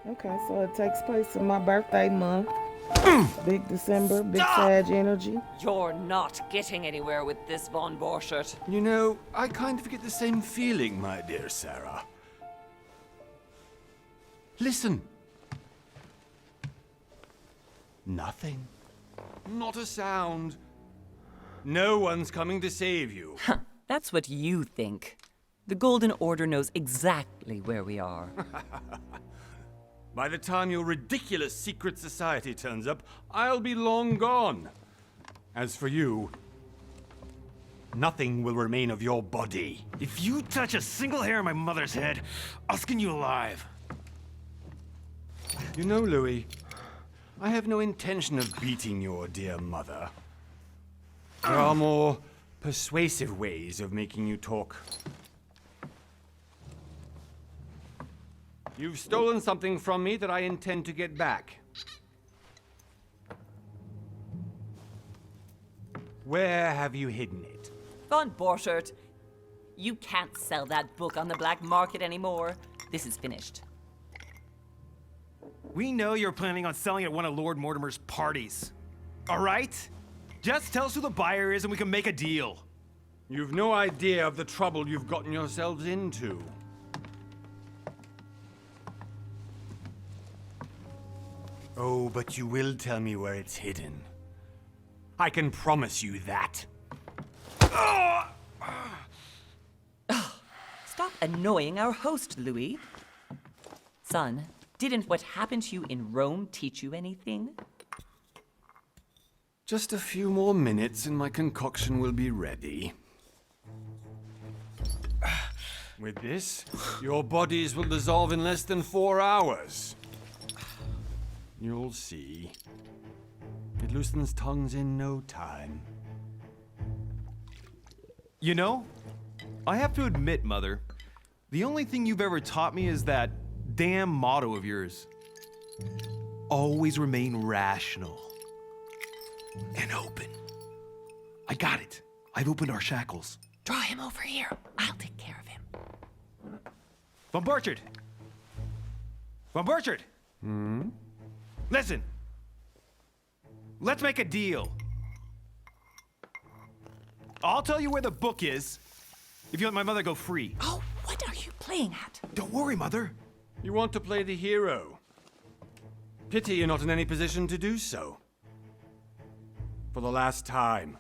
Okay, so it takes place in my birthday month. Big December, big Sag energy. You're not getting anywhere with this, Von Borchert. You know, I kind of get the same feeling, my dear Sarah. Listen. Nothing. Not a sound. No one's coming to save you. That's what you think. The Golden Order knows exactly where we are. By the time your ridiculous secret society turns up, I'll be long gone. As for you, nothing will remain of your body. If you touch a single hair on my mother's head, I'll skin you alive. You know, Louis, I have no intention of beating your dear mother. There are more persuasive ways of making you talk. You've stolen something from me that I intend to get back. Where have you hidden it? Von Borchert, you can't sell that book on the black market anymore. This is finished. We know you're planning on selling at one of Lord Mortimer's parties. All right? Just tell us who the buyer is and we can make a deal. You've no idea of the trouble you've gotten yourselves into. Oh, but you will tell me where it's hidden. I can promise you that. Stop annoying our host, Louis. Son, didn't what happened to you in Rome teach you anything? Just a few more minutes and my concoction will be ready. With this, your bodies will dissolve in less than 4 hours. You'll see. It loosens tongues in no time. You know, I have to admit, Mother, the only thing you've ever taught me is that damn motto of yours. Always remain rational. And open. I got it. I've opened our shackles. Draw him over here. I'll take care of him. Von Borchert! Von Borchert! Listen. Let's make a deal. I'll tell you where the book is if you let my mother go free. Oh, what are you playing at? Don't worry, Mother. You want to play the hero. Pity you're not in any position to do so. For the last time.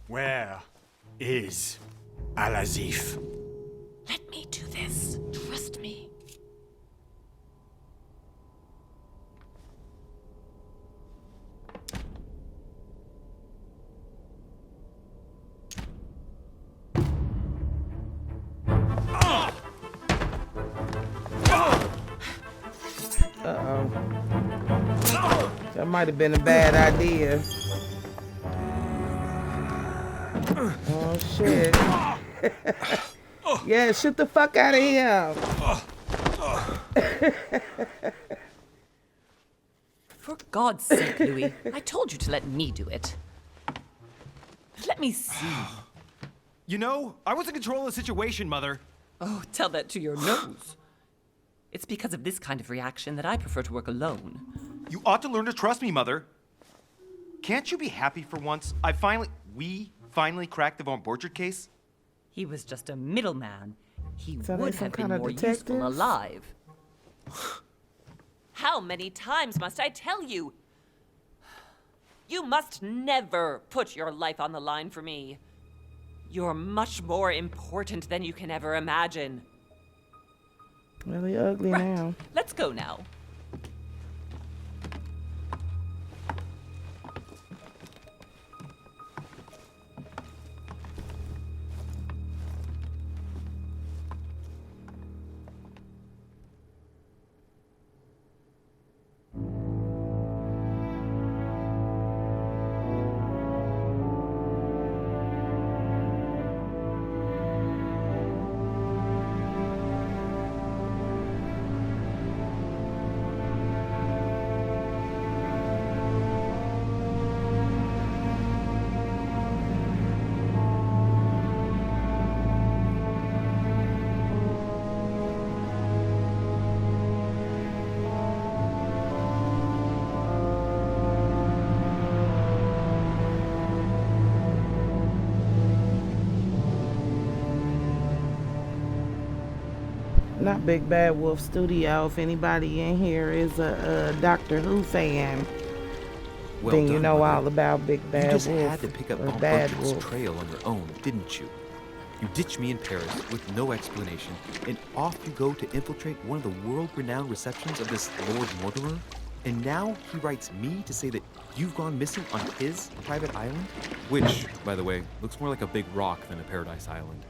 Where is Al-Azif? Let me do this. Trust me. That might have been a bad idea. Oh shit. Yeah, shoot the fuck out of him. For God's sake, Louis, I told you to let me do it. Let me see. You know, I was in control of the situation, Mother. Oh, tell that to your nose. It's because of this kind of reaction that I prefer to work alone. You ought to learn to trust me, Mother. Can't you be happy for once? We finally cracked the Von Borchert case? He was just a middleman. He So would they some have been kind of more useful detectives? alive. How many times must I tell you? You must never put your life on the line for me. You're much more important than you can ever imagine. Really ugly now. Let's go now. not Big Bad Wolf Studio. If anybody in here is a Doctor Who fan, Well then you done, know Mother. all about Big You Bad just Wolf had to pick up or Aunt Bad Gertrude's Wolf. trail on your own, didn't you? You ditched me in Paris with no explanation, and off you go to infiltrate one of the world-renowned receptions of this Lord Mortimer? And now he writes me to say that you've gone missing on his private island? Which, by the way, looks more like a big rock than a paradise island.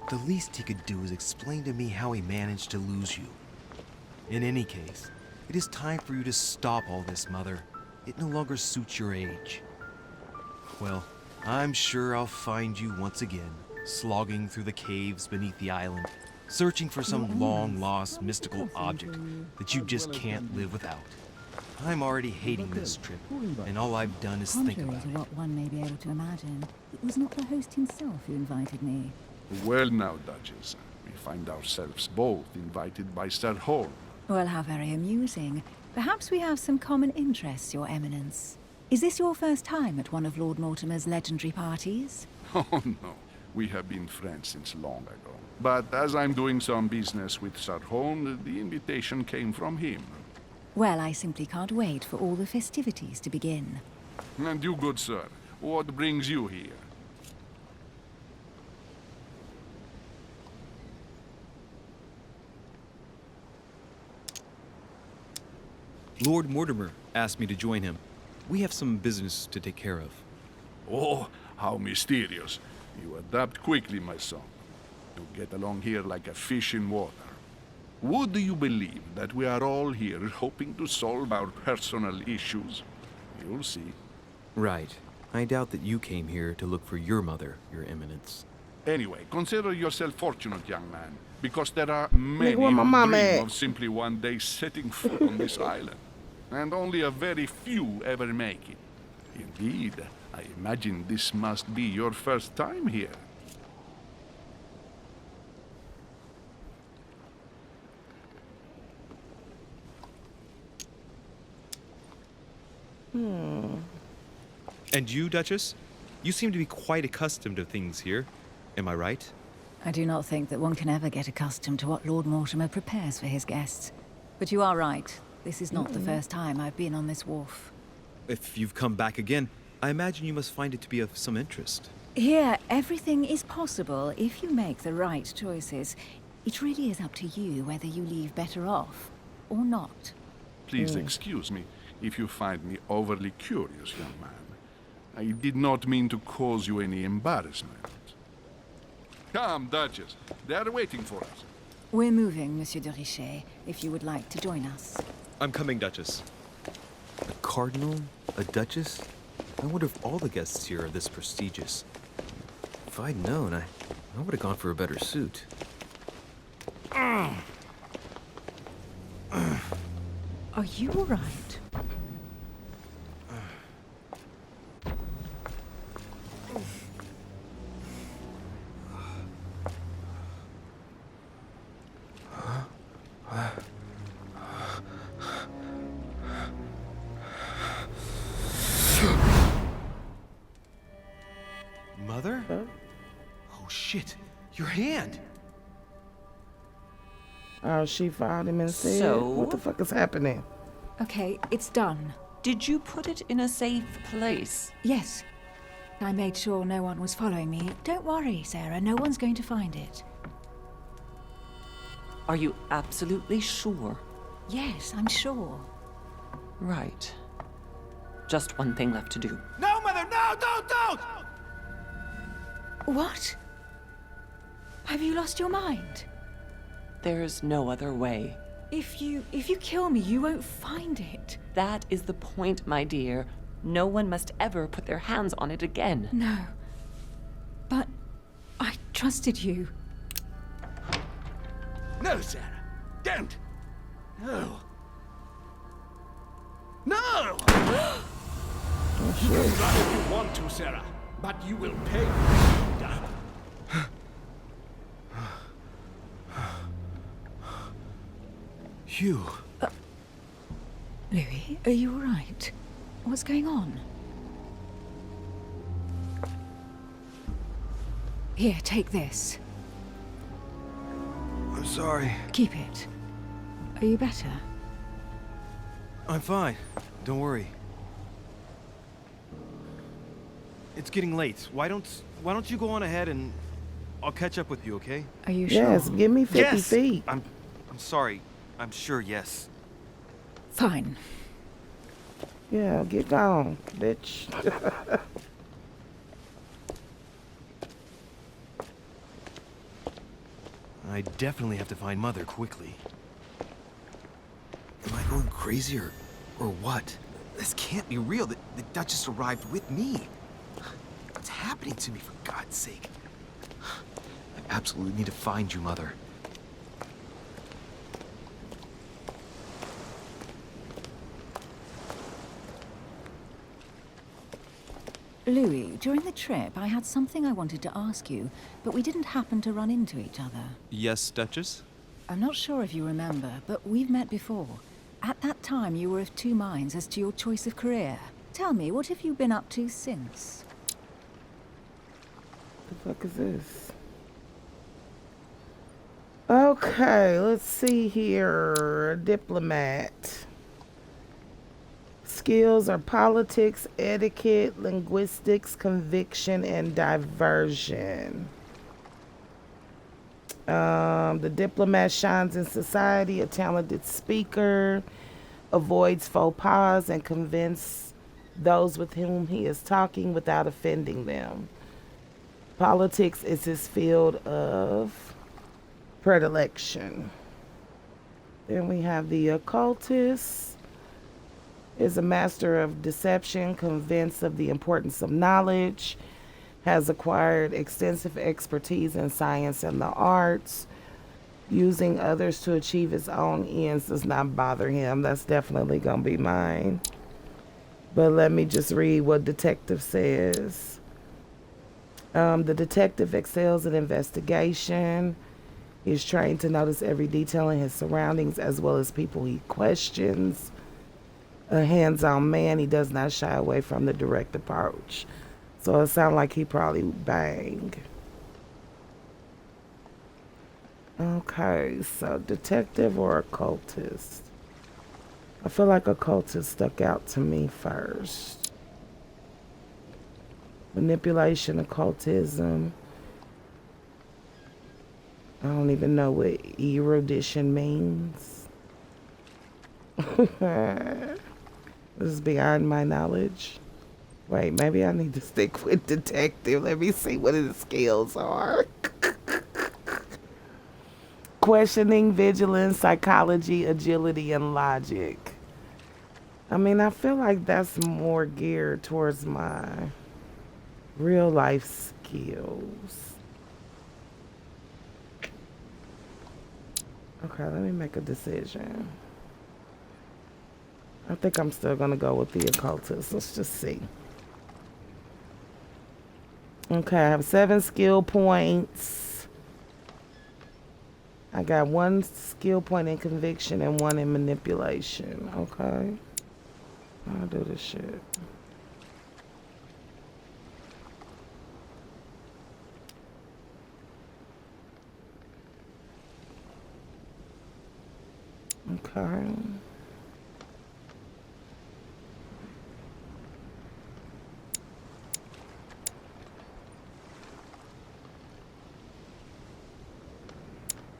The least he could do is explain to me how he managed to lose you. In any case, it is time for you to stop all this, Mother. It no longer suits your age. Well, I'm sure I'll find you once again, slogging through the caves beneath the island, searching for some long-lost mystical object that you just can't live without. I'm already hating this trip, and all I've done is think Contrary about to it. what one may be able to imagine, it was not the host himself who invited me. Well now, Duchess, we find ourselves both invited by Sir Holm. Well, how very amusing. Perhaps we have some common interests, Your Eminence. Is this your first time at one of Lord Mortimer's legendary parties? Oh no, we have been friends since long ago. But as I'm doing some business with Sir Holm, the invitation came from him. Well, I simply can't wait for all the festivities to begin. And you, good sir, what brings you here? Lord Mortimer asked me to join him. We have some business to take care of. Oh, how mysterious. You adapt quickly, my son. You get along here like a fish in water. Would you believe that we are all here hoping to solve our personal issues? You'll see. Right. I doubt that you came here to look for your mother, Your Eminence. Anyway, consider yourself fortunate, young man, because there are many where my who mama dream at? of simply one day setting foot on this island, and only a very few ever make it. Indeed, I imagine this must be your first time here. And you, Duchess? You seem to be quite accustomed to things here. Am I right? I do not think that one can ever get accustomed to what Lord Mortimer prepares for his guests. But you are right. This is not the first time I've been on this wharf. If you've come back again, I imagine you must find it to be of some interest. Here, everything is possible if you make the right choices. It really is up to you whether you leave better off or not. Please excuse me if you find me overly curious, young man. I did not mean to cause you any embarrassment. Come, Duchess. They are waiting for us. We're moving, Monsieur de Richet, if you would like to join us. I'm coming, Duchess. A cardinal? A duchess? I wonder if all the guests here are this prestigious. If I'd known, I would have gone for a better suit. Are you all right? Mother? Oh shit, your hand! Oh, she found him and said, So? what the fuck is happening? Okay, it's done. Did you put it in a safe place? Yes. I made sure no one was following me. Don't worry, Sarah. No one's going to find it. Are you absolutely sure? Yes, I'm sure. Right. Just one thing left to do. No, Mother, no, don't! What? Have you lost your mind? There's no other way. If you kill me, you won't find it. That is the point, my dear. No one must ever put their hands on it again. No. But I trusted you. No, Sarah. Don't. No. No! You can run if you want to, Sarah, but you will pay. Hugh. Louis, are you alright? What's going on? Here, take this. I'm sorry. Keep it. Are you better? I'm fine. Don't worry. It's getting late. Why don't you go on ahead and I'll catch up with you, okay? Are you sure? Yes, give me 50 feet. I'm sorry. I'm sure, yes. Fine. Yeah, get gone, bitch. I definitely have to find Mother quickly. Am I going crazy or what? This can't be real. The Duchess arrived with me. What's happening to me, for God's sake? I absolutely need to find you, Mother. Louis, during the trip, I had something I wanted to ask you, but we didn't happen to run into each other. Yes, Duchess? I'm not sure if you remember, but we've met before. At that time, you were of two minds as to your choice of career. Tell me, what have you been up to since? The fuck is this? Okay, let's see here. Diplomat. Skills are politics, etiquette, linguistics, conviction, and diversion. The diplomat shines in society, a talented speaker, avoids faux pas, and convinces those with whom he is talking without offending them. Politics is his field of predilection. Then we have the occultist. Is a master of deception, convinced of the importance of knowledge, has acquired extensive expertise in science and the arts. Using others to achieve his own ends does not bother him. That's definitely gonna be mine. But let me just read what detective says. The detective excels at investigation. He's trained to notice every detail in his surroundings as well as people he questions. A hands-on man, he does not shy away from the direct approach. So it sounds like he probably bang. Okay, so detective or occultist? I feel like occultist stuck out to me first. Manipulation, occultism. I don't even know what erudition means. This is beyond my knowledge. Wait, maybe I need to stick with detective. Let me see what his skills are. Questioning, vigilance, psychology, agility, and logic. I mean, I feel like that's more geared towards my real life skills. Okay, let me make a decision. I think I'm still gonna go with the occultist. Let's just see. Okay, I have 7 skill points. I got 1 skill point in conviction and 1 in manipulation. Okay. I'll do this shit. Okay.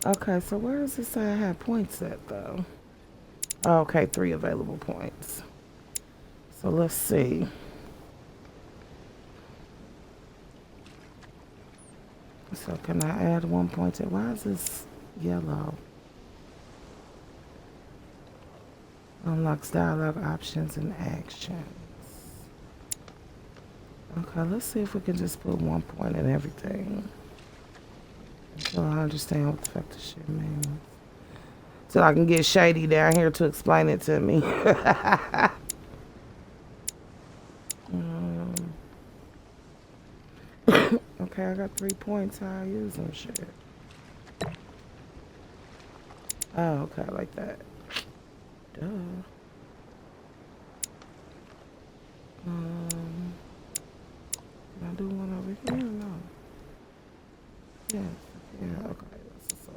Okay, so where does it say I have points at, though? Oh, okay, 3 available points. So let's see. So can I add 1 point to... Why is this yellow? Unlocks dialogue options and actions. Okay, let's see if we can just put 1 point in everything. So I understand what the fuck this shit means. So I can get Shady down here to explain it to me. Okay, I got 3 points. How I use them shit. Oh, okay, like that. Duh. Can I do one over here? No. Yes. Yeah. Okay. That's what's up.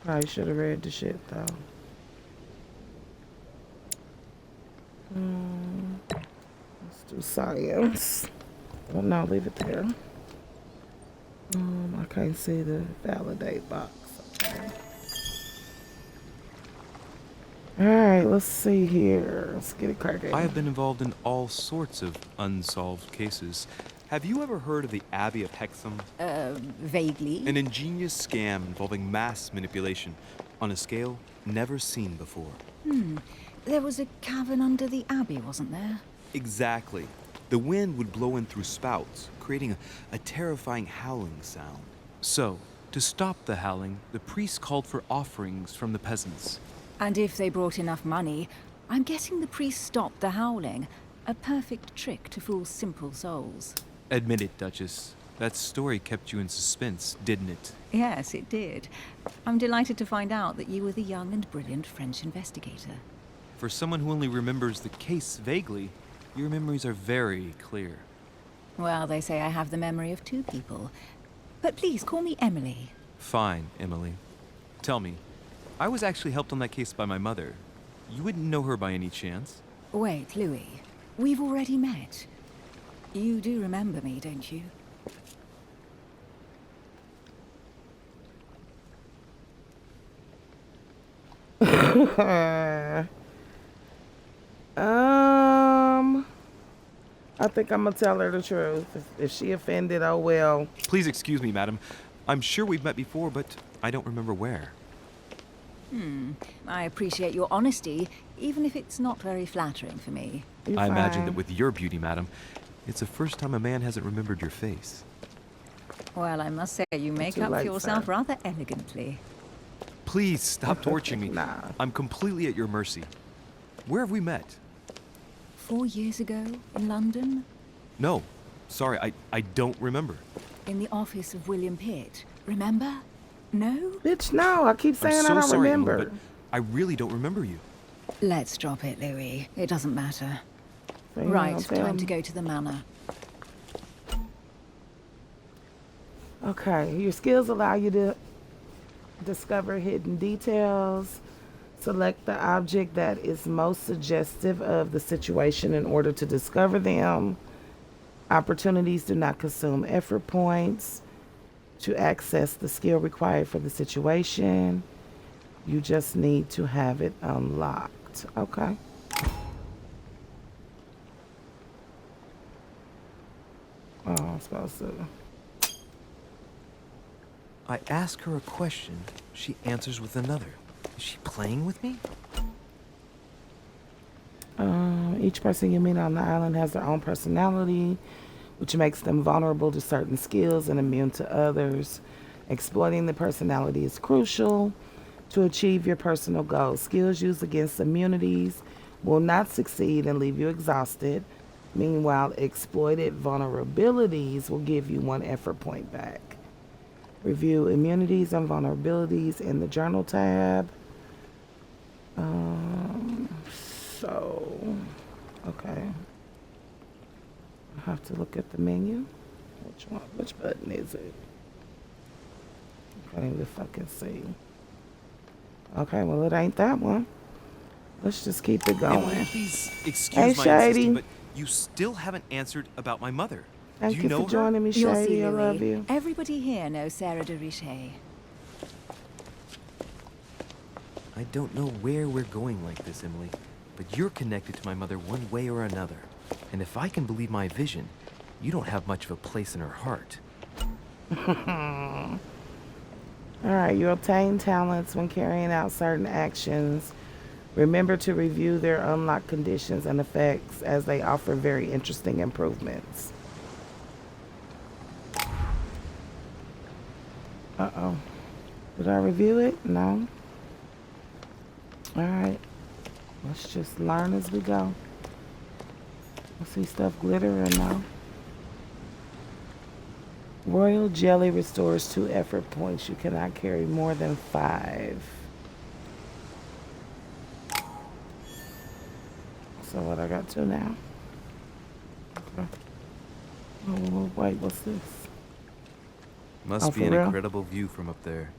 Probably should have read the shit though. Let's do science. Oh no, leave it there. I can't see the validate box. Okay. Alright, let's see here. Let's get it cracking. I have been involved in all sorts of unsolved cases. Have you ever heard of the Abbey of Hexham? Vaguely. An ingenious scam involving mass manipulation on a scale never seen before. There was a cavern under the abbey, wasn't there? Exactly. The wind would blow in through spouts, creating a terrifying howling sound. So, to stop the howling, the priests called for offerings from the peasants. And if they brought enough money, I'm guessing the priest stopped the howling. A perfect trick to fool simple souls. Admit it, Duchess. That story kept you in suspense, didn't it? Yes, it did. I'm delighted to find out that you were the young and brilliant French investigator. For someone who only remembers the case vaguely, your memories are very clear. Well, they say I have the memory of two people. But please, call me Emily. Fine, Emily. Tell me, I was actually helped on that case by my mother. You wouldn't know her by any chance? Wait, Louis. We've already met. You do remember me, don't you? I think I'm gonna tell her the truth. If she offended, oh well. Please excuse me, madam. I'm sure we've met before, but I don't remember where. I appreciate your honesty, even if it's not very flattering for me. You're I imagine that fine. with your beauty, madam, it's the first time a man hasn't remembered your face. Well, I must say, you make Too up for late, yourself sir. rather elegantly. Please stop torturing me. Nah. I'm completely at your mercy. Where have we met? 4 years ago, in London, No. Sorry, I don't remember. in the office of William Pitt. Remember? No? Bitch, no. I keep I'm saying so I don't sorry, remember. Emily, but I really don't remember you. Let's drop it, Louis. It doesn't matter. So you Right, don't tell time me. to go to the manor. Okay, your skills allow you to discover hidden details. Select the object that is most suggestive of the situation in order to discover them. Opportunities do not consume effort points. To access the skill required for the situation, you just need to have it unlocked. Okay. Oh, I'm supposed to. I ask her a question, she answers with another. Is she playing with me? Each person you meet on the island has their own personality, which makes them vulnerable to certain skills and immune to others. Exploiting the personality is crucial to achieve your personal goals. Skills used against immunities will not succeed and leave you exhausted. Meanwhile, exploited vulnerabilities will give you 1 effort point back. Review immunities and vulnerabilities in the journal tab. Okay. I have to look at the menu. Which one? Which button is it? I can't even fucking see. Okay, well, it ain't that one. Let's just keep it going. Emily, please excuse Hey, my Shady. insisting, but you still haven't answered about my mother. Thank Do you you know for joining me, You'll see, Shady. I Louis. love you. Everybody here knows Sarah de Richet. I don't know where we're going like this, Emily, but you're connected to my mother one way or another. And if I can believe my vision, you don't have much of a place in her heart. All right, you obtain talents when carrying out certain actions. Remember to review their unlocked conditions and effects as they offer very interesting improvements. Uh-oh. Did I review it? No. All right. Let's just learn as we go. I see stuff glitter or no? Royal jelly restores 2 effort points. You cannot carry more than 5. So what I got to now? Okay. Oh, wait, what's this? Must Oh, be for an real? incredible view from up there.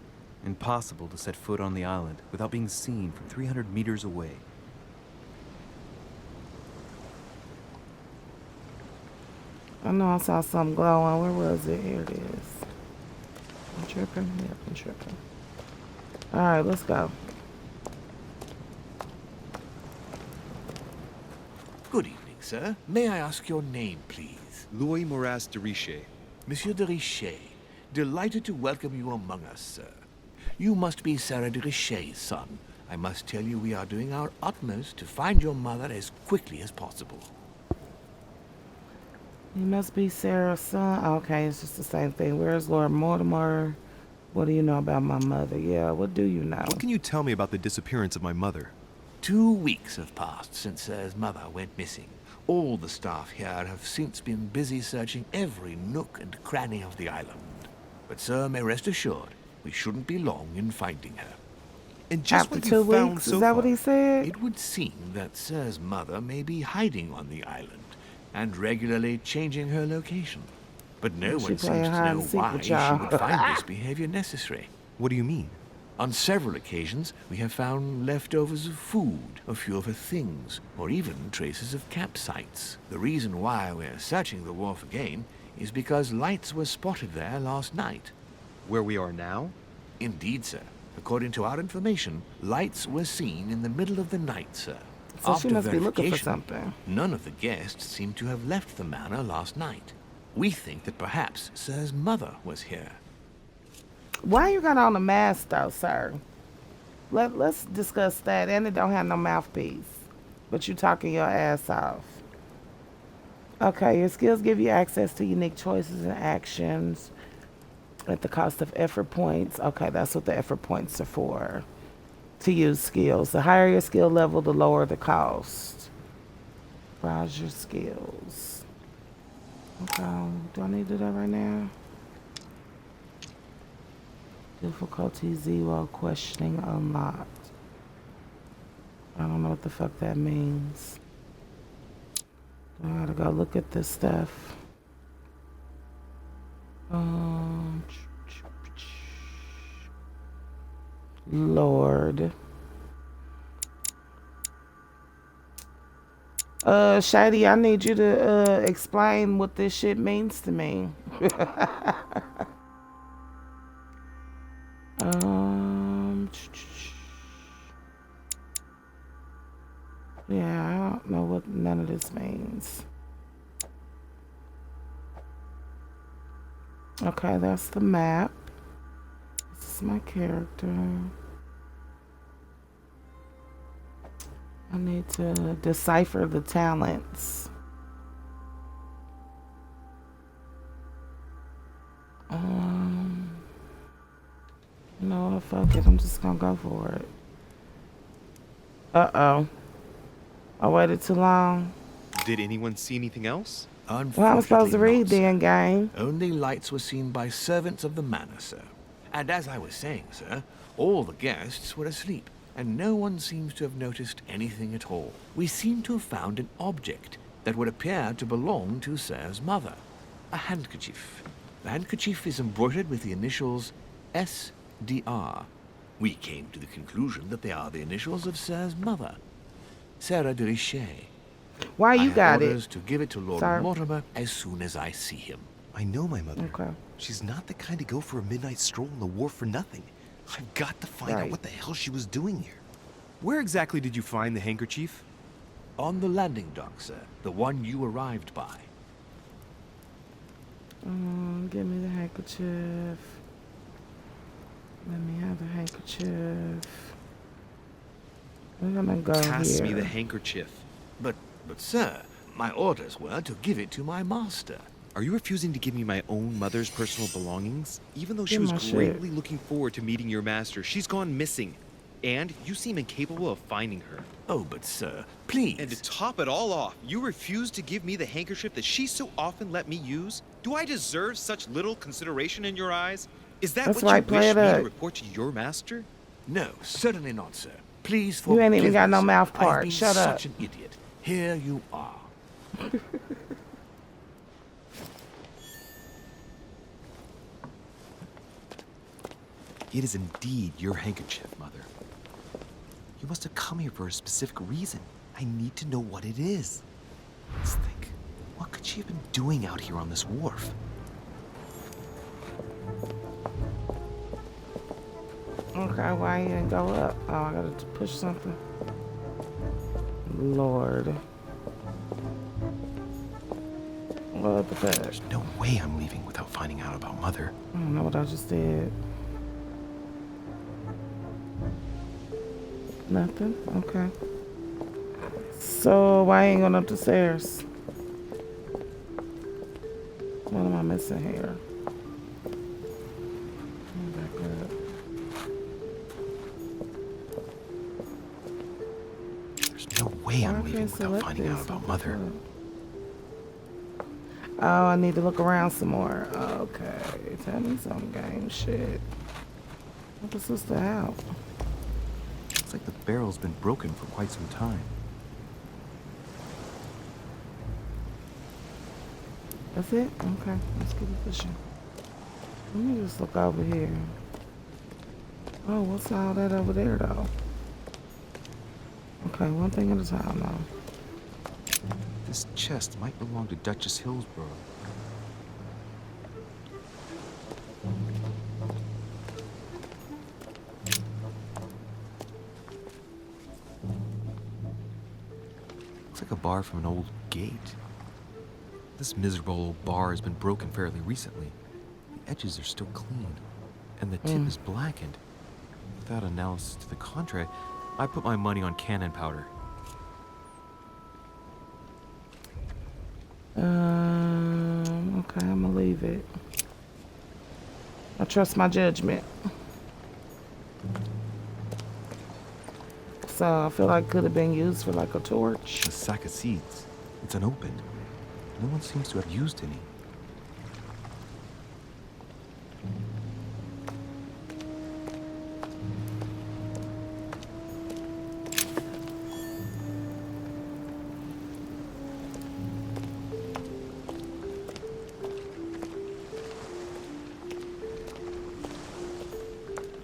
Impossible to set foot on the island without being seen from 300 meters away. I know I saw something glowing. Where was it? Here it is. I'm tripping. Yeah, I'm tripping. All right, let's go. Good evening, sir. May I ask your name, please? Louis Moras de Richer. Monsieur de Richer. Delighted to welcome you among us, sir. You must be Sarah de Richer's son. I must tell you we are doing our utmost to find your mother as quickly as possible. You must be Sarah's son. Okay, it's just the same thing. Where's Lord Mortimer? What do you know about my mother? Yeah, what do you know? What can you tell me about the disappearance of my mother? 2 weeks have passed since Sir's mother went missing. All the staff here have since been busy searching every nook and cranny of the island. But Sir may rest assured, we shouldn't be long in finding her. And just After what 2 you found weeks? so Is that far. what he said? It would seem that Sir's mother may be hiding on the island and regularly changing her location. But no She one seems playing to hide know and seek why with she y'all. would find this behavior necessary. What do you mean? On several occasions, we have found leftovers of food, a few of her things, or even traces of campsites. The reason why we're searching the wharf again is because lights were spotted there last night. Where we are now? Indeed, sir. According to our information, lights were seen in the middle of the night, sir. So she After must be looking for verification, something. none of the guests seem to have left the manor last night. We think that perhaps Sir's mother was here. Why you got on a mask though, sir? Let's discuss that. And it don't have no mouthpiece. But you talking your ass off. Okay, your skills give you access to unique choices and actions at the cost of effort points. Okay, that's what the effort points are for. To use skills. The higher your skill level, the lower the cost. Browse your skills. Okay, do I need to do that right now? Difficulty 0, questioning unlocked. I don't know what the fuck that means. I gotta go look at this stuff. Lord. Shady, I need you to explain what this shit means to me. Yeah, I don't know what none of this means. Okay, that's the map. This is my character. I need to decipher the talents. You know what? Fuck it. I'm just gonna go for it. Uh-oh. I waited too long. Did anyone see anything else? Well, I'm supposed to read then, gang. Only lights were seen by servants of the manor, sir. And as I was saying, sir, all the guests were asleep, and no one seems to have noticed anything at all. We seem to have found an object that would appear to belong to Sir's mother. A handkerchief. The handkerchief is embroidered with the initials SDR. We came to the conclusion that they are the initials of Sir's mother, Sarah de Richer. Why you I got have it? orders to give it to Lord Sir. Mortimer as soon as I see him. I know my mother. Okay. She's not the kind to go for a midnight stroll on the wharf for nothing. I've got to find out Right. what the hell she was doing here. Where exactly did you find the handkerchief? On the landing dock, sir. The one you arrived by. Give me the handkerchief. Let me have the handkerchief. We're gonna go Pass here. me the handkerchief. But sir, my orders were to give it to my master. Are you refusing to give me my own mother's personal belongings? Even though she Give was my shit. greatly looking forward to meeting your master, she's gone missing. And you seem incapable of finding her. Oh, but sir, please. And to top it all off, you refuse to give me the handkerchief that she so often let me use? Do I deserve such little consideration in your eyes? Is that That's what right, you play wish it me to up. report to your master? No, certainly not, sir. Please You ain't even forgive got me, no sir. mouth I've part. been Shut up. such an idiot. here you are. It is indeed your handkerchief, Mother. You must have come here for a specific reason. I need to know what it is. Let's think. What could she have been doing out here on this wharf? Okay, why you didn't go up? Oh, I gotta push something. Lord. What the fuck? There's no way I'm leaving without finding out about Mother. I don't know what I just did. Nothing? Okay. So, why ain't going up the stairs? What am I missing here? Back up. There's no way Why I I'm leaving can't without select finding out this? about What the Mother. fuck? Oh, I need to look around some more. Okay. Tell me some game shit. What the sister out? Looks like the barrel's been broken for quite some time. That's it? Okay. Let's keep it pushing. Let me just look over here. Oh, what's all that over there, though? Okay, one thing at a time, though. This chest might belong to Duchess Hillsborough. Looks like a bar from an old gate. This miserable old bar has been broken fairly recently. The edges are still clean, and the tip is blackened. Without analysis to the contrary, I put my money on cannon powder. Okay, I'm gonna leave it. I trust my judgment. So I feel like it could have been used for like a torch. A sack of seeds. It's unopened. No one seems to have used any.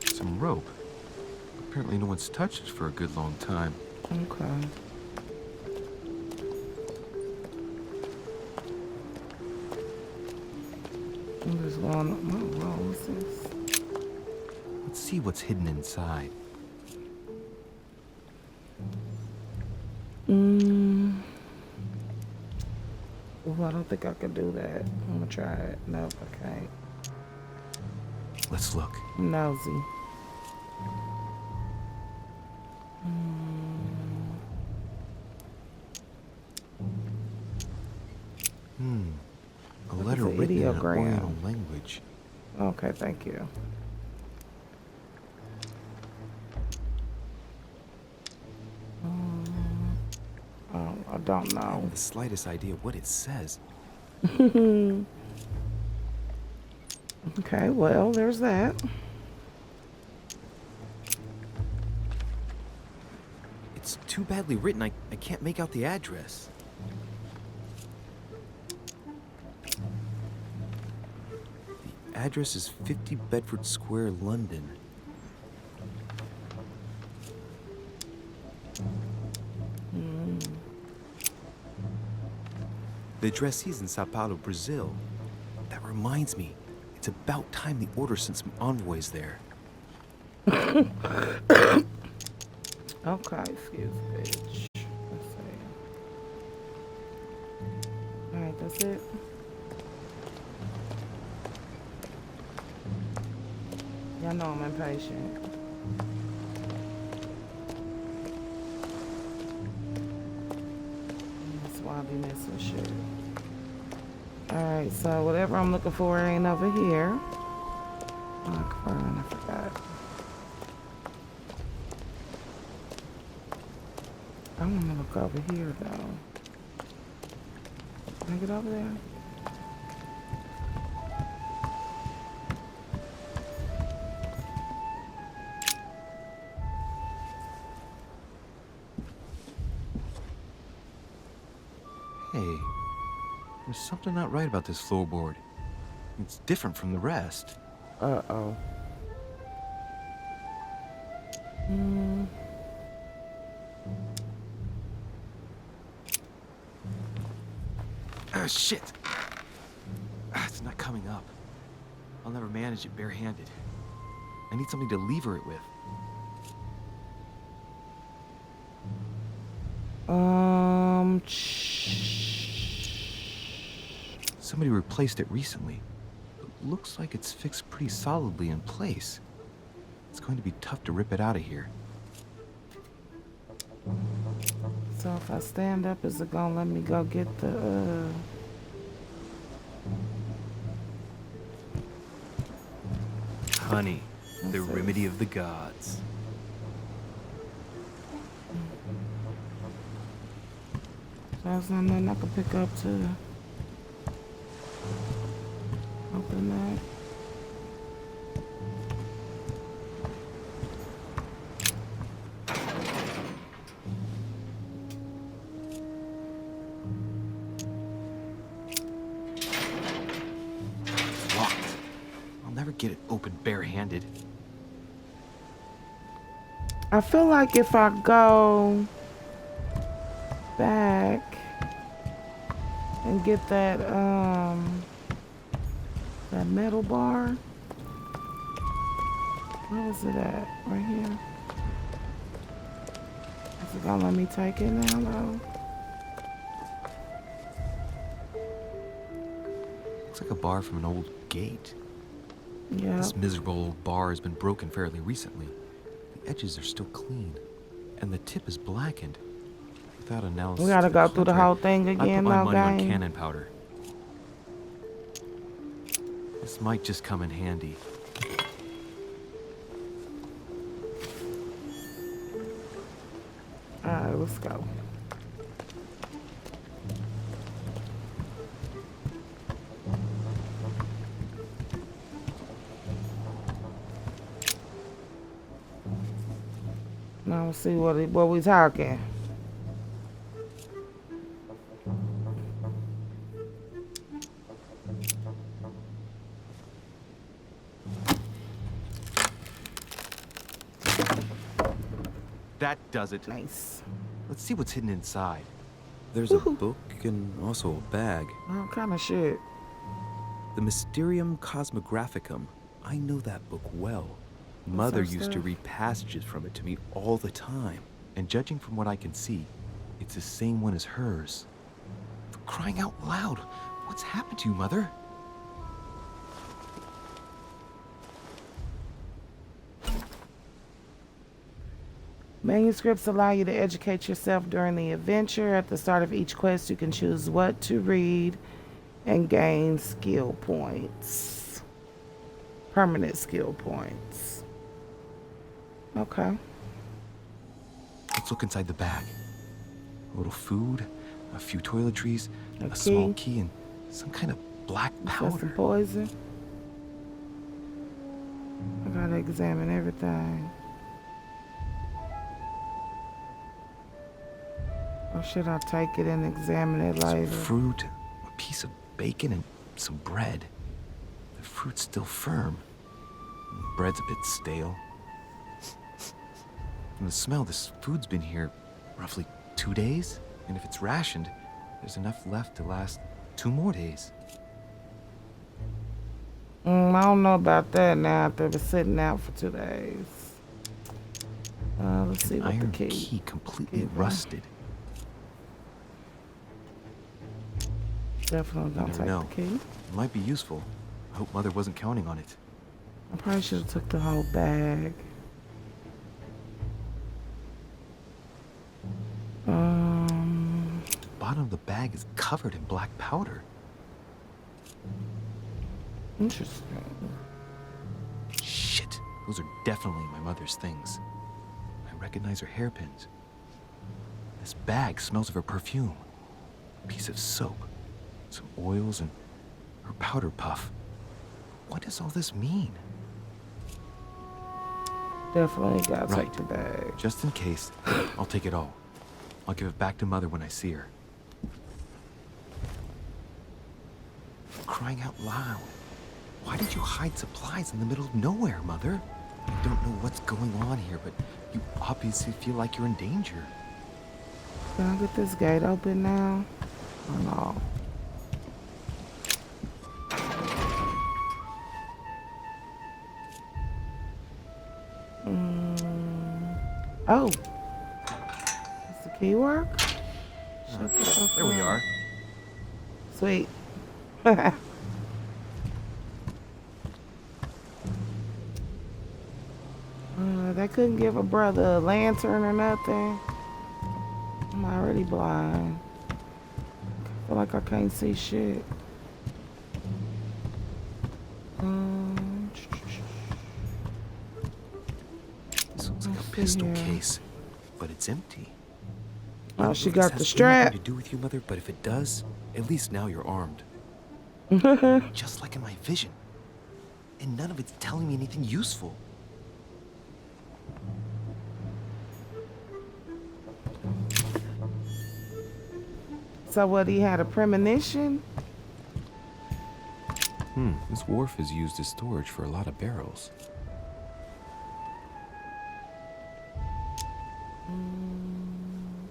Some rope. Apparently no one's touched it for a good long time. Okay. I'm just going. Whoa, what's this? Let's see what's hidden inside. Well, I don't think I can do that. I'm gonna try it. Nope, I can't. Let's look. I'm nosy. A Look, letter it's an written in an ideogram. Oriental language. Okay, thank you. I don't I know. have the slightest idea what it says. Okay, well, there's that. It's too badly written, I can't make out the address. The address is 50 Bedford Square, London. The addressee's in Sao Paulo, Brazil. That reminds me, it's about time the Order sent some envoys there. Okay, excuse me, bitch. Let's see. Alright, that's it. Y'all know I'm impatient. That's why I be missing shit. Alright, so whatever I'm looking for ain't over here. I forgot. I want to look over here, though. Can I get over there? something not right about this floorboard. It's different from the rest. Uh-oh. Ah, shit! Ah, it's not coming up. I'll never manage it barehanded. I need something to lever it with. Somebody replaced it recently. It looks like it's fixed pretty solidly in place. It's going to be tough to rip it out of here. So if I stand up, is it gonna let me go get the, Honey, the What's this? remedy of the gods. There's nothing I can pick up to open that. It's locked. I'll never get it open barehanded. I feel like if I go back and get that that metal bar. Where is it at? Right here. Is it gonna let me take it now though? Looks like a bar from an old gate. Yeah. This miserable old bar has been broken fairly recently. The edges are still clean, and the tip is blackened. Without analysis, We gotta go through the whole thing I put again my now, money on gang. cannon powder. This might just come in handy. Alright, let's go. Now let's see what we talking. That does it. Nice. Let's see what's hidden inside. There's a book and also a bag. All kind of shit. The Mysterium Cosmographicum. I know that book well. Mother that used to stuff? read passages from it to me all the time. And judging from what I can see, it's the same one as hers. For crying out loud, what's happened to you, Mother? Manuscripts allow you to educate yourself during the adventure. At the start of each quest, you can choose what to read and gain skill points. Permanent skill points. Okay. Let's look inside the bag. A little food, a few toiletries, A a small key. key, and some kind of black Got some powder. poison. I gotta examine everything. Or should I take it and examine it Some later? fruit, a piece of bacon, and some bread. The fruit's still firm. The bread's a bit stale. From the smell, this food's been here roughly 2 days. And if it's rationed, there's enough left to last 2 more days. I don't know about that now after it's sitting out for 2 days. Let's see An what the iron key. key completely key- rusted. Definitely You don't never take know. the key. It might be useful. I hope Mother wasn't counting on it. I probably should have took the whole bag. The bottom of the bag is covered in black powder. Interesting. Shit, those are definitely my mother's things. I recognize her hairpins. This bag smells of her perfume. A piece of soap, some oils, and her powder puff. What does all this mean? Definitely gotta Right. take the bag. Just in case, I'll take it all. I'll give it back to Mother when I see her. crying out loud. Why did you hide supplies in the middle of nowhere, Mother? I don't know what's going on here, but you obviously feel like you're in danger. Can I get this gate open now? Or no? Oh. Does the key work? Shut the fuck There we up. are. Sweet. They couldn't give a brother a lantern or nothing. I'm already blind. I feel like I can't see shit. This looks like a pistol case, but it's empty. Oh, I she don't know if got this the has anything strap. to do with you, Mother, but if it does, at least now you're armed. Just like in my vision. And none of it's telling me anything useful. So what, he had a premonition? This wharf is used as storage for a lot of barrels.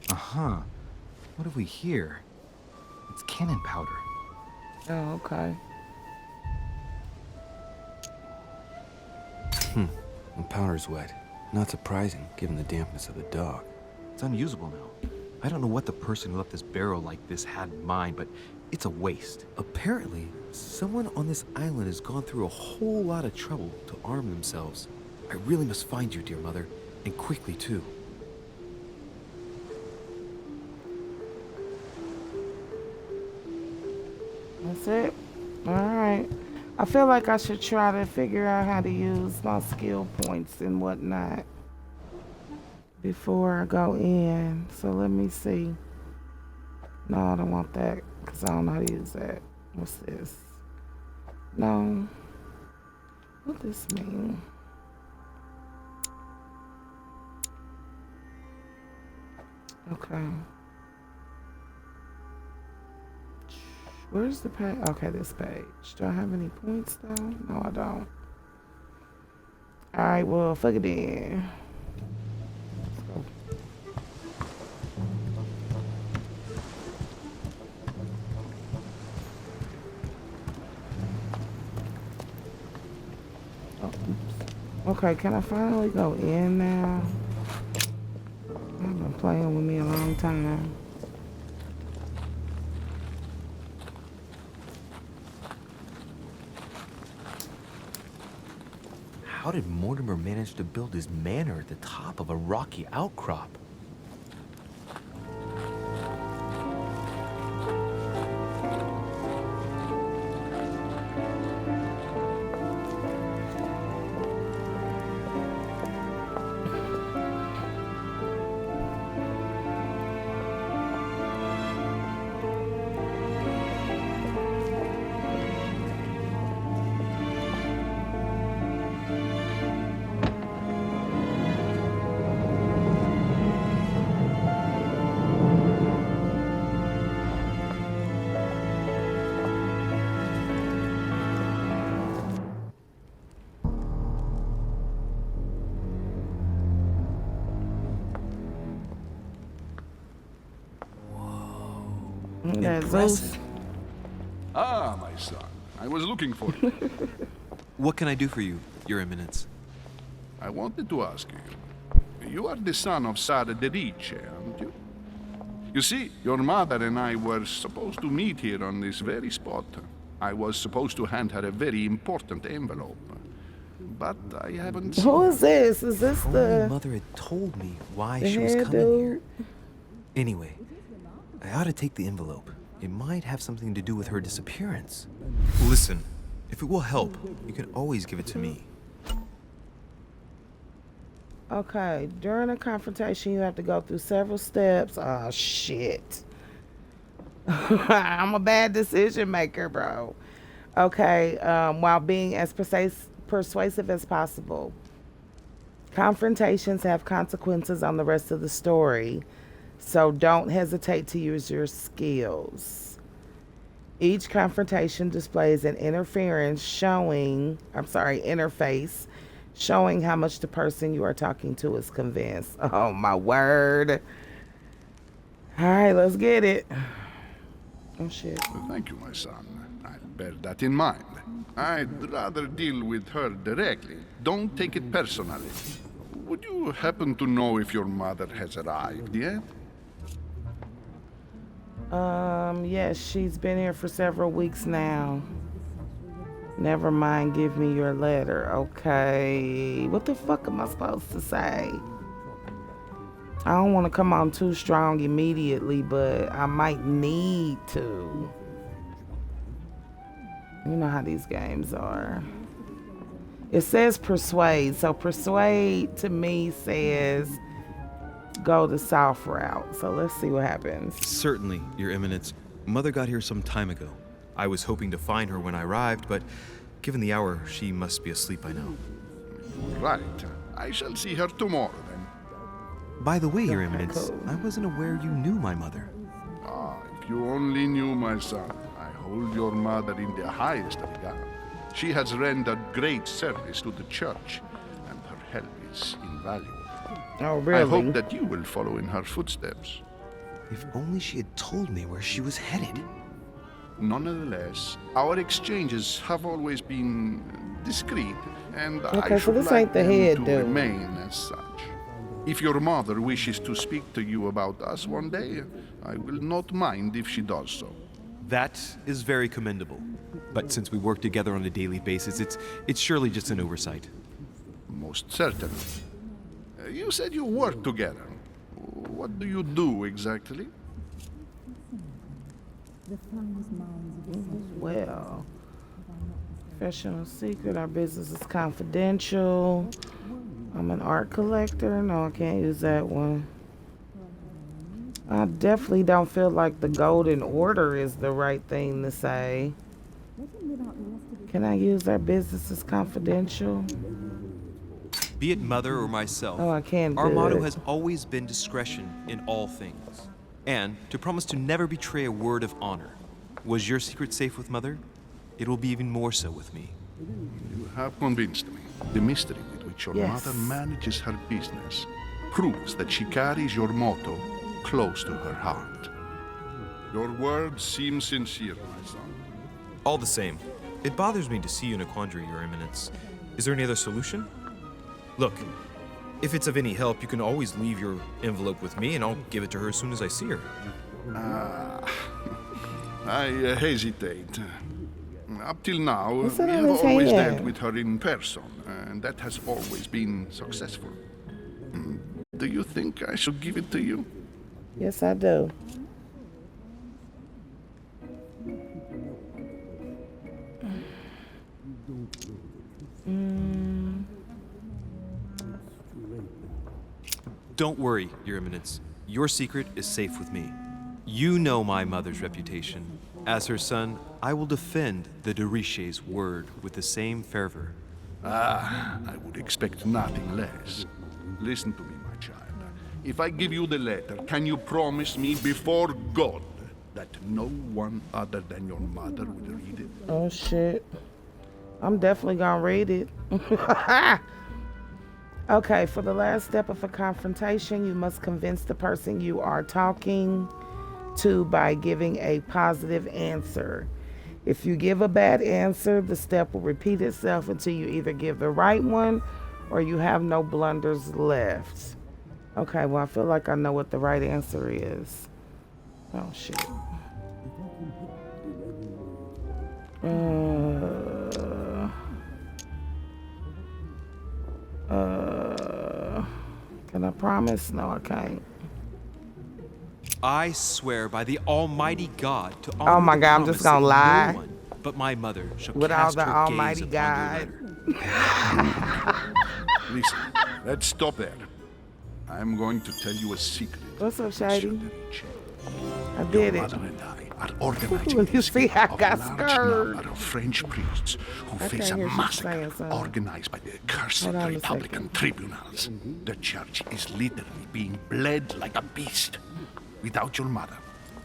Uh-huh. What have we here? It's cannon powder. Oh, okay. The powder's wet. Not surprising, given the dampness of the dog. It's unusable now. I don't know what the person who left this barrel like this had in mind, but it's a waste. Apparently, someone on this island has gone through a whole lot of trouble to arm themselves. I really must find you, dear Mother, and quickly too. That's it. All right. I feel like I should try to figure out how to use my skill points and whatnot before I go in. So let me see. No, I don't want that because I don't know how to use that. What's this? No. What this mean? Okay. Where's the page? Okay, this page. Do I have any points though? No, I don't. Alright, well, fuck it then. Let's go. Oh, oops. Okay, can I finally go in now? I've been playing with me a long time. How did Mortimer manage to build his manor at the top of a rocky outcrop? That's Zeus. Ah, my son. I was looking for you. What can I do for you, Your Eminence? I wanted to ask you. You are the son of Sara de Riche, aren't you? You see, your mother and I were supposed to meet here on this very spot. I was supposed to hand her a very important envelope. But I haven't seen Who is this? Is this Only the Mother had told me why the she was head coming here. dude? Anyway, I ought to take the envelope. It might have something to do with her disappearance. Listen, if it will help, you can always give it to me. Okay, during a confrontation, you have to go through several steps. Oh, shit. I'm a bad decision maker, bro. Okay, while being as persuasive as possible. Confrontations have consequences on the rest of the story, so don't hesitate to use your skills. Each confrontation displays an interface showing how much the person you are talking to is convinced. Oh my word. All right, let's get it. Oh shit. Thank you, my son. I'll bear that in mind. I'd rather deal with her directly. Don't take it personally. Would you happen to know if your mother has arrived yet? Yes, she's been here for several weeks now. Never mind, give me your letter. Okay. What the fuck am I supposed to say? I don't want to come on too strong immediately, but I might need to. You know how these games are. It says persuade, so persuade to me says go the south route. So let's see what happens. Certainly, Your Eminence. Mother got here some time ago. I was hoping to find her when I arrived, but given the hour, she must be asleep by now. Right. I shall see her tomorrow then. By the way, Your Okay, Eminence, cool. I wasn't aware you knew my mother. Ah, if you only knew, my son. I hold your mother in the highest regard. She has rendered great service to the church, and her help is invaluable. Oh, really? I hope that you will follow in her footsteps. If only she had told me where she was headed. Nonetheless, our exchanges have always been discreet, and Okay, I so should this like ain't the them head to dude. remain as such. If your mother wishes to speak to you about us one day, I will not mind if she does so. That is very commendable. But since we work together on a daily basis, it's surely just an oversight. Most certainly. You said you work together. What do you do exactly? Well, professional secret, our business is confidential. I'm an art collector. No, I can't use that one. I definitely don't feel like the Golden Order is the right thing to say. Can I use our business is confidential? Be it Mother or myself, Oh, I can't our do motto it. has always been discretion in all things. And to promise to never betray a word of honor. Was your secret safe with Mother? It will be even more so with me. You have convinced me. The mystery with which your Yes. mother manages her business proves that she carries your motto close to her heart. Your words seem sincere, my son. All the same, it bothers me to see you in a quandary, Your Eminence. Is there any other solution? Look, if it's of any help, you can always leave your envelope with me and I'll give it to her as soon as I see her. I hesitate. Up till now, What's we that on have his always hand? dealt with her in person, and that has always been successful. Do you think I should give it to you? Yes, I do. Don't worry, Your Eminence. Your secret is safe with me. You know my mother's reputation. As her son, I will defend the de Richet's word with the same fervor. I would expect nothing less. Listen to me, my child. If I give you the letter, can you promise me before God that no one other than your mother will read it? Oh shit. I'm definitely gonna read it. Okay, for the last step of a confrontation, you must convince the person you are talking to by giving a positive answer. If you give a bad answer, the step will repeat itself until you either give the right one or you have no blunders left. Okay, well, I feel like I know what the right answer is. Oh, shit. Can I promise? No, I can't. I swear by the Almighty God to Oh honor my the God, I'm just promise gonna that lie. No one but my mother shall With all cast the her Almighty gaze upon God. your letter. Listen, let's stop there. I'm going to tell you a secret. What's up, Monsieur Shady? de Richet. I did Your it. mother and I are organizing You the see, escape I of got a large scared. number of French priests who I face a can't hear shit massacre saying something. organized by the cursed Hold on a Republican second. tribunals. The church is literally being bled like a beast. Without your mother,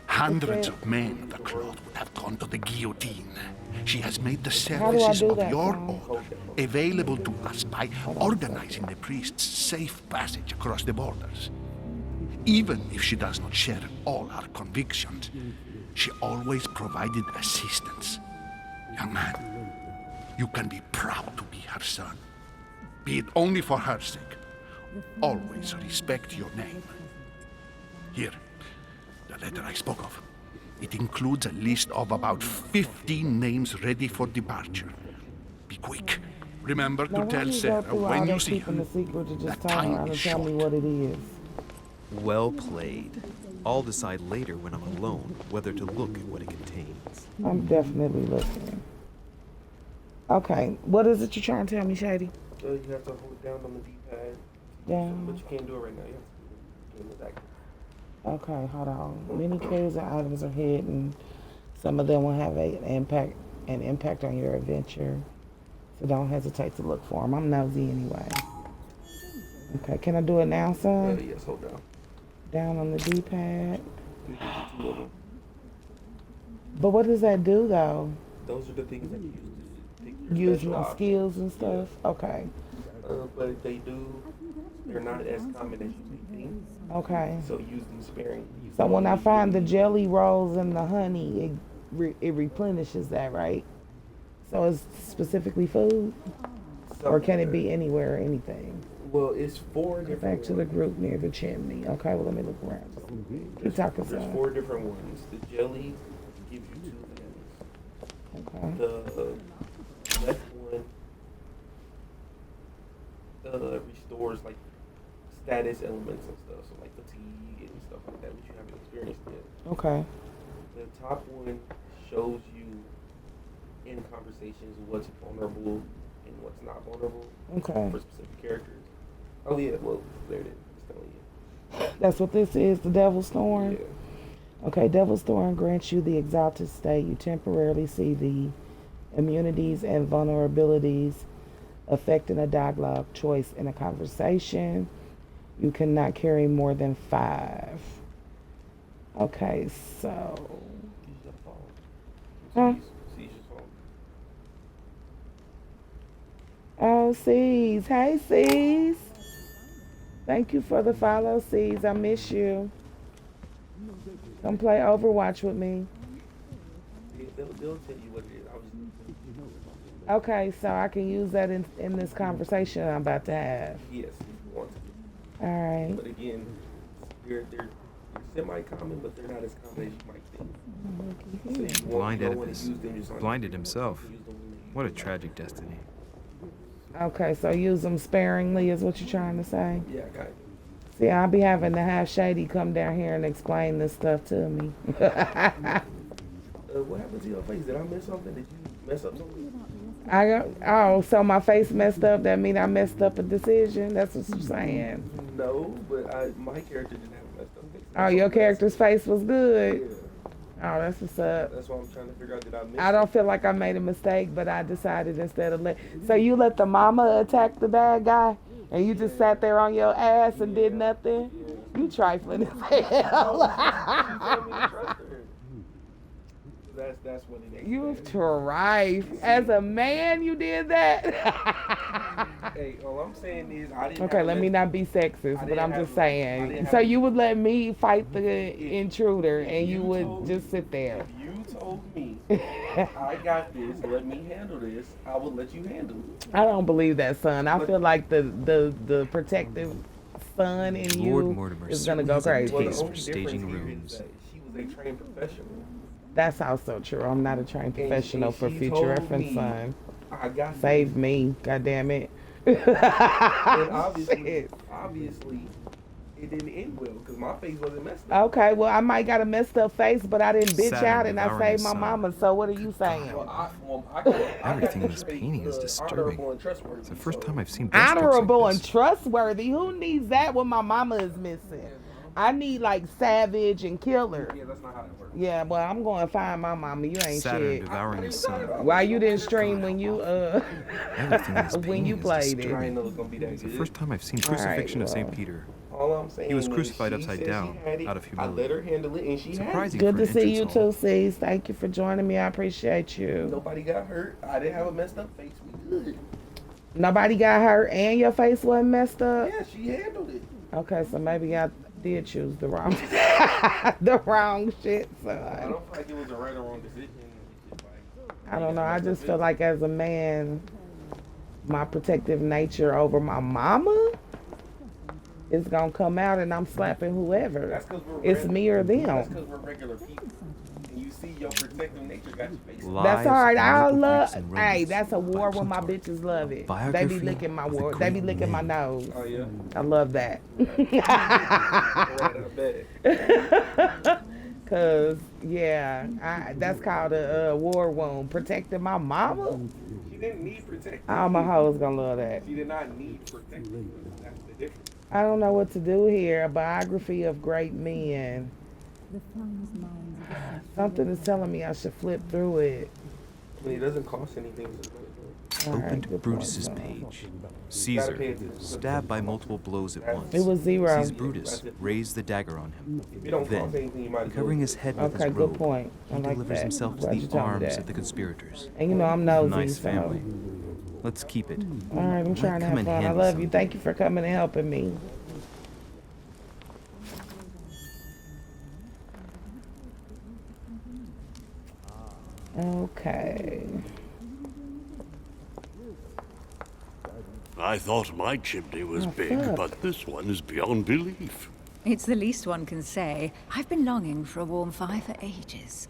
Hundreds of men of the cloth would have gone to the guillotine. She has made the How do I services do of that, your Tom? order available to us by organizing the priest's safe passage across the borders. Even if she does not share all our convictions, she always provided assistance. Young man, you can be proud to be her son. Be it only for her sake. Always respect your name. Here, the letter I spoke of. It includes a list of about 15 names ready for departure. Be quick. Remember Now, to why tell you go Sarah through all when you that see keeping her. the secret to just That turn time around and is tell me short. what it is? Well played. I'll decide later when I'm alone whether to look at what it contains. I'm definitely listening. Okay, what is it you're trying to tell me, Shady? You have to hold down on the D-pad. Down. But you can't do it right now. You have to do it in the back. Okay, hold on. Many clues and items are hidden. Some of them will have an impact on your adventure. So don't hesitate to look for them. I'm nosy anyway. Okay, can I do it now, son? Yes, hold down. Down on the D-pad. Two of them. But what does that do, though? Those are the things that you use to pick your Use special my object. skills and stuff? Okay. But they're not as common as you may think. Okay. So use them sparingly. So when I find the jelly rolls and the honey, it replenishes that, right? So it's specifically food? Or can it be anywhere or anything? Well, it's four different Back to the ones. group near the chimney. Okay, well, let me look around. Keep talking, There's son. four different ones. The jelly gives you 2 limbs. Okay. The left one restores like status elements and stuff, so like fatigue and stuff like that, which you haven't experienced yet. Okay. The top one shows you in conversations what's vulnerable and what's not vulnerable Okay. for specific characters. Oh yeah, well there it is. It's telling you. That's what this is, the Devil's Thorn? Yeah. Okay, Devil's Thorn grants you the exalted state. You temporarily see the immunities and vulnerabilities affecting a dialogue choice in a conversation. You cannot carry more than 5. Okay, so... Use your phone. Huh? See your phone. Oh, C's. Hey, C's. Thank you for the follow, C's. I miss you. Come play Overwatch with me. They'll tell you what it is. I was Okay, so I can use that in this conversation I'm about to have. yes, if you want to. All right. But again, they're semi-common, but they're not as common as you might think. So you Blind won't know when to Oedipus. use them just on Blinded your- himself. use them when you- What a tragic destiny. Okay, so use them sparingly is what you're trying to say? Yeah, I got it. See, I'll be having to have Shady come down here and explain this stuff to me. What happened to your face? Did I miss something? Did you mess up something? So my face messed up. That mean I messed up a decision. That's what you're saying. No, but my character didn't have a messed up face. Oh, your character's face was Yeah, good. Oh, that's what's up. that's why I'm trying to figure out, did I miss I don't feel like I made a mistake, but I decided instead of so you let the mama attack the bad guy, and you just sat there on your ass and did nothing. You trifling as hell. That's what it is. You trife. As a man, you did that. Hey, all I'm saying is I didn't. Okay, have let a me mess- not be sexist, I but didn't I'm have just a- I saying. didn't So have- you would let me fight the intruder, and you you would told- just sit there. If you told me I got this, let me handle this, I would let you handle it. I don't believe that, son. I feel like the protective son in Lord you Mortimer is gonna certainly go has a crazy. Well, the Taste for only staging difference here is rooms. that she was a trained professional. That's also true. I'm not a trained professional for she future told reference, me, son. I got Save me, god damn it. this. And obviously, Shit. it didn't end well because my face wasn't messed up. Okay, well I might got a messed up face, but I didn't bitch Saturn out and I devouring saved his my son. mama. So what are you saying? Everything in this painting is disturbing. It's the first time I've seen brushstrokes like Honorable and this. trustworthy. Who needs that when my mama is missing? I need like savage and killer. Yeah, that's not how that works. Yeah, well I'm going to find my mama. You ain't Saturn shit. devouring his son. Why you didn't stream when you Everything in this when painting you is played I it? didn't disturbing. know it was gonna be that It's the good. first time I've seen All right, Crucifixion of well. St. Peter. All I'm saying He was is crucified she upside said down, she had it. out of I humility. let her handle it, and she had it. Surprising Good for to an see you entrance too, hall. Cease. Thank you for joining me. I appreciate you. Nobody got hurt. I didn't have a messed up face. We good. Nobody got hurt and your face wasn't messed up? Yeah, she handled it. Okay, so maybe I did choose the wrong the wrong shit, I son. don't feel like it was a right or wrong decision. It's just like, I don't know. I just feel like as a man, my protective nature over my mama is gonna come out and I'm slapping whoever. That's 'cause we're It's reg- me or That's them. because we're regular people. And you see your protective nature got your face. That's all right. I Lies, love. myths, and Hey, romance that's a war by when my Plutarch. bitches love it. They be Biography licking my of the war. They be great licking my man. nose. Oh, yeah? I love that. Right, I bet. Cause yeah, that's called a war wound. Protecting my mama. She didn't need protection. All my hoes gonna love that. She did not need protection. That's the difference. I don't know what to do here. A biography of great men. Something is telling me I should flip through it. I mean, it doesn't cost anything. All right, Opened good point, Brutus's son. page. Gotta Caesar, pay attention. stabbed by multiple blows at once. It was zero. Sees Brutus, raised the dagger on him. If you don't cost Then, anything, you might as well. covering his head with Okay, his good robe, point. I he like delivers that. himself to Glad you the told me arms that. of the conspirators. And you know I'm nosy, Nice so. family. Let's keep it. All right, I'm trying to come have in fun. I handy love you. someday. Thank you for coming and helping me. Okay. I thought my chimney was big, fuck. but this one is beyond belief. It's the least one can say. I've been longing for a warm fire for ages.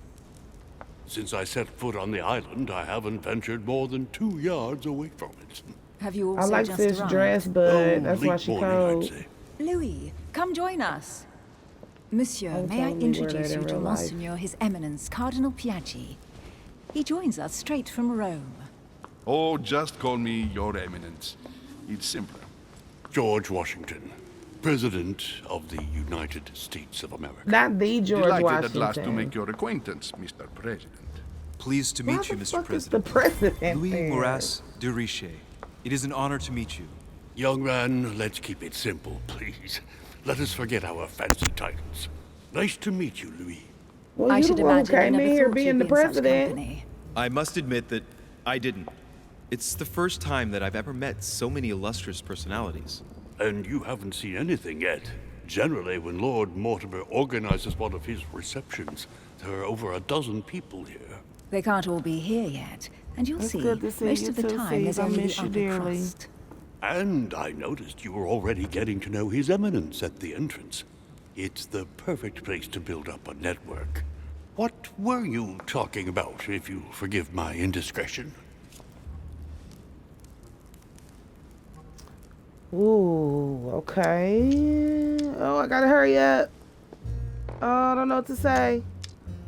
Since I set foot on the island, I haven't ventured more than 2 yards away from it. Have you also I like just this arrived? dress, but that's why late she morning, cold. I'd say. Louis, come join us. Monsieur, Oh, may I tell me where introduce that in you to real life. Monseigneur His Eminence Cardinal Piaggi. He joins us straight from Rome. Oh, just call me Your Eminence. It's simpler. George Washington, President of the United States of America. Not the George Delighted Washington. at last to make your acquaintance, Mr. President. Pleased to Why meet you, the Mr. fuck is the President. president Louis there? Maurras de Richet. It is an honor to meet you. Young man, let's keep it simple, please. Let us forget our fancy titles. Nice to meet you, Louis. Well, I you should the one who imagine you came in never here thought being you'd the be in such president. company. I must admit that I didn't. It's the first time that I've ever met so many illustrious personalities. And you haven't seen anything yet. Generally, when Lord Mortimer organizes one of his receptions, there are over a dozen people here. They can't all be here yet, and you'll It's see, good to see most you of the too, time there's Steve. I only miss the you upper dearly. crust. And I noticed you were already getting to know His Eminence at the entrance. It's the perfect place to build up a network. What were you talking about, if you'll forgive my indiscretion? Ooh, okay. Oh, I gotta hurry up. Oh, I don't know what to say.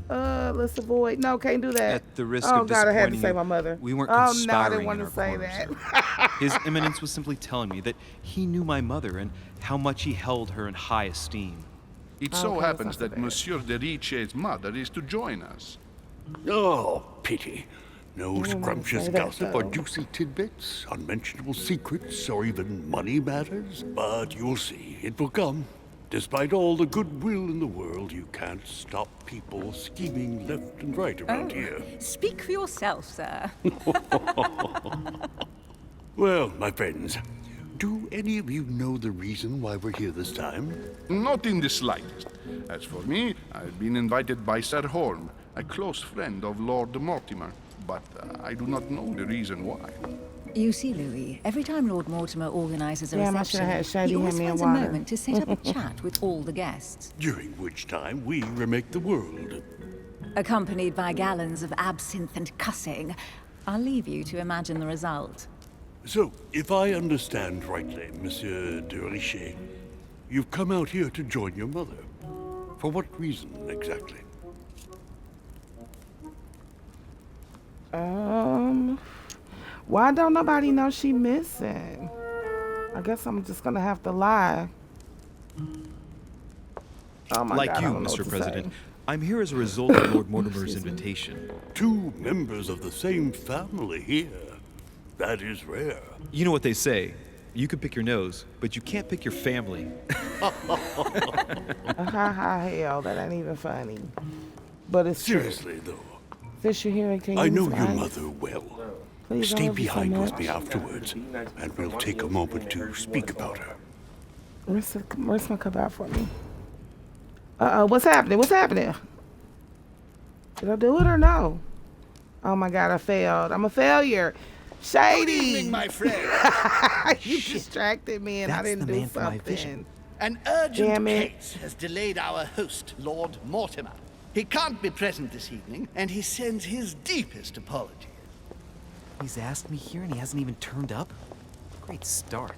Let's avoid. No, can't do that. At the risk oh, of God, I had to disappointing say you, my mother. we weren't Oh, no, I conspiring didn't want in to our say corner, that. His Eminence was simply telling me that he knew my mother and how much he held her in high esteem. It Okay, so that's happens not so that bad. Monsieur de Richet's mother is to join us. Oh, pity. No didn't wanna scrumptious say that, gossip or though. juicy tidbits, unmentionable secrets, or even money matters. But you'll see, it will come. Despite all the goodwill in the world, you can't stop people scheming left and right around here. Speak for yourself, sir. Well, my friends, do any of you know the reason why we're here this time? Not in the slightest. As for me, I've been invited by Sir Horn, a close friend of Lord Mortimer, but I do not know the reason why. You see, Louis, every time Lord Mortimer organizes a Damn, I should've reception, had Shady he always hand me a finds a water. moment to set up a chat with all the guests, During which time we remake the world. accompanied by gallons of absinthe and cussing. I'll leave you to imagine the result. So, if I understand rightly, Monsieur de Richet, you've come out here to join your mother. For what reason, exactly? Why don't nobody know she missing? I guess I'm just gonna have to lie. Oh my Like God, I you, don't know what Mr. to President, say. I'm here as a result of Lord Mortimer's invitation. 2 members of the same family here. That is rare. You know what they say, You can pick your nose, but you can't pick your family. Ha ha hell, that ain't even funny. But it's Seriously, true. though, Since you're here, can you I use know your mine? mother well. Please, I Stay love you so behind with much. me afterwards, and we'll take a moment to speak about her. Where's my cup out for me? What's happening? What's happening? Did I do it or no? Oh my God, I failed. I'm a failure. Shady. Good evening, my friend. You distracted me and I That's didn't the do man for my vision. something. An urgent Damn it. case has delayed our host, Lord Mortimer. He can't be present this evening, and he sends his deepest apologies. He's asked me here and he hasn't even turned up? Great start.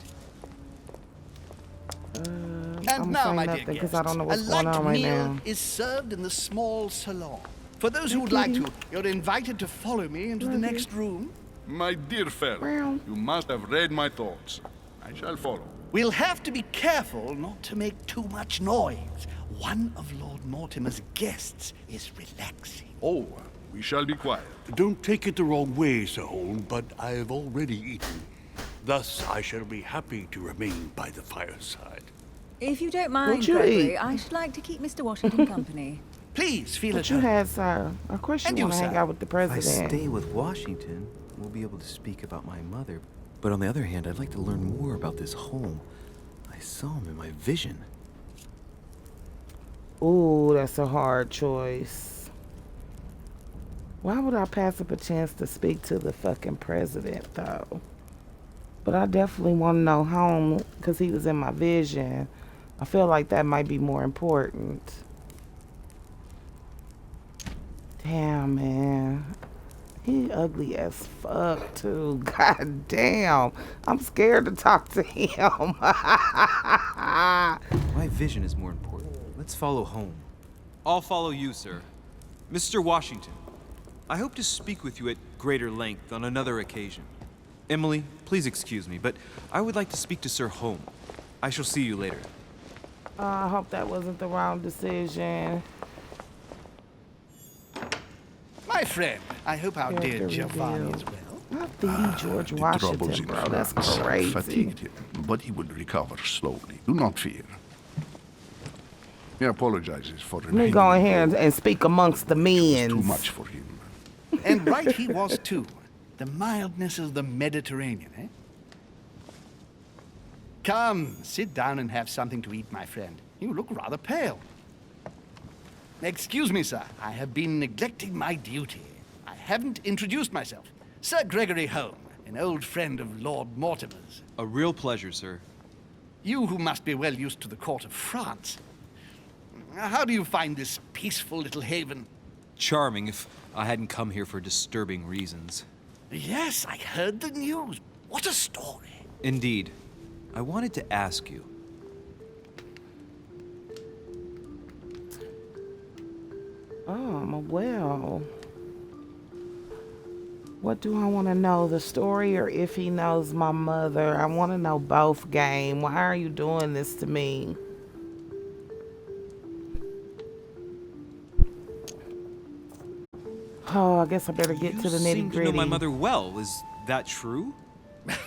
And I'm now, saying my dear nothing 'cause guests, I don't know what's a going light on right meal now. is served in the small salon. For those who would like to, you're invited to follow me into the next room. My dear fellow, you must have read my thoughts. I shall follow. We'll have to be careful not to make too much noise. One of Lord Mortimer's guests is relaxing. Oh, we shall be quiet. Don't take it the wrong way, Sir Holm, but I have already eaten. Thus, I shall be happy to remain by the fireside. If you don't mind, you Gregory, eat? I should like to keep Mr. Washington company. Please feel What at you home. had, sir? Of course you And you, want to hang sir? out with the If I president. stay with Washington, we'll be able to speak about my mother. But on the other hand, I'd like to learn more about this home. I saw him in my vision. Ooh, that's a hard choice. Why would I pass up a chance to speak to the fucking president, though? But I definitely want to know home because he was in my vision. I feel like that might be more important. Damn, man. He ugly as fuck, too. God damn. I'm scared to talk to him. My vision is more important. Let's follow home. I'll follow you, sir. Mr. Washington, I hope to speak with you at greater length on another occasion. Emily, please excuse me, but I would like to speak to Sir Holm. I shall see you later. I hope that wasn't the wrong decision. My friend, I hope our dear Character Giovanni reveal. is well. Not the George The Washington, troubles in bro. That's France have crazy. fatigued him, but he will recover slowly. Do not fear. He apologizes for Let me go in here and speak amongst the men. too much for him. And right he was, too. The mildness of the Mediterranean, eh? Come, sit down and have something to eat, my friend. You look rather pale. Excuse me, sir. I have been neglecting my duty. I haven't introduced myself. Sir Gregory Holm, an old friend of Lord Mortimer's. A real pleasure, sir. You who must be well used to the court of France. How do you find this peaceful little haven? Charming if I hadn't come here for disturbing reasons. Yes, I heard the news. What a story. Indeed. I wanted to ask you. Well. What do I want to know? The story or if he knows my mother? I want to know both, game. Why are you doing this to me? Oh, I guess I better get to the You seem nitty to know gritty. my mother well. Is that true?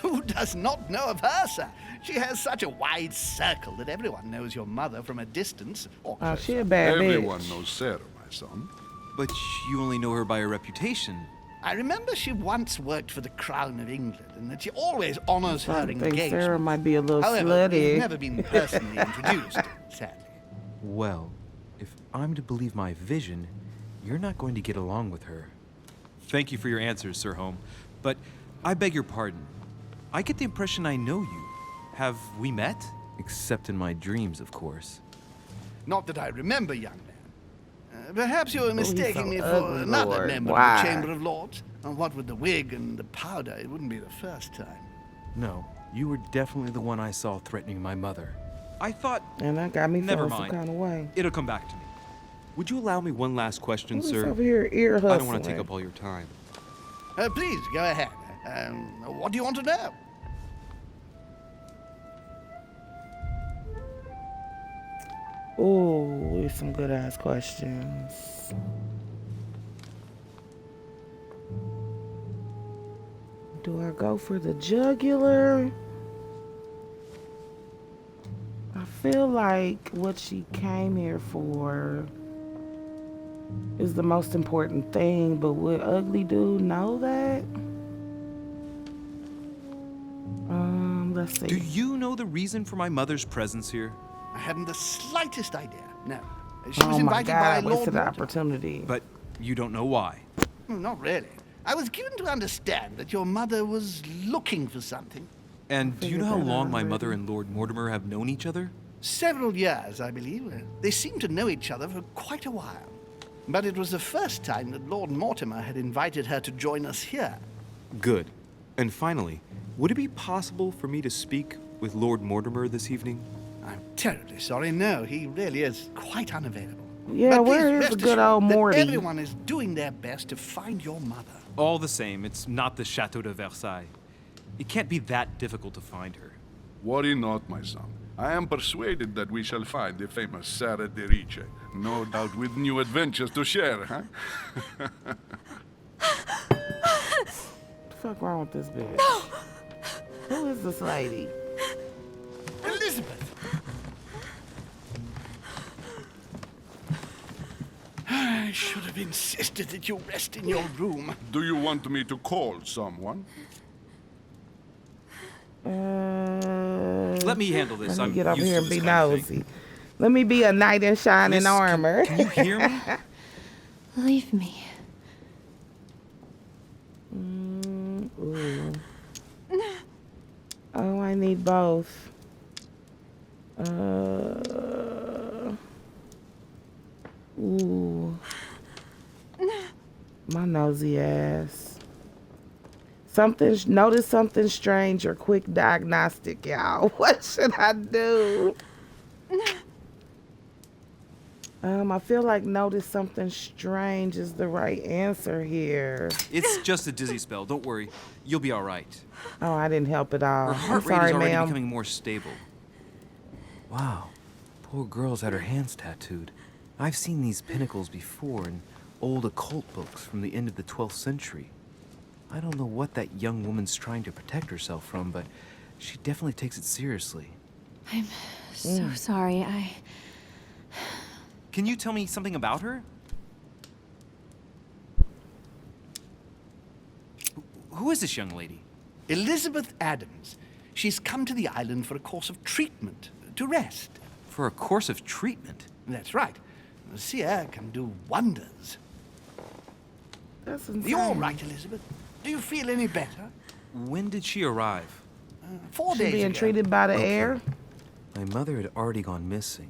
Who does not know of her, sir? She has such a wide circle that everyone knows your mother from a distance. Or Oh, she a bad Everyone bitch. knows Sarah, my son. But you only know her by her reputation. I remember she once worked for the Crown of England, and that she always honors her I think engagement. Sarah might be a little However, we've slutty. never been personally introduced, sadly. Well, if I'm to believe my vision, you're not going to get along with her. Thank you for your answers, Sir Holm. But I beg your pardon. I get the impression I know you. Have we met? Except in my dreams, of course. Not that I remember, young man. Perhaps you are he's mistaking so me for ugly, another Lord. member Why? of the Chamber of Lords. And what with the wig and the powder, it wouldn't be the first time. No, you were definitely the one I saw threatening my mother. I thought. And that got me Never feeling some mind. kind of way. It'll come back to me. Would you allow me one last question, Who's sir? over here ear hustling? I don't want to take up all your time. Please, go ahead. What do you want to know? Ooh, there's some good ass questions. Do I go for the jugular feel like what she came here for is the most important thing, but would Ugly Dude know that? Let's see. Do you know the reason for my mother's presence here? I hadn't the slightest idea. No. She was Oh my invited by God, Lord wasted Mortimer. opportunity. But you don't know why. Not really. I was given to understand that your mother was looking for something. And do you know how long my mother and Lord Mortimer have known each other? Several years, I believe. They seemed to know each other for quite a while. But it was the first time that Lord Mortimer had invited her to join us here. Good. And finally, would it be possible for me to speak with Lord Mortimer this evening? I'm terribly sorry. No, he really is quite unavailable. Yeah, But where please is rest the good assured old that Morty? Everyone is doing their best to find your mother. All the same, it's not the Chateau de Versailles. It can't be that difficult to find her. Worry not, my son. I am persuaded that we shall find the famous Sarah de Riche. No doubt with new adventures to share, huh? What the fuck wrong with this bitch? Who is this lady? Elizabeth! I should have insisted that you rest in your room. Do you want me to call someone? Let me handle this. Let me I'm get over used here to and be this kind of thing. nosy. Let me be a knight in shining Miss, armor. Can you hear me? Leave me. Ooh. Oh, I need both. Ooh. My nosy ass. Notice something strange or quick diagnostic, y'all. What should I do? I feel like notice something strange is the right answer here. It's just a dizzy spell. Don't worry. You'll be all right. Oh, I didn't help at all. Her I'm heart rate sorry, is already ma'am. becoming more stable. Wow. Poor girl's had her hands tattooed. I've seen these pinnacles before in old occult books from the end of the 12th century. I don't know what that young woman's trying to protect herself from, but she definitely takes it seriously. I'm so sorry. Can you tell me something about her? Who is this young lady? Elizabeth Adams. She's come to the island for a course of treatment, to rest. For a course of treatment? That's right. The seer can do wonders. That's insane. You all right, Elizabeth? Do you feel any better? When did she arrive? 4 She days being ago. treated by the air? My mother had already gone missing.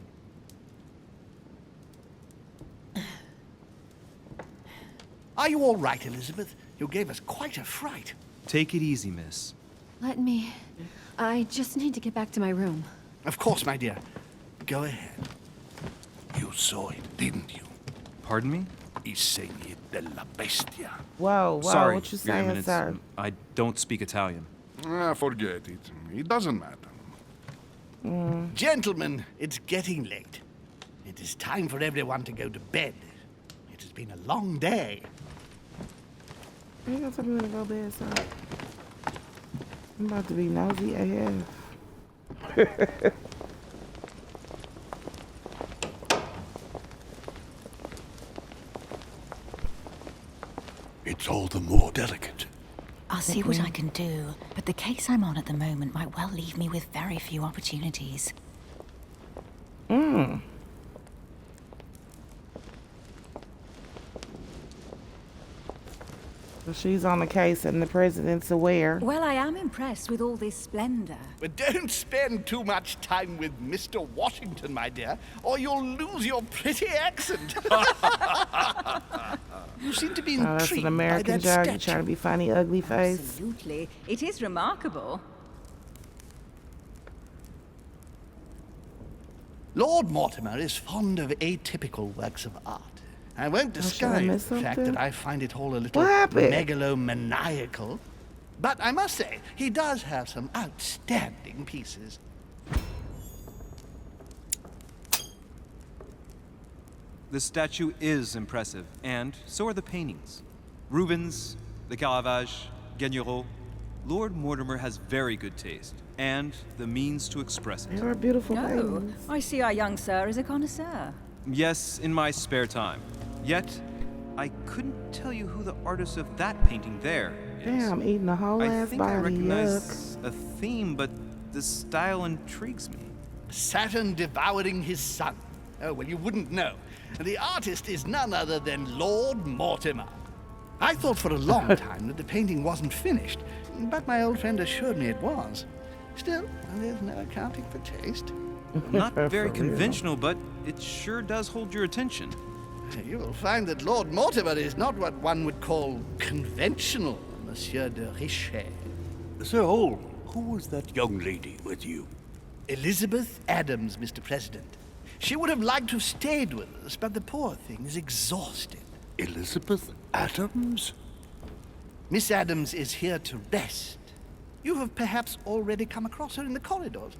Are you all right, Elizabeth? You gave us quite a fright. Take it easy, miss. Let me. I just need to get back to my room. Of course, my dear. Go ahead. You saw it, didn't you? Pardon me? I segni della bestia. Whoa, Sorry, what you Your saying, Eminence. sir? I don't speak Italian. Forget it. It doesn't matter. Gentlemen, it's getting late. It is time for everyone to go to bed. It has been a long day. You gonna tell me when to go to bed, sir? I'm about to be nosy AF. It's all the more delicate. I'll see what I can do, but the case I'm on at the moment might well leave me with very few opportunities. So she's on the case and the president's aware. Well, I am impressed with all this splendor. But don't spend too much time with Mr. Washington, my dear, or you'll lose your pretty accent. You seem to be Oh, that's intrigued an American by that joke. You statue. trying to be funny, ugly face. Absolutely. It is remarkable. Lord Mortimer is fond of atypical works of art. I won't Oh, should I disguise miss the fact something? that I find it all a little What happened? megalomaniacal. But I must say, he does have some outstanding pieces. The statue is impressive, and so are the paintings. Rubens, the Caravage, Guignero. Lord Mortimer has very good taste, and the means to express it. They are beautiful Oh, paintings. I see our young sir is a connoisseur. Yes, in my spare time. Yet, I couldn't tell you who the artist of that painting there is. Damn, eating a whole I ass think I body. Yuck. recognize a theme, but the style intrigues me. Saturn devouring his son. Oh, well, you wouldn't know. The artist is none other than Lord Mortimer. I thought for a long time that the painting wasn't finished, but my old friend assured me it was. Still, there's no accounting for taste. Not very For real. conventional, but it sure does hold your attention. You will find that Lord Mortimer is not what one would call conventional, Monsieur de Richet. Sir Holm, who was that young lady with you? Elizabeth Adams, Mr. President. She would have liked to have stayed with us, but the poor thing is exhausted. Elizabeth Adams? Miss Adams is here to rest. You have perhaps already come across her in the corridors.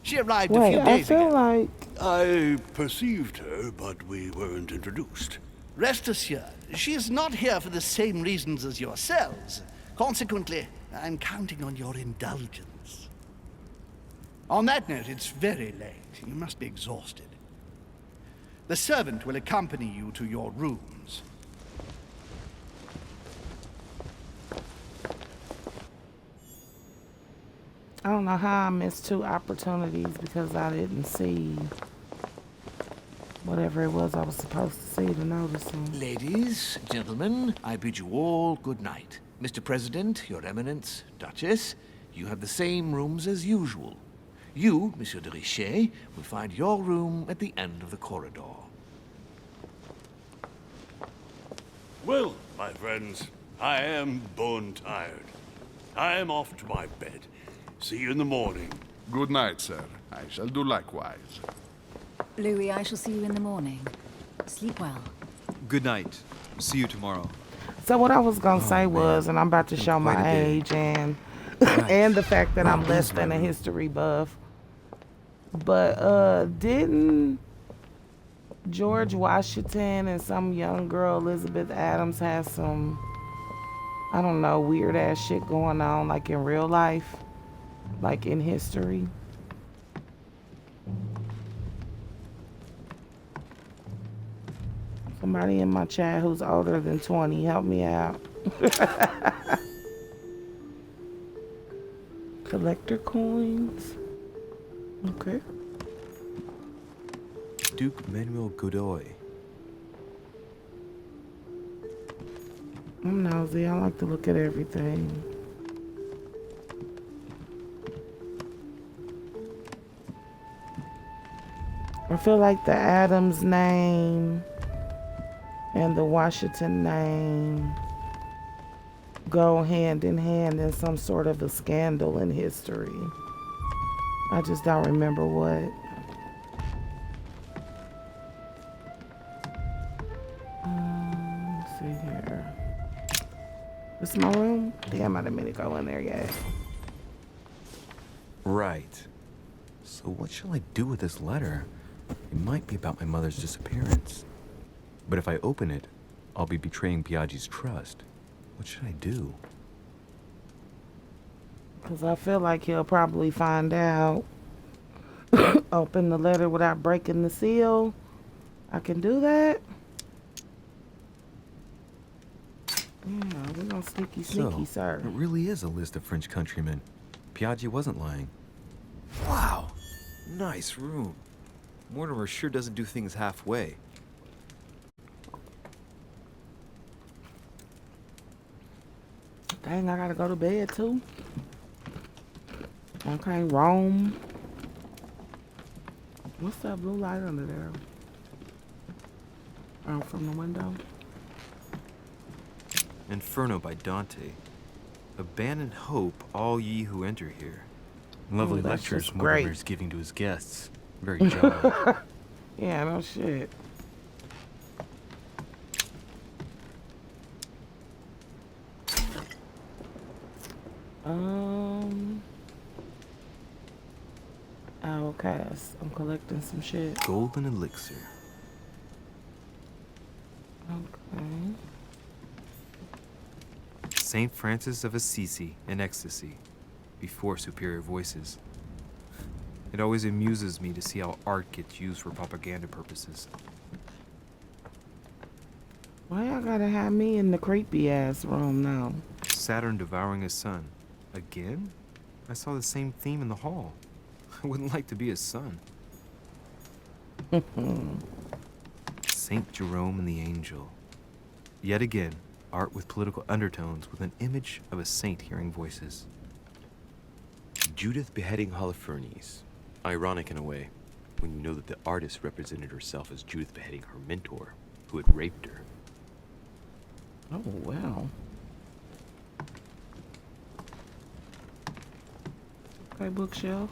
She arrived a Wait, few I days feel ago. like I perceived her, but we weren't introduced. Rest assured, she is not here for the same reasons as yourselves. Consequently, I'm counting on your indulgence. On that note, it's very late. You must be exhausted. The servant will accompany you to your rooms. I don't know how I missed 2 opportunities because I didn't see whatever it was I was supposed to see to notice them. Ladies, gentlemen, I bid you all good night. Mr. President, Your Eminence, Duchess, you have the same rooms as usual. You, Monsieur de Richet, will find your room at the end of the corridor. Well, my friends, I am bone tired. I am off to my bed. See you in the morning. Good night, sir. I shall do likewise. Louis, I shall see you in the morning. Sleep well. Good night. See you tomorrow. So what I was gonna say man. was, and I'm about to show Quite my a day. age and Right. and the fact that I'm Right, less that's than a right. history buff. But didn't George Washington and some young girl Elizabeth Adams have some, I don't know, weird ass shit going on like in real life, like in history? Somebody in my chat who's older than 20, help me out. Collector coins. Okay. Duke Manuel Godoy. I'm nosy. I like to look at everything. I feel like the Adams name and the Washington name go hand in hand in some sort of a scandal in history. I just don't remember what. Let's see here. This is my room? Damn, I didn't mean to go in there yet. Right. So what shall I do with this letter? It might be about my mother's disappearance. But if I open it, I'll be betraying Piaggi's trust. What should I do? Because I feel like he'll probably find out. Open the letter without breaking the seal. I can do that. Yeah, we're gonna sneaky, So, sir. it really is a list of French countrymen. Piaggi wasn't lying. Wow. Nice room. Mortimer sure doesn't do things halfway. Dang, I gotta go to bed too. Okay, Rome. What's that blue light under there? Oh, from the window? Inferno by Dante. Abandon hope, all ye who enter here. Lovely Ooh, that's lectures just great. Mortimer's giving to his guests. Very jolly. Yeah, no shit. Okay, I'm collecting some shit. Golden elixir. Okay. Saint Francis of Assisi in ecstasy, before superior voices. It always amuses me to see how art gets used for propaganda purposes. Why y'all gotta have me in the creepy ass room now? Saturn devouring his son. Again? I saw the same theme in the hall. I wouldn't like to be his son. Saint Jerome and the Angel. Yet again, art with political undertones with an image of a saint hearing voices. Judith beheading Holofernes. Ironic in a way, when you know that the artist represented herself as Judith beheading her mentor, who had raped her. Oh, wow. Okay, bookshelf.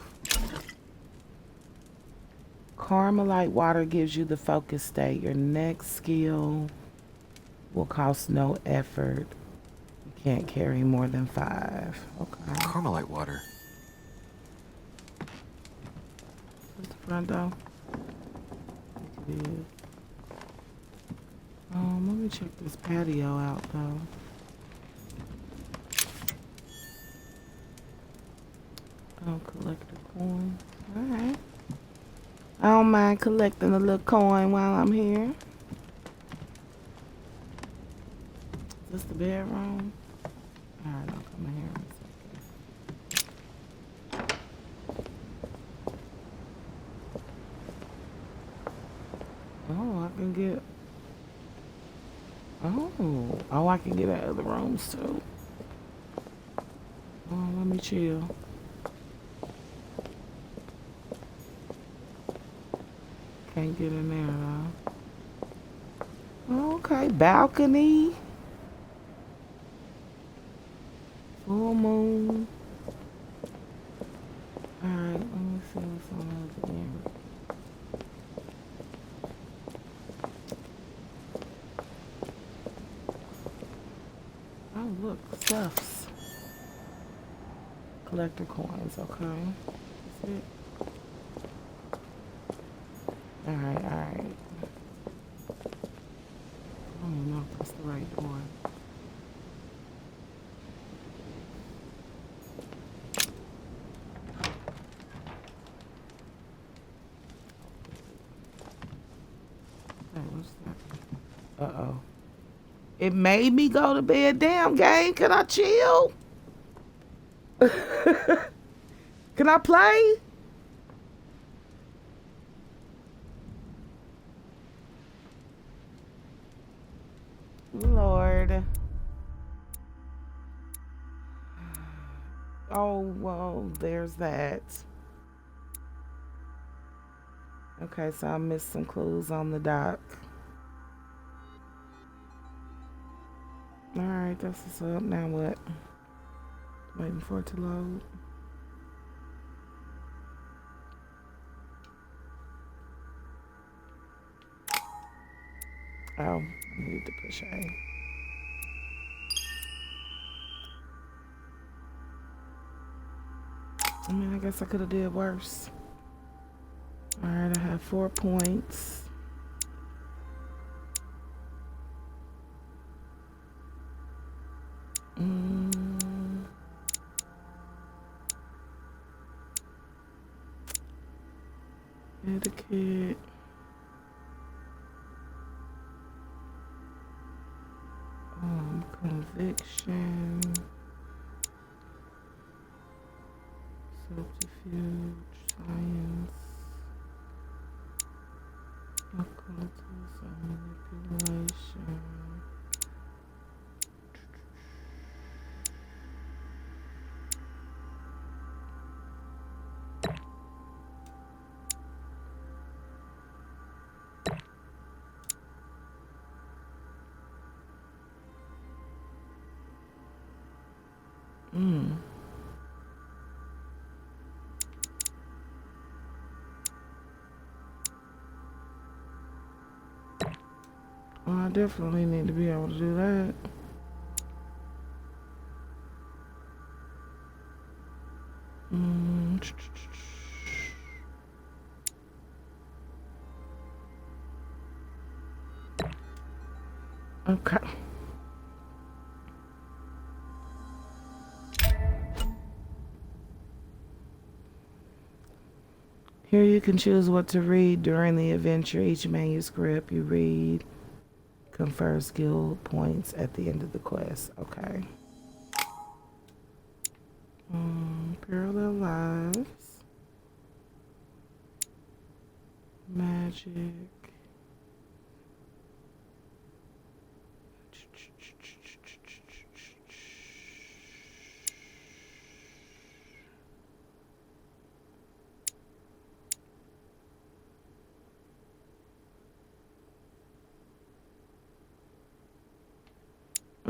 Carmelite water gives you the focus state. Your next skill will cost no effort. You can't carry more than 5. Okay. Carmelite water. Where's the front door? It is. Let me check this patio out though. Oh, collect a coin. Alright. I don't mind collecting a little coin while I'm here. Is this the bedroom? Alright, I'll come in here in a second. Oh, I can get... Oh, I can get out of the rooms too. Oh, let me chill. Can't get in there though. Okay, balcony. Full moon. Alright, let me see what's on the other end. Oh, look, stuffs. Collector coins, okay. That's it. Alright. I don't even know if that's the right door. Hey, what's that? Uh-oh. It made me go to bed. Damn, gang. Can I chill? Can I play? Lord. Oh, well, there's that. Okay, so I missed some clues on the dock. Alright, that's what's up. Now what? Waiting for it to load. Oh, I need to push A. I mean, I guess I could have did worse. Alright, I have 4 points. Etiquette. Conviction. Subterfuge. Science. Occultism. Manipulation. Well, I definitely need to be able to do that. Okay. Here you can choose what to read during the adventure. Each manuscript you read confers skill points at the end of the quest. Okay. Parallel lives. Magic.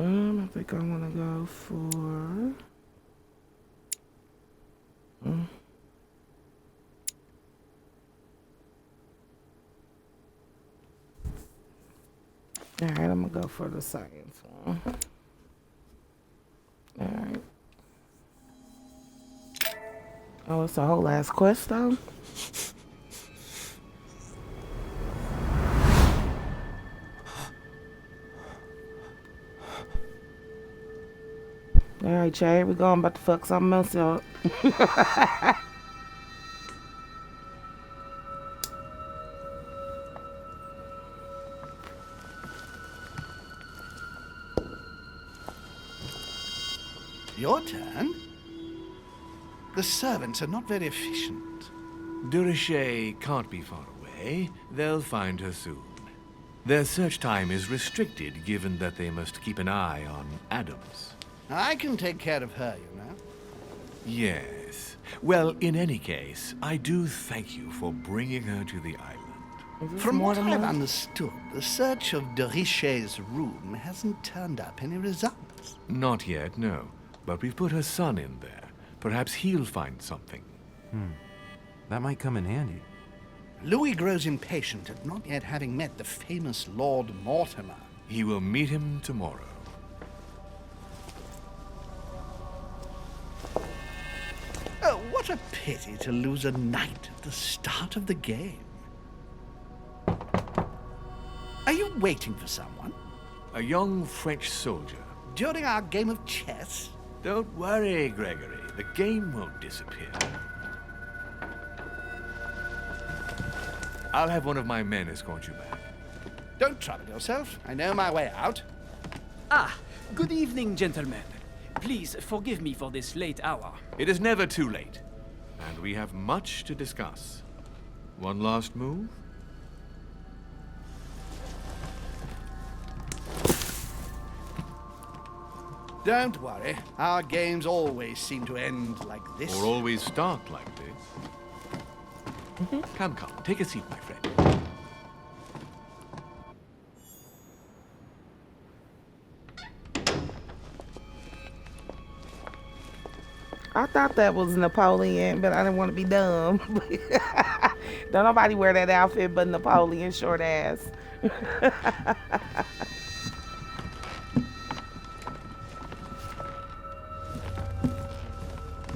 I think I want to go for. All right, I'm gonna go for the science one. All right. Oh, it's a whole ass quest though. All right, Jay, we going about to fuck something else up. Your turn? The servants are not very efficient. Durocher can't be far away. They'll find her soon. Their search time is restricted, given that they must keep an eye on Adams. I can take care of her, you know. Yes. Well, in any case, I do thank you for bringing her to the island. From what I've understood, the search of Durocher's room hasn't turned up any results. Not yet, no. But we've put her son in there. Perhaps he'll find something. That might come in handy. Louis grows impatient at not yet having met the famous Lord Mortimer. He will meet him tomorrow. Oh, what a pity to lose a knight at the start of the game. Are you waiting for someone? A young French soldier. During our game of chess? Don't worry, Gregory. The game won't disappear. I'll have one of my men escort you back. Don't trouble yourself. I know my way out. Ah, good evening, gentlemen. Please forgive me for this late hour. It is never too late, and we have much to discuss. One last move? Don't worry. Our games always seem to end like this. Or always start like this. Come, take a seat, my friend. I thought that was Napoleon, but I didn't want to be dumb. Don't nobody wear that outfit but Napoleon, short ass.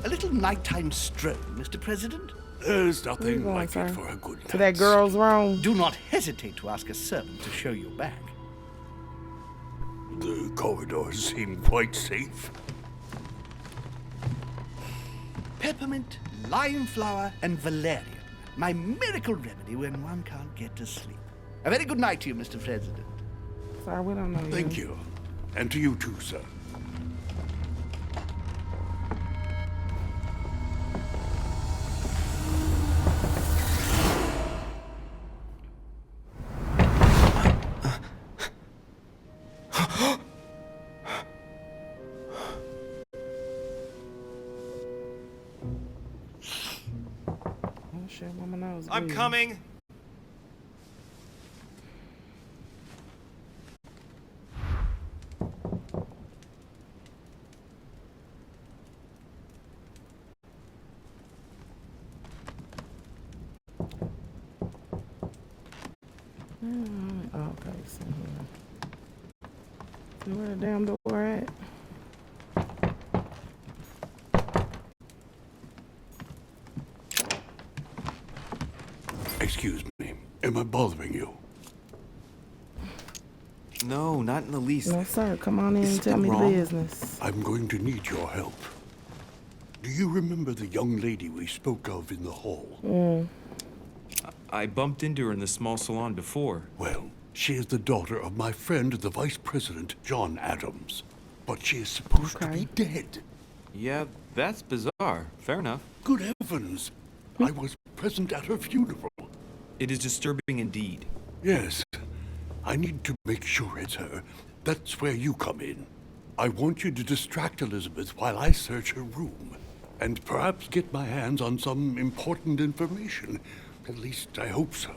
A little nighttime stroll, Mr. President? There's nothing like it for a good night. To that girl's room. Do not hesitate to ask a servant to show you back. The corridors seem quite safe. Peppermint, lime flower, and valerian. My miracle remedy when one can't get to sleep. A very good night to you, Mr. President. Sorry, we don't know you. Thank you. And to you too, sir. I'm coming. Okay, so here. So where the damn door at? Excuse me. Am I bothering you? No, not in the least. No, sir. Come on in and tell me business. I'm going to need your help. Do you remember the young lady we spoke of in the hall? I bumped into her in the small salon before. Well, she is the daughter of my friend, the Vice President, John Adams. But she is supposed to be dead. Yeah, that's bizarre. Fair enough. Good heavens! I was present at her funeral. It is disturbing indeed. Yes. I need to make sure it's her. That's where you come in. I want you to distract Elizabeth while I search her room. And perhaps get my hands on some important information. At least, I hope so.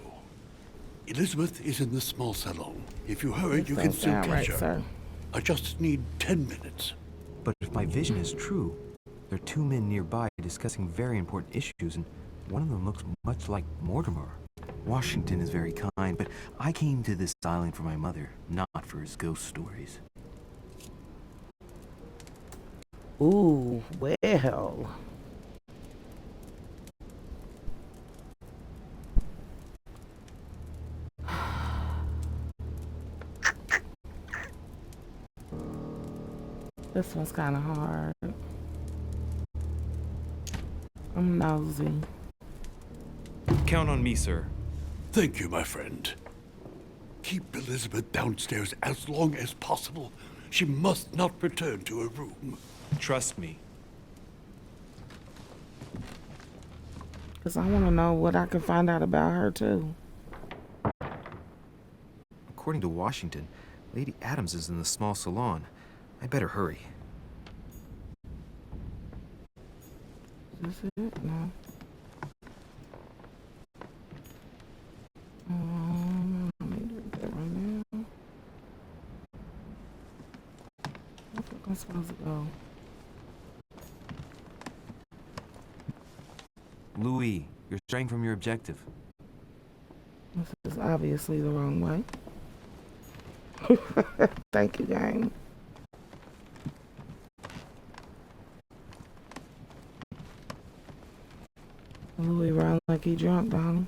Elizabeth is in the small salon. If you hurry, you can still catch her. Sir. I just need 10 minutes. But if my vision is true, there are two men nearby discussing very important issues, and one of them looks much like Mortimer. Washington is very kind, but I came to this island for my mother, not for his ghost stories. Ooh, well. This one's kind of hard. I'm nosy. Count on me, sir. Thank you, my friend. Keep Elizabeth downstairs as long as possible. She must not return to her room. Trust me. Because I want to know what I can find out about her, too. According to Washington, Lady Adams is in the small salon. I better hurry. Is this it? No. I need to read that right now. Where the fuck am I supposed to go? Louis, you're straying from your objective. This is obviously the wrong way. Thank you, gang. Louis around like he drunk, Donnie.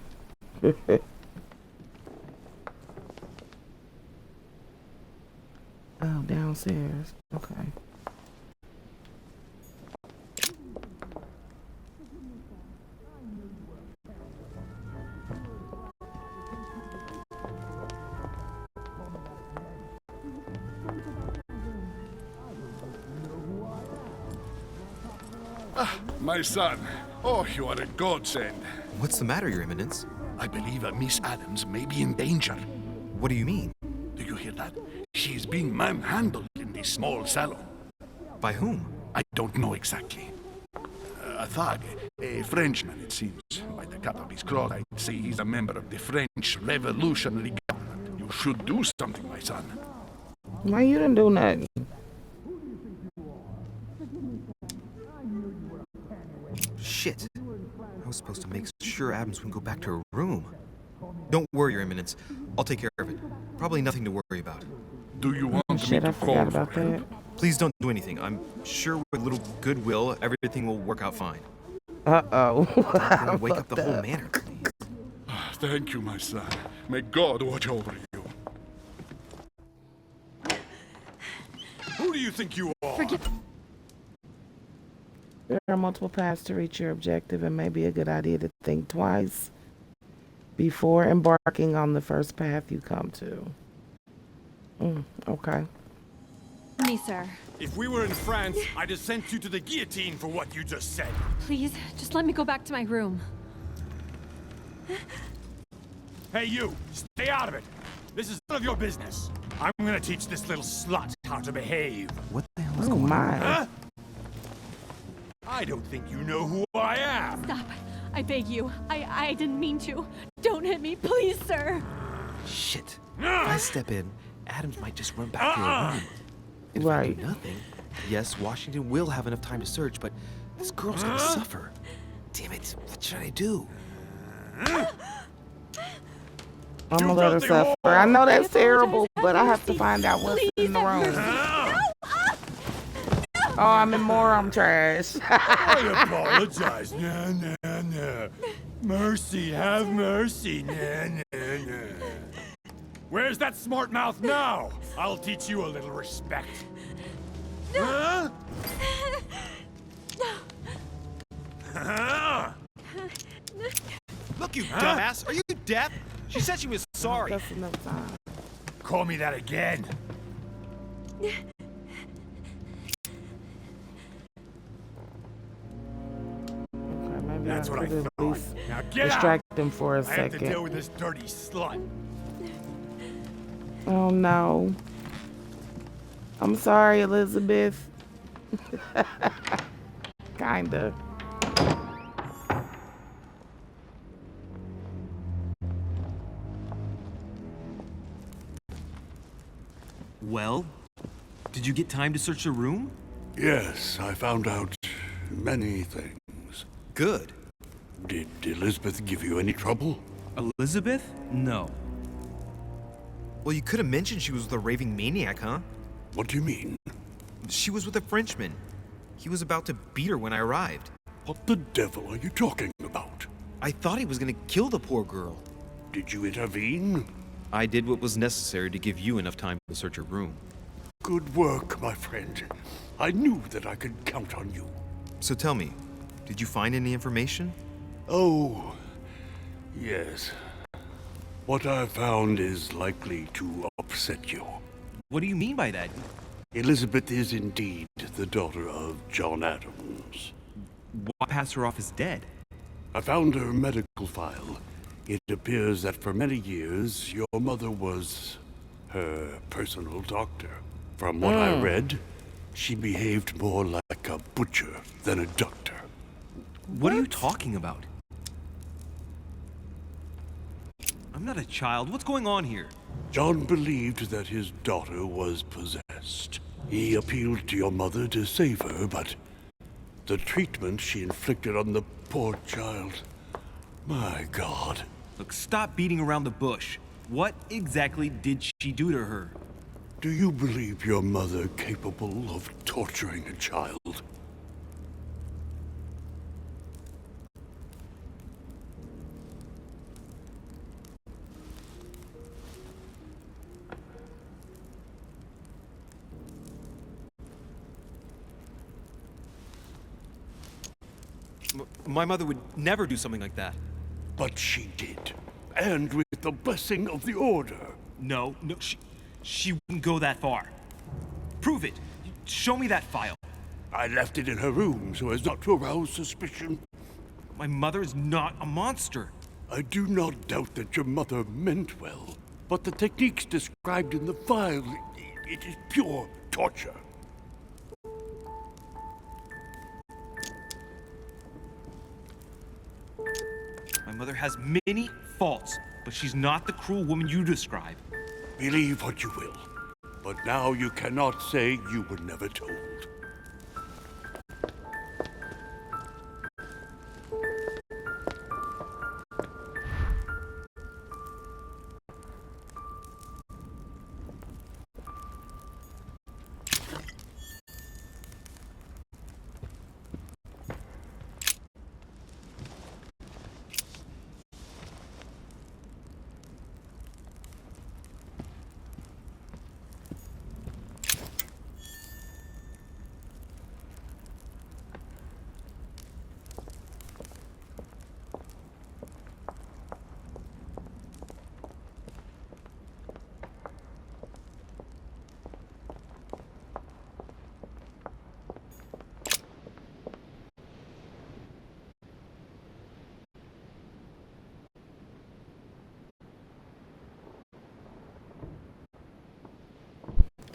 Oh, downstairs. Okay. My son. Oh, you are a godsend. What's the matter, Your Eminence? I believe Miss Adams may be in danger. What do you mean? Do you hear that? She is being manhandled in this small salon. By whom? I don't know exactly. A thug, a Frenchman, it seems. By the cut of his cloth, I'd say he's a member of the French Revolutionary Government. You should do something, my son. Why you didn't do nothing? Shit. I was supposed to make sure Adams wouldn't go back to her room. Don't worry, Your Eminence. I'll take care of it. Probably nothing to worry about. Do you want me Shit, to I call forgot for about help? that. Please don't do anything. I'm sure with a little goodwill, everything will work out fine. Uh-oh. Don't wake up the whole manor, please. Thank you, my son. May God watch over you. Who do you think you are? There are multiple paths to reach your objective, and may be a good idea to think twice before embarking on the first path you come to. Okay. Me, sir. If we were in France, I'd have sent you to the guillotine for what you just said. Please, just let me go back to my room. Hey, you! Stay out of it! This is none of your business. I'm gonna teach this little slut how to behave. What the hell is Oh going my. on? Huh? I don't think you know who I am. Stop. I beg you. I didn't mean to. Don't hit me, please, sir. Shit. If I step in, Adams might just run back to her room. And if I Right. do nothing, yes, Washington will have enough time to search, but this girl's gonna suffer. Damn it, what should I do? I'm gonna let her suffer. I know that's terrible, but I have to find out what's in the room. Oh, I'm in more trash. I apologize. Nah, nah, nah. Mercy, have mercy. Nah, nah, nah. Where's that smart mouth now? I'll teach you a little respect. Huh? Look you dumbass! Are you deaf? She said she was sorry. That's enough time. Call me that again. Okay, maybe That's what I could at thought. least Now get distract out. him for a I have to second. deal with this dirty slut. Oh no. I'm sorry, Elizabeth. Kinda. Well, did you get time to search the room? Yes, I found out many things. Good. Did Elizabeth give you any trouble? Elizabeth? No. Well, you could have mentioned she was with a raving maniac, huh? What do you mean? She was with a Frenchman. He was about to beat her when I arrived. What the devil are you talking about? I thought he was gonna kill the poor girl. Did you intervene? I did what was necessary to give you enough time to search her room. Good work, my friend. I knew that I could count on you. So tell me, did you find any information? Oh, yes. What I found is likely to upset you. What do you mean by that? Elizabeth is indeed the daughter of John Adams. Why pass her off as dead? I found her medical file. It appears that for many years, your mother was her personal doctor. From what I read, she behaved more like a butcher than a doctor. What are you talking about? I'm not a child. What's going on here? John believed that his daughter was possessed. He appealed to your mother to save her, but the treatment she inflicted on the poor child... My God. Look, stop beating around the bush. What exactly did she do to her? Do you believe your mother capable of torturing a child? My mother would never do something like that. But she did. And with the blessing of the Order. No, she wouldn't go that far. Prove it. Show me that file. I left it in her room so as not to arouse suspicion. My mother is not a monster. I do not doubt that your mother meant well, but the techniques described in the file, it is pure torture. My mother has many faults, but she's not the cruel woman you describe. Believe what you will, but now you cannot say you were never told.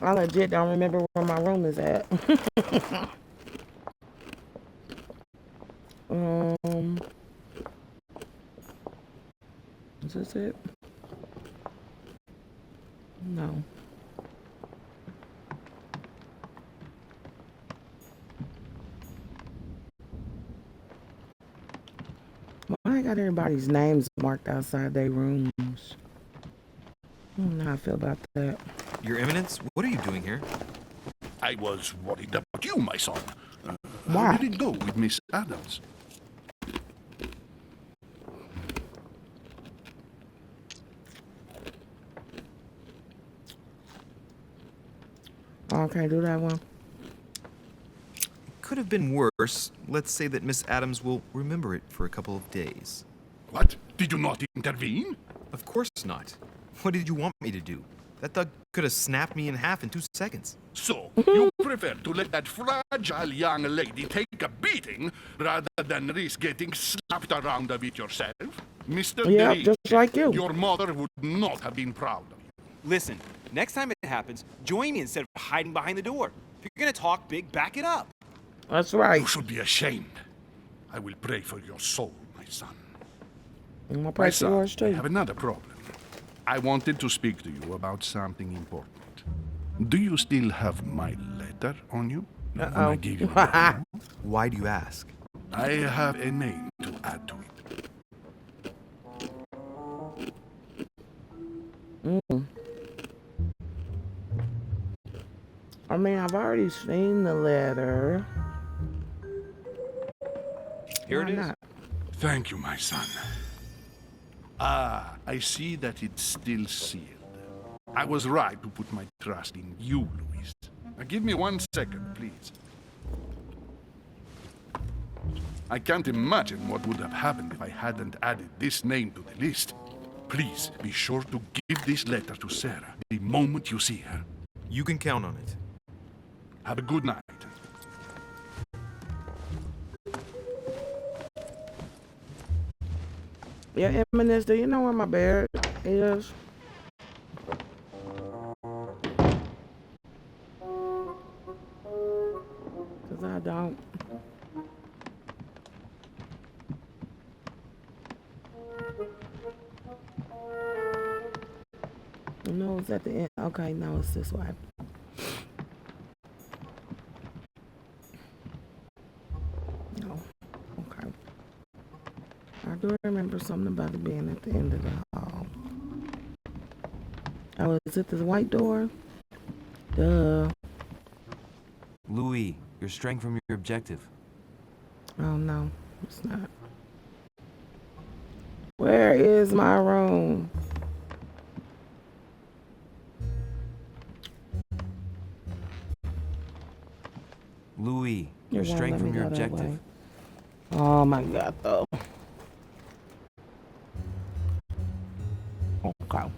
I legit don't remember where my room is at. Is this it? No. Why I got everybody's names marked outside their rooms? I don't know how I feel about that. Your Eminence, what are you doing here? I was worried about you, my son. Why? How did it go with Miss Adams? Oh, I can't do that one. Could have been worse. Let's say that Miss Adams will remember it for a couple of days. What? Did you not intervene? Of course not. What did you want me to do? That thug could have snapped me in half in 2 seconds. So, you prefer to let that fragile young lady take a beating rather than risk getting slapped around a bit yourself? Mr. Yeah, Drake, just like you. Your mother would not have been proud of you. Listen, next time it happens, join me instead of hiding behind the door. If you're gonna talk big, back it up. That's right. You should be ashamed. I will pray for your soul, my son. I'm gonna My pray for son, yours I too. have another problem. I wanted to speak to you about something important. Do you still have my letter on you? When I give you the letter? Why do you ask? I have a name to add to it. I mean, I've already seen the letter. Here Why it is. not? Thank you, my son. Ah, I see that it's still sealed. I was right to put my trust in you, Luis. Now give me 1 second, please. I can't imagine what would have happened if I hadn't added this name to the list. Please be sure to give this letter to Sarah the moment you see her. You can count on it. Have a good night. Yeah, Eminence, do you know where my bed is? Cause I don't. No, it's at the end. Okay, no, it's this way. No. Okay. I do remember something about it being at the end of the hall. Oh, is it the white door? Duh. Louis, you're straying from your objective. Oh, no, it's not. Where is my room? Louis, It you're won't straying let me from your go that objective. way. Oh my god, though. Okay.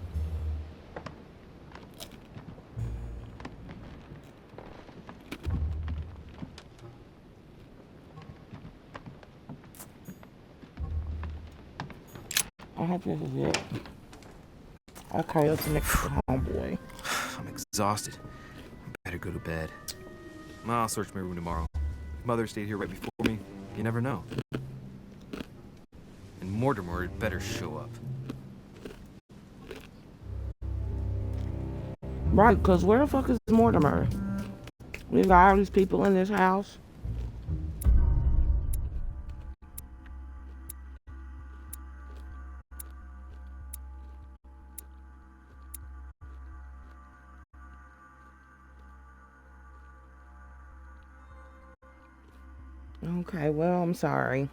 I hope this is it. Okay, let's next homeboy. I'm exhausted. Better go to bed. I'll search my room tomorrow. Mother stayed here right before me. You never know. And Mortimer had better show up. Right, because where the fuck is Mortimer? We got all these people in this house. Okay, well, I'm sorry.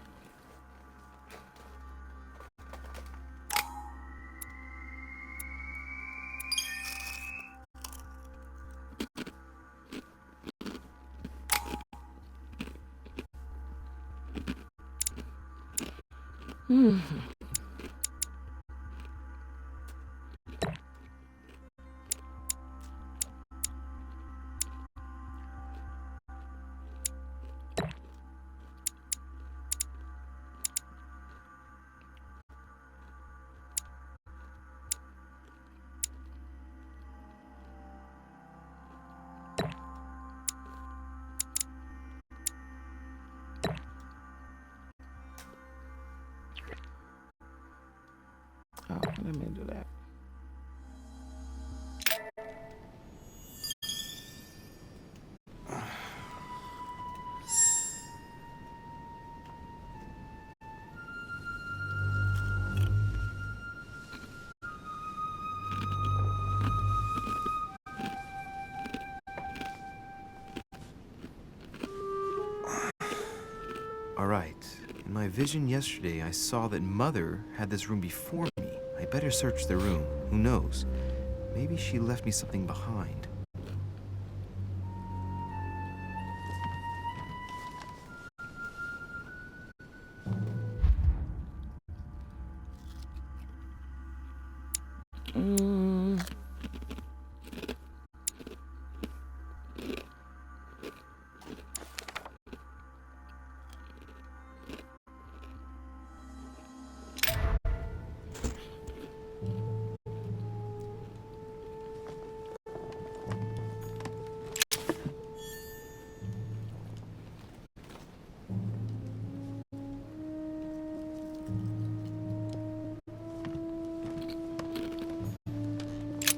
Oh, let me do that. All right. In my vision yesterday, I saw that Mother had this room before me. I better search the room. Who knows? Maybe she left me something behind.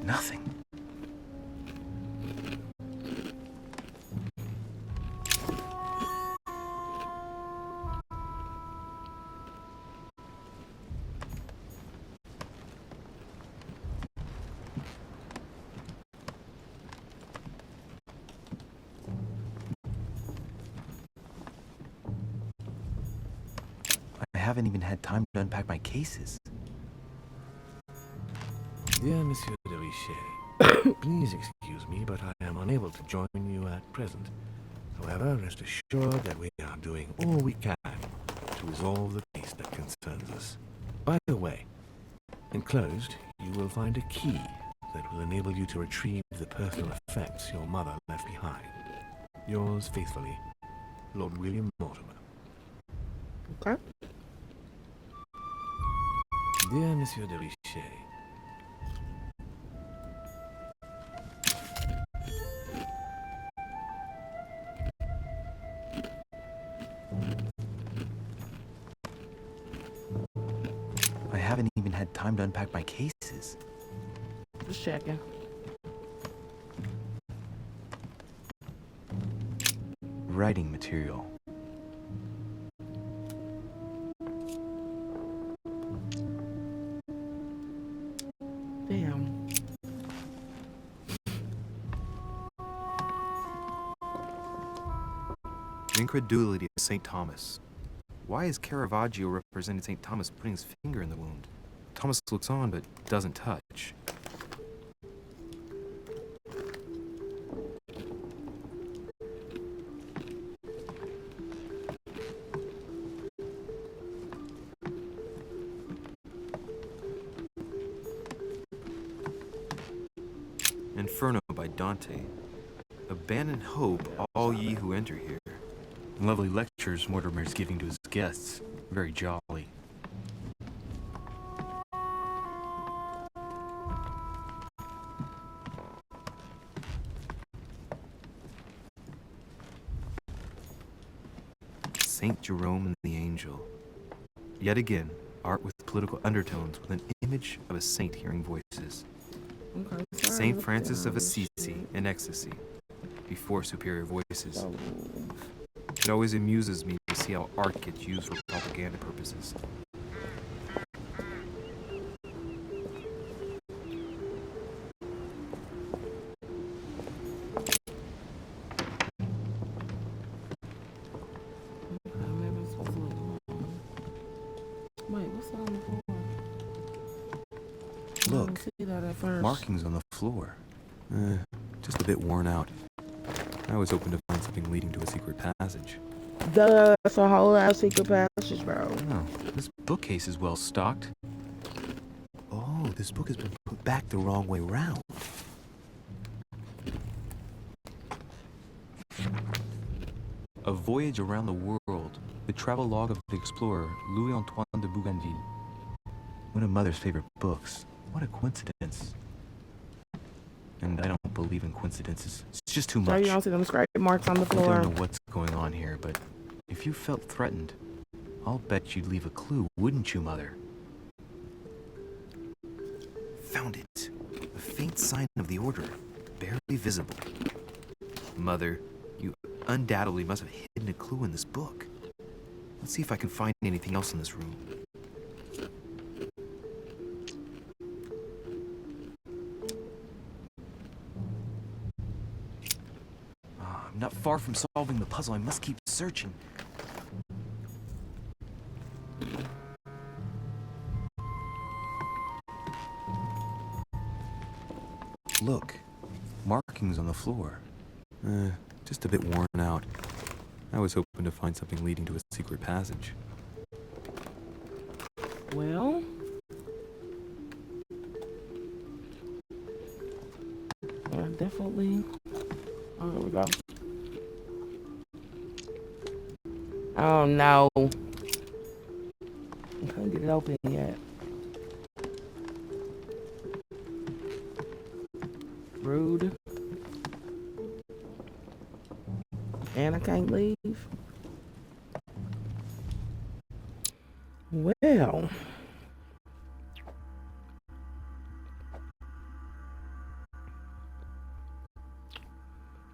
nothing. I haven't even had time to unpack my cases. Dear Monsieur de Richet, please excuse me, but I am unable to join you at present. However, rest assured that we are doing all we can to resolve the case that concerns us. By the way, enclosed, you will find a key that will enable you to retrieve the personal effects your mother left behind. Yours faithfully, Lord William Mortimer. Okay. Dear Monsieur de Richet, I haven't even had time to unpack my cases. Just checking. Writing material. Damn. The incredulity of St. Thomas. Why is Caravaggio representing St. Thomas putting his finger in the wound? Thomas looks on but doesn't touch. Inferno by Dante. Abandon hope, all ye who enter here. Lovely lectures Mortimer's giving to his guests. Very jolly. Saint Jerome and the Angel. Yet again, art with political undertones with an image of a saint hearing voices. Okay, Saint Francis of Assisi in ecstasy before superior voices. It always amuses me to see how art gets used for propaganda purposes. Wait, what's on the floor? Look, See that at first. markings on the floor. Just a bit worn out. I was hoping to find something leading to a secret passage. That's a whole ass secret passage, bro. Oh, this bookcase is well stocked. Oh, this book has been put back the wrong way round. A Voyage Around the World. The travelogue of the explorer Louis-Antoine de Bougainville. One of Mother's favorite books. What a coincidence. And I don't believe in coincidences. It's just too So much. you don't see them scrape marks on the I floor. don't know what's going on here, but if you felt threatened, I'll bet you'd leave a clue, wouldn't you, Mother? Found it. A faint sign of the order, barely visible. Mother, you undoubtedly must have hidden a clue in this book. Let's see if I can find anything else in this room. I'm not far from solving the puzzle. I must keep searching. Look, markings on the floor. Just a bit worn out. I was hoping to find something leading to a secret passage. Well, definitely. Oh, here we go. Oh no. I couldn't get it open yet. Rude. And I can't leave. Well.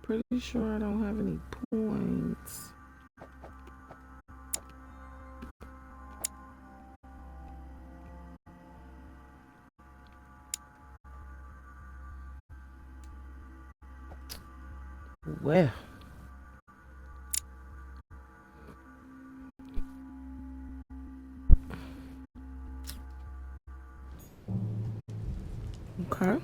pretty sure I don't have any points. Well. Okay.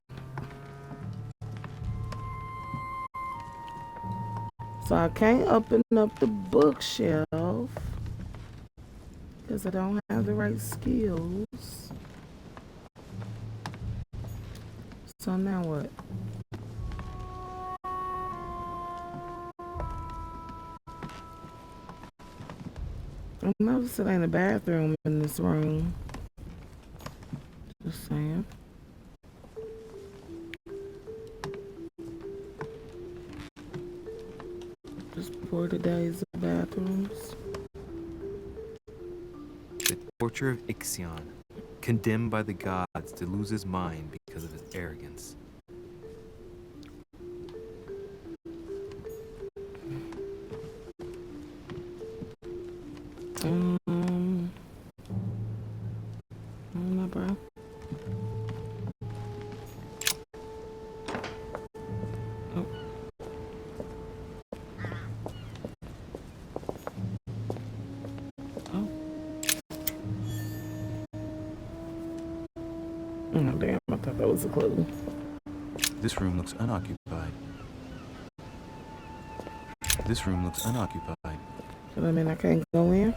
So I can't open up the bookshelf because I don't have the right skills. So now what? I noticed it ain't a bathroom in this room. Just saying. Just for the days of bathrooms. The torture of Ixion, condemned by the gods to lose his mind because of his arrogance. I don't know, bro. Oh. Oh. Oh, damn, I thought that was a clue. This room looks unoccupied. This room looks unoccupied. So that mean I can't go in?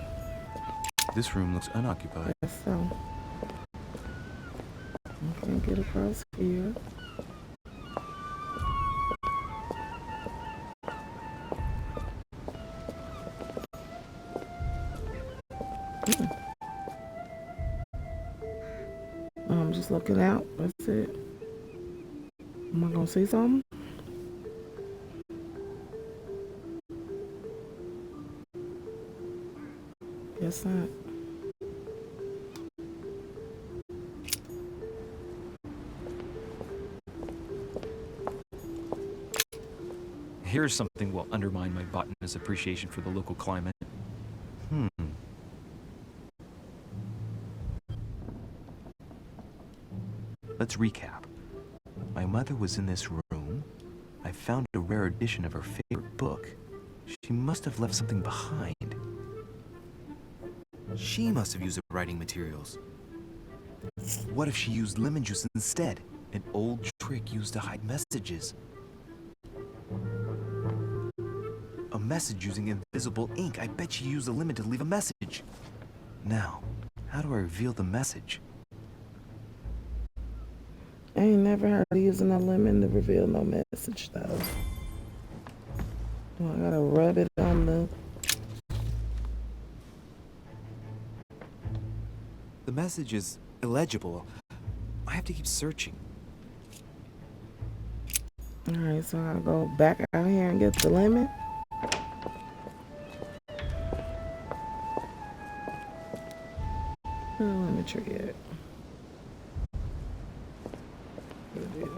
This room looks unoccupied. Yes, so. I can't get across here. I'm just looking out. That's it. Am I gonna see something? Guess not. Here's something will undermine my botanist's appreciation for the local climate. Let's recap. My mother was in this room. I found a rare edition of her favorite book. She must have left something behind. She must have used the writing materials. What if she used lemon juice instead? An old trick used to hide messages. A message using invisible ink. I bet she used a lemon to leave a message. Now, how do I reveal the message? I ain't never heard of using a lemon to reveal no message, though. Oh, I gotta rub it on the... The message is illegible. I have to keep searching. Alright, so I gotta go back out here and get the lemon. Where the lemon tree at? There it is.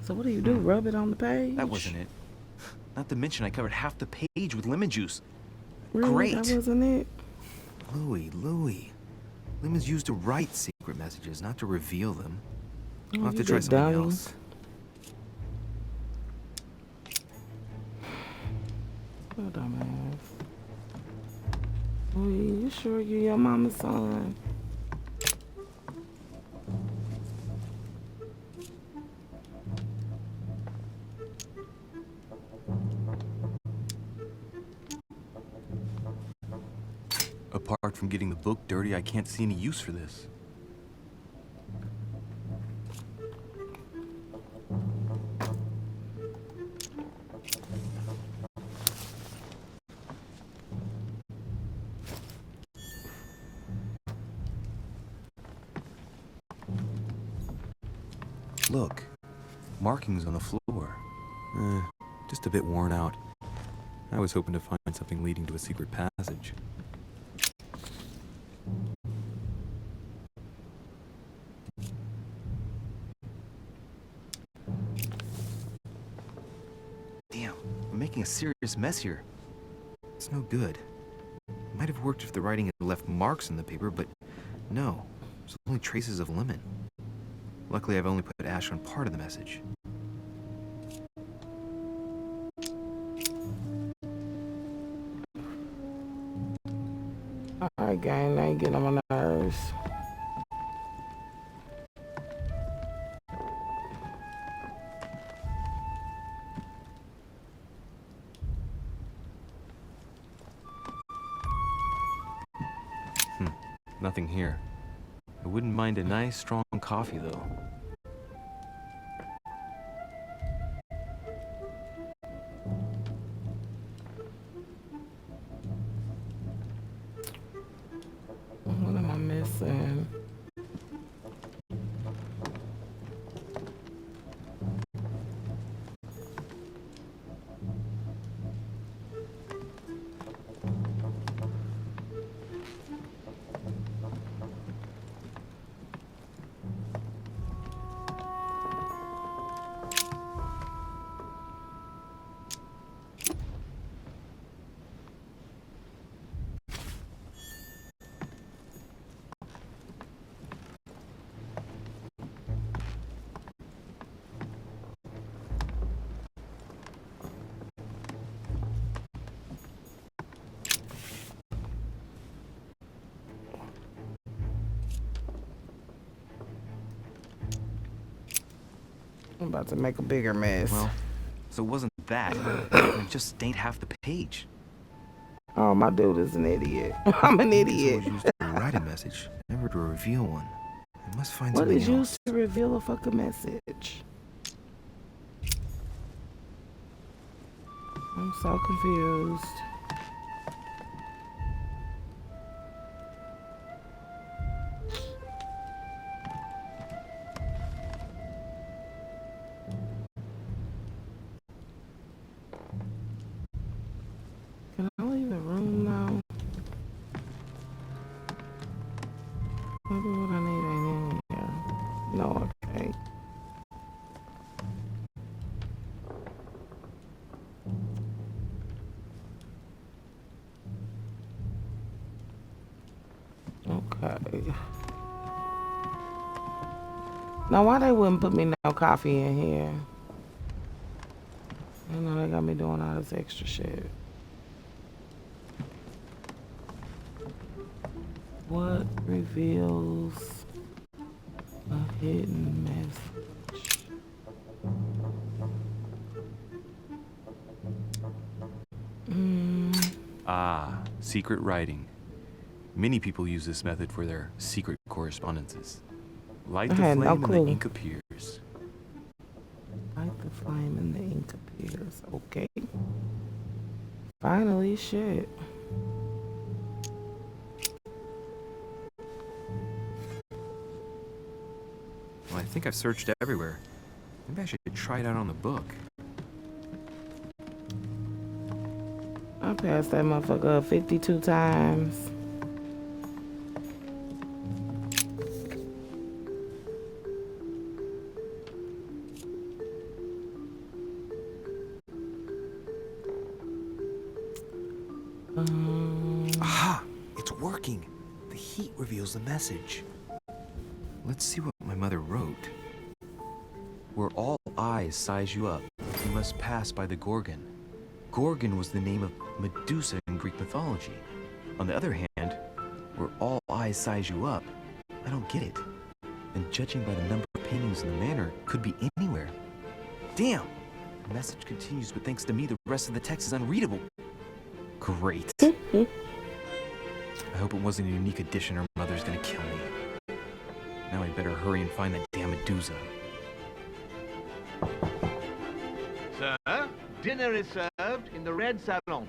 So what do you do? Rub it on the page? That wasn't it. Not to mention I covered half the page with lemon juice. Really? Great. That wasn't it? Louis. Lemon's used to write secret messages, not to reveal them. Oh, I'll have you to try big something dummy. else. Oh, dumbass. Oh, you sure you're your mama's son? Apart from getting the book dirty, I can't see any use for this. Look, markings on the floor. Just a bit worn out. I was hoping to find something leading to a secret passage. Damn, I'm making a serious mess here. It's no good. Might have worked if the writing had left marks on the paper, but no. There's only traces of lemon. Luckily, I've only put ash on part of the message. Alright, gang, now you get on my nerves. Nothing here. I wouldn't mind a nice, strong coffee, though. What am I missing? I'm about to make a bigger mess. Well, so it wasn't that. It just stained half the page. Oh, my dude is an idiot. I'm an idiot. It was used to write a message, never to reveal one. I must find What something is else. used to reveal a fucking message? I'm so confused. Can I leave the room now? Maybe what I need ain't in here. No, I can't. Okay. Now, why they wouldn't put me no coffee in here? You know, they got me doing all this extra shit. What reveals a hidden message? Ah, secret writing. Many people use this method for their secret correspondences. Light the I had flame no and the clue. ink appears. Light the flame and the ink appears. Okay. Finally, shit. Well, I think I've searched everywhere. Maybe I should try it out on the book. I passed that motherfucker up 52 times. Aha! It's working. The heat reveals the message. Let's see what my mother wrote. Where all eyes size you up, you must pass by the Gorgon. Gorgon was the name of Medusa in Greek mythology. On the other hand, where all eyes size you up, I don't get it. And judging by the number of paintings in the manor, could be anywhere. Damn! The message continues, but thanks to me, the rest of the text is unreadable. Great. I hope it wasn't a unique edition or Mother's gonna kill me. Now I better hurry and find that damn Medusa. Sir, dinner is served in the red salon.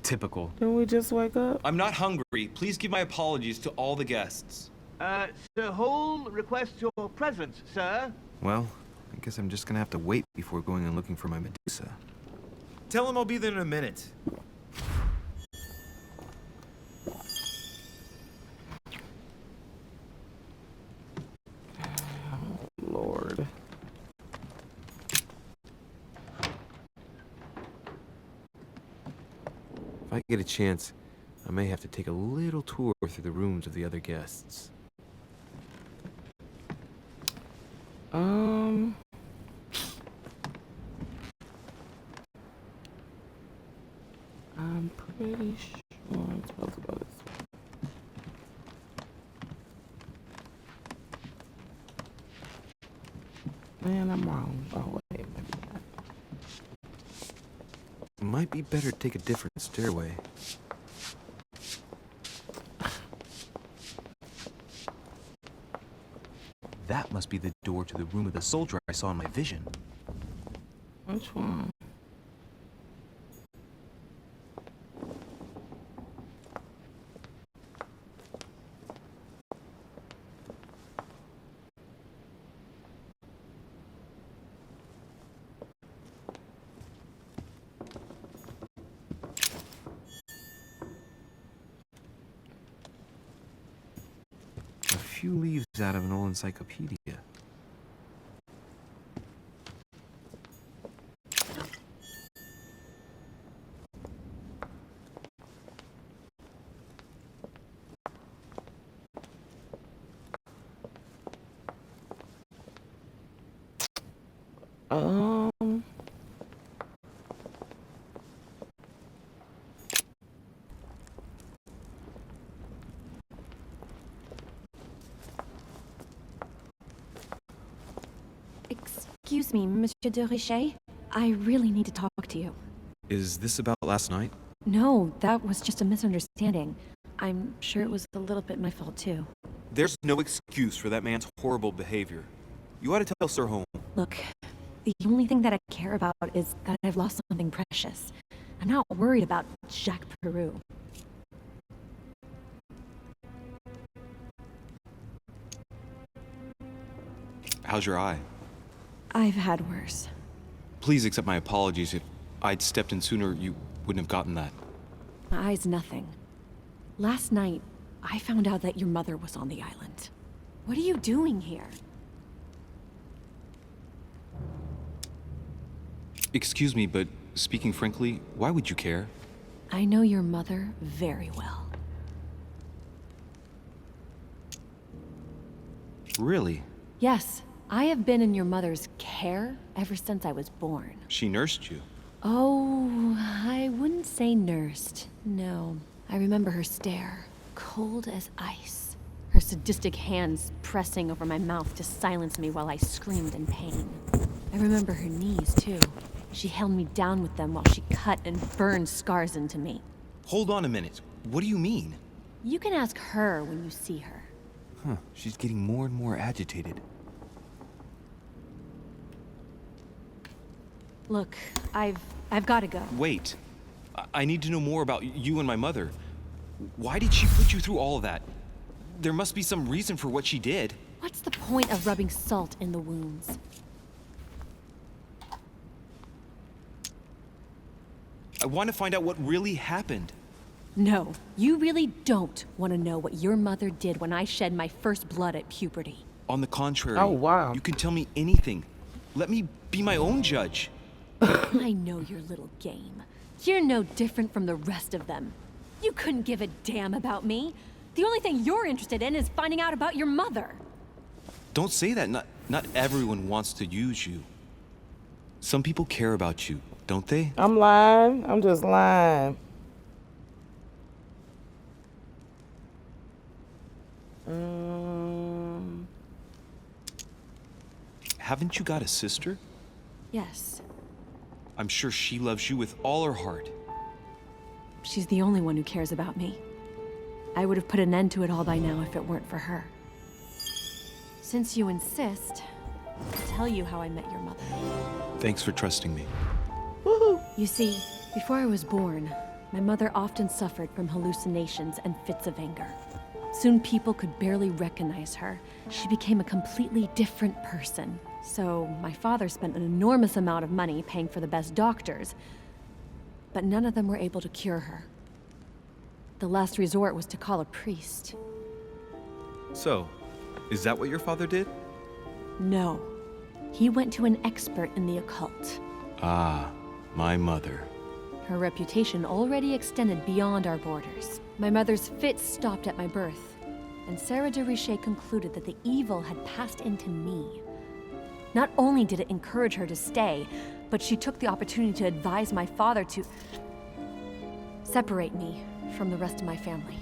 Typical. Didn't we just wake up? I'm not hungry. Please give my apologies to all the guests. Sir Hole requests your presence, sir. Well, I guess I'm just gonna have to wait before going and looking for my Medusa. Tell him I'll be there in a minute. Lord. If I get a chance, I may have to take a little tour through the rooms of the other guests. I'm pretty sure I'm supposed to go this way. Man, I'm wrong. Oh, wait, maybe not. Might be better to take a different stairway. That must be the door to the room of the soldier I saw in my vision. Which one? A few leaves out of an old encyclopedia. Excuse me, Monsieur de Richet. I really need to talk to you. Is this about last night? No, that was just a misunderstanding. I'm sure it was a little bit my fault, too. There's no excuse for that man's horrible behavior. You ought to tell Sir Holmes. Look, the only thing that I care about is that I've lost something precious. I'm not worried about Jacques Peru. How's your eye? I've had worse. Please accept my apologies. If I'd stepped in sooner, you wouldn't have gotten that. My eye's nothing. Last night, I found out that your mother was on the island. What are you doing here? Excuse me, but speaking frankly, why would you care? I know your mother very well. Really? Yes, I have been in your mother's care ever since I was born. She nursed you. Oh, I wouldn't say nursed. No. I remember her stare, cold as ice. Her sadistic hands pressing over my mouth to silence me while I screamed in pain. I remember her knees, too. She held me down with them while she cut and burned scars into me. Hold on a minute. What do you mean? You can ask her when you see her. Huh, she's getting more and more agitated. Look, I've got to go. Wait. I need to know more about you and my mother. Why did she put you through all of that? There must be some reason for what she did. What's the point of rubbing salt in the wounds? I want to find out what really happened. No, you really don't want to know what your mother did when I shed my first blood at puberty. On the contrary. Oh, wow. You can tell me anything. Let me be my own judge. I know your little game. You're no different from the rest of them. You couldn't give a damn about me. The only thing you're interested in is finding out about your mother. Don't say that. Not everyone wants to use you. Some people care about you, don't they? I'm lying. I'm just lying. Haven't you got a sister? Yes. I'm sure she loves you with all her heart. She's the only one who cares about me. I would have put an end to it all by now if it weren't for her. Since you insist, I'll tell you how I met your mother. Thanks for trusting me. Woohoo! You see, before I was born, my mother often suffered from hallucinations and fits of anger. Soon people could barely recognize her. She became a completely different person, So my father spent an enormous amount of money paying for the best doctors, but none of them were able to cure her. The last resort was to call a priest. So, is that what your father did? No. He went to an expert in the occult. Ah, my mother. Her reputation already extended beyond our borders. My mother's fits stopped at my birth, and Sarah de Richet concluded that the evil had passed into me. Not only did it encourage her to stay, but she took the opportunity to advise my father to separate me from the rest of my family.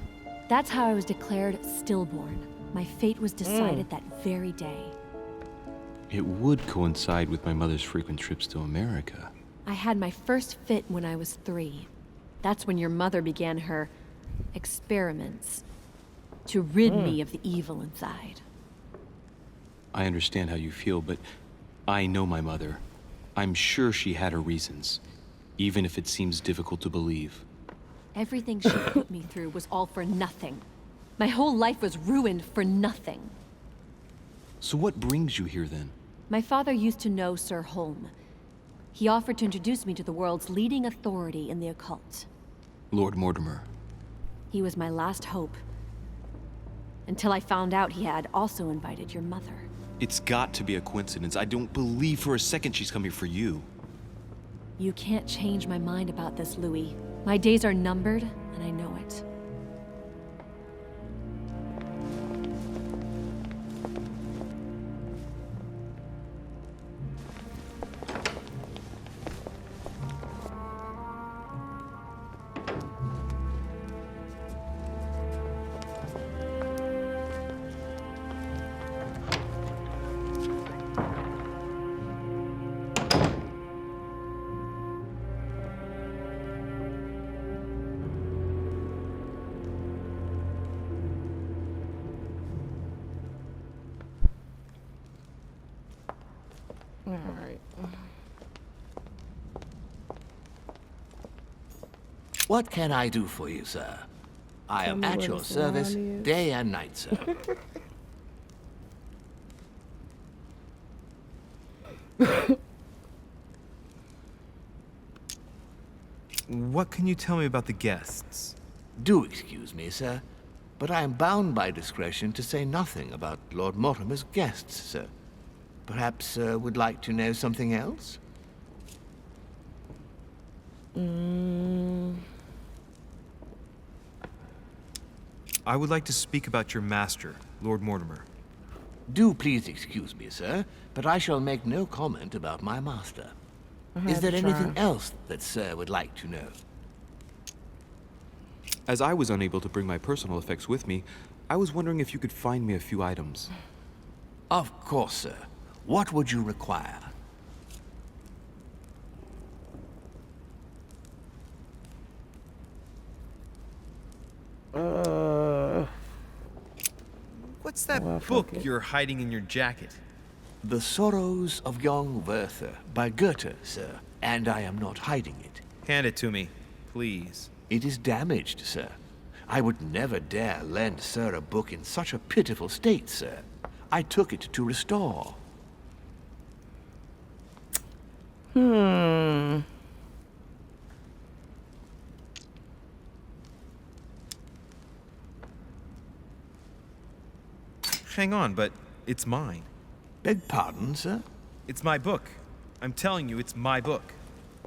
That's how I was declared stillborn. My fate was decided that very day. It would coincide with my mother's frequent trips to America. I had my first fit when I was 3. That's when your mother began her experiments to rid me of the evil inside. I understand how you feel, but I know my mother. I'm sure she had her reasons, even if it seems difficult to believe. Everything she put me through was all for nothing. My whole life was ruined for nothing. So what brings you here then? My father used to know Sir Holm. He offered to introduce me to the world's leading authority in the occult. Lord Mortimer. He was my last hope. Until I found out he had also invited your mother. It's got to be a coincidence. I don't believe for a second she's coming for you. You can't change my mind about this, Louis. My days are numbered, and I know it. Alright. What can I do for you, sir? I am Tell me at where your the salon service is. day and night, sir. What can you tell me about the guests? Do excuse me, sir, but I am bound by discretion to say nothing about Lord Mortimer's guests, sir. Perhaps sir would like to know something else? I would like to speak about your master, Lord Mortimer. Do please excuse me, sir, but I shall make no comment about my master. Is there anything else that sir would like to know? As I was unable to bring my personal effects with me, I was wondering if you could find me a few items. Of course, sir. What would you require? What's that Well, book fuck it. you're hiding in your jacket? The Sorrows of Young Werther by Goethe, sir. And I am not hiding it. Hand it to me, please. It is damaged, sir. I would never dare lend sir a book in such a pitiful state, sir. I took it to restore. Hang on, but it's mine. Beg pardon, sir? It's my book. I'm telling you, it's my book.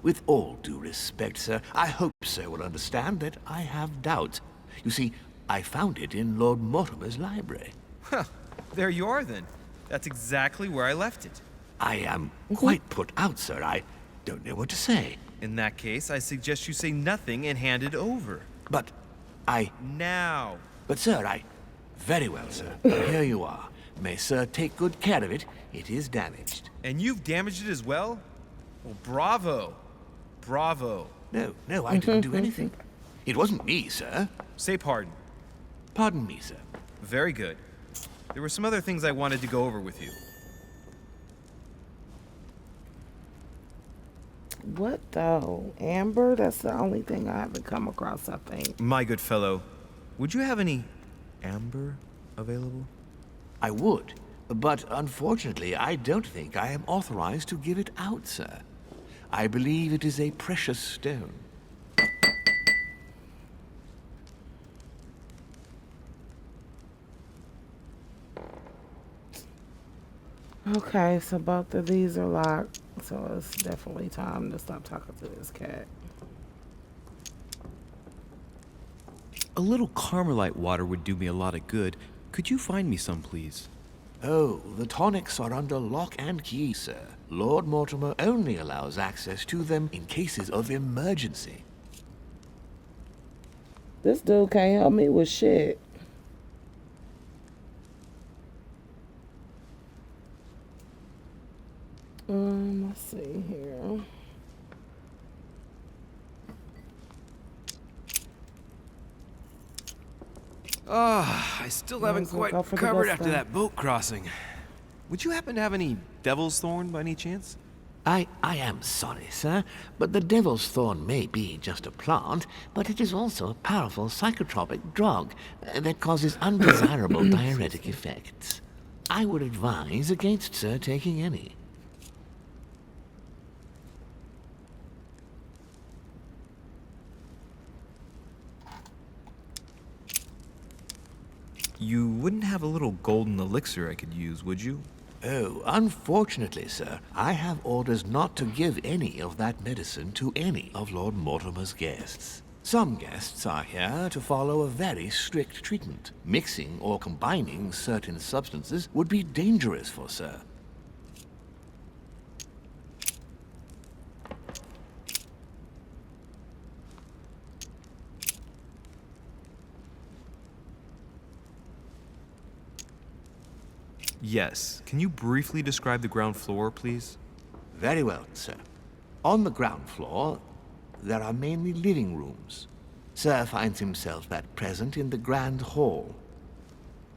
With all due respect, sir, I hope sir will understand that I have doubts. You see, I found it in Lord Mortimer's library. Huh, there you are then. That's exactly where I left it. I am quite put out, sir. I don't know what to say. In that case, I suggest you say nothing and hand it over. But I... Now. But, sir, I... Very well, sir. Here you are. May sir take good care of it. It is damaged. And you've damaged it as well? Well, bravo. Bravo. No, I didn't do anything. It wasn't me, sir. Say pardon. Pardon me, sir. Very good. There were some other things I wanted to go over with you. What though? Amber? That's the only thing I haven't come across, I think. My good fellow, would you have any amber available? I would, But unfortunately, I don't think I am authorized to give it out, sir. I believe it is a precious stone. Okay, so both of these are locked, so it's definitely time to stop talking to this cat. A little Carmelite water would do me a lot of good. Could you find me some, please? Oh, the tonics are under lock and key, sir. Lord Mortimer only allows access to them in cases of emergency. This dude can't help me with shit. Let's see here. I still haven't quite go for the recovered best after then. that boat crossing. Would you happen to have any Devil's Thorn by any chance? I am sorry, sir, but the Devil's Thorn may be just a plant, but it is also a powerful psychotropic drug that causes undesirable diuretic effects. I would advise against, sir, taking any. You wouldn't have a little golden elixir I could use, would you? Oh, unfortunately, sir, I have orders not to give any of that medicine to any of Lord Mortimer's guests. Some guests are here to follow a very strict treatment. Mixing or combining certain substances would be dangerous for sir. Yes. Can you briefly describe the ground floor, please? Very well, sir. On the ground floor, there are mainly living rooms. Sir finds himself at present in the Grand Hall.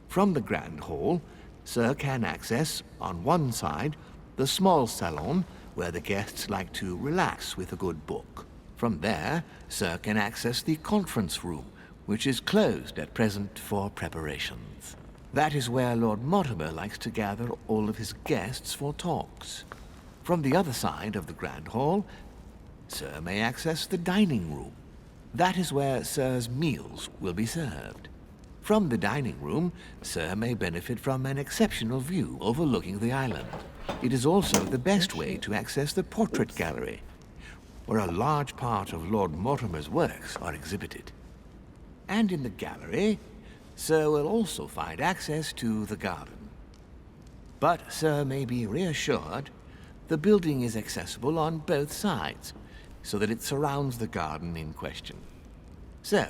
From the Grand Hall, Sir can access, on one side, the small salon where the guests like to relax with a good book. From there, Sir can access the conference room, which is closed at present for preparations. That is where Lord Mortimer likes to gather all of his guests for talks. From the other side of the Grand Hall, Sir may access the dining room. That is where Sir's meals will be served. From the dining room, Sir may benefit from an exceptional view overlooking the island. It is also the best way to access the portrait gallery, where a large part of Lord Mortimer's works are exhibited. And in the gallery, Sir will also find access to the garden. But Sir may be reassured the building is accessible on both sides, so that it surrounds the garden in question. So,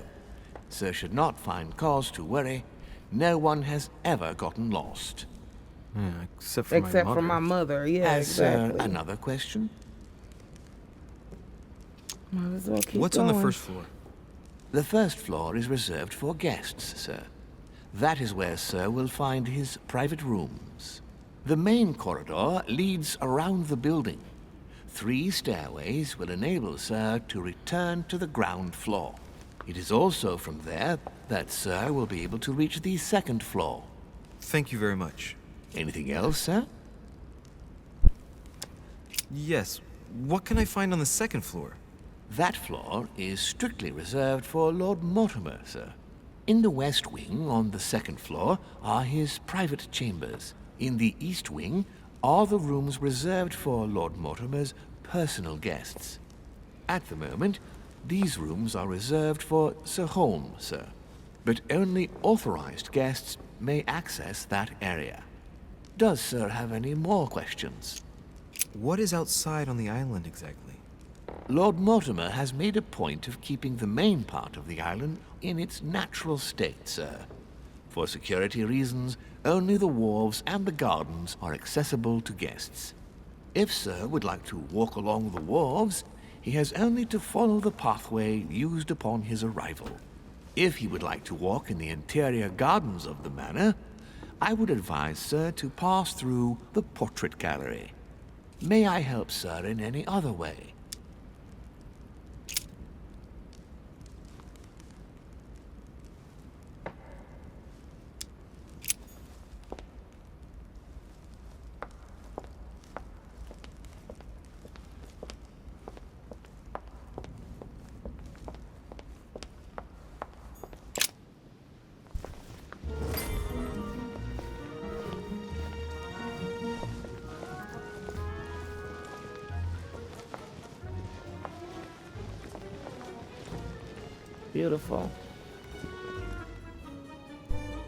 Sir should not find cause to worry. No one has ever gotten lost. Except for my mother, yeah, Has exactly. Sir another question? Might as well keep What's going. on the first floor? The first floor is reserved for guests, sir. That is where Sir will find his private rooms. The main corridor leads around the building. 3 stairways will enable Sir to return to the ground floor. It is also from there that Sir will be able to reach the second floor. Thank you very much. Anything else, sir? Yes. What can I find on the second floor? That floor is strictly reserved for Lord Mortimer, sir. In the west wing on the second floor are his private chambers. In the east wing are the rooms reserved for Lord Mortimer's personal guests. At the moment, these rooms are reserved for Sir Holmes, sir. But only authorized guests may access that area. Does Sir have any more questions? What is outside on the island exactly? Lord Mortimer has made a point of keeping the main part of the island in its natural state, sir. For security reasons, only the wharves and the gardens are accessible to guests. If Sir would like to walk along the wharves, he has only to follow the pathway used upon his arrival. If he would like to walk in the interior gardens of the manor, I would advise Sir to pass through the portrait gallery. May I help Sir in any other way? Beautiful.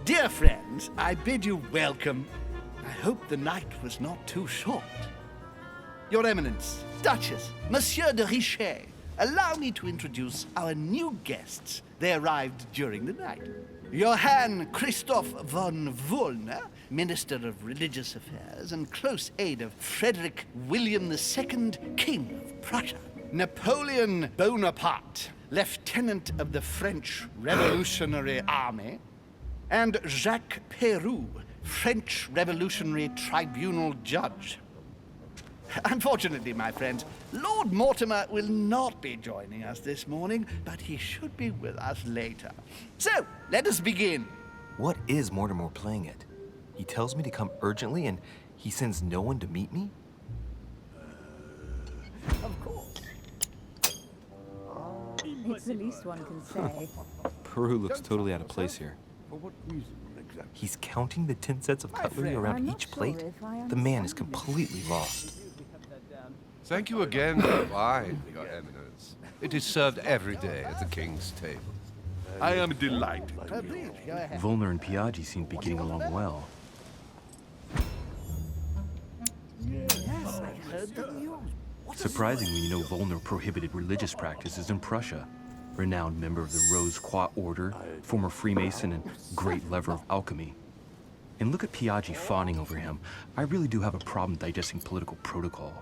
Dear friends, I bid you welcome. I hope the night was not too short. Your Eminence, Duchess, Monsieur de Richet, allow me to introduce our new guests. They arrived during the night. Johann Christoph von Wollner, Minister of Religious Affairs and close aide of Frederick William II, King of Prussia. Napoleon Bonaparte, Lieutenant of the French Revolutionary Army. And Jacques Peroux, French Revolutionary Tribunal Judge. Unfortunately, my friends, Lord Mortimer will not be joining us this morning, but he should be with us later. So, let us begin. What is Mortimer playing at? He tells me to come urgently and he sends no one to meet me? Of course. It's the least one can say. Peru looks totally out of place here. For what reason exactly? He's counting the 10 sets of cutlery around each plate? The man is completely lost. Thank you again for the wine, Your Eminence. It is served every day at the king's table. I am delighted to be Please, go ahead. Volner and Piaggi seem to be getting along well. Yes, I heard the news. Surprisingly, you know Volner prohibited religious practices in Prussia. Renowned member of the Rose Croix Order, former Freemason, and great lover of alchemy. And look at Piaggi fawning over him. I really do have a problem digesting political protocol.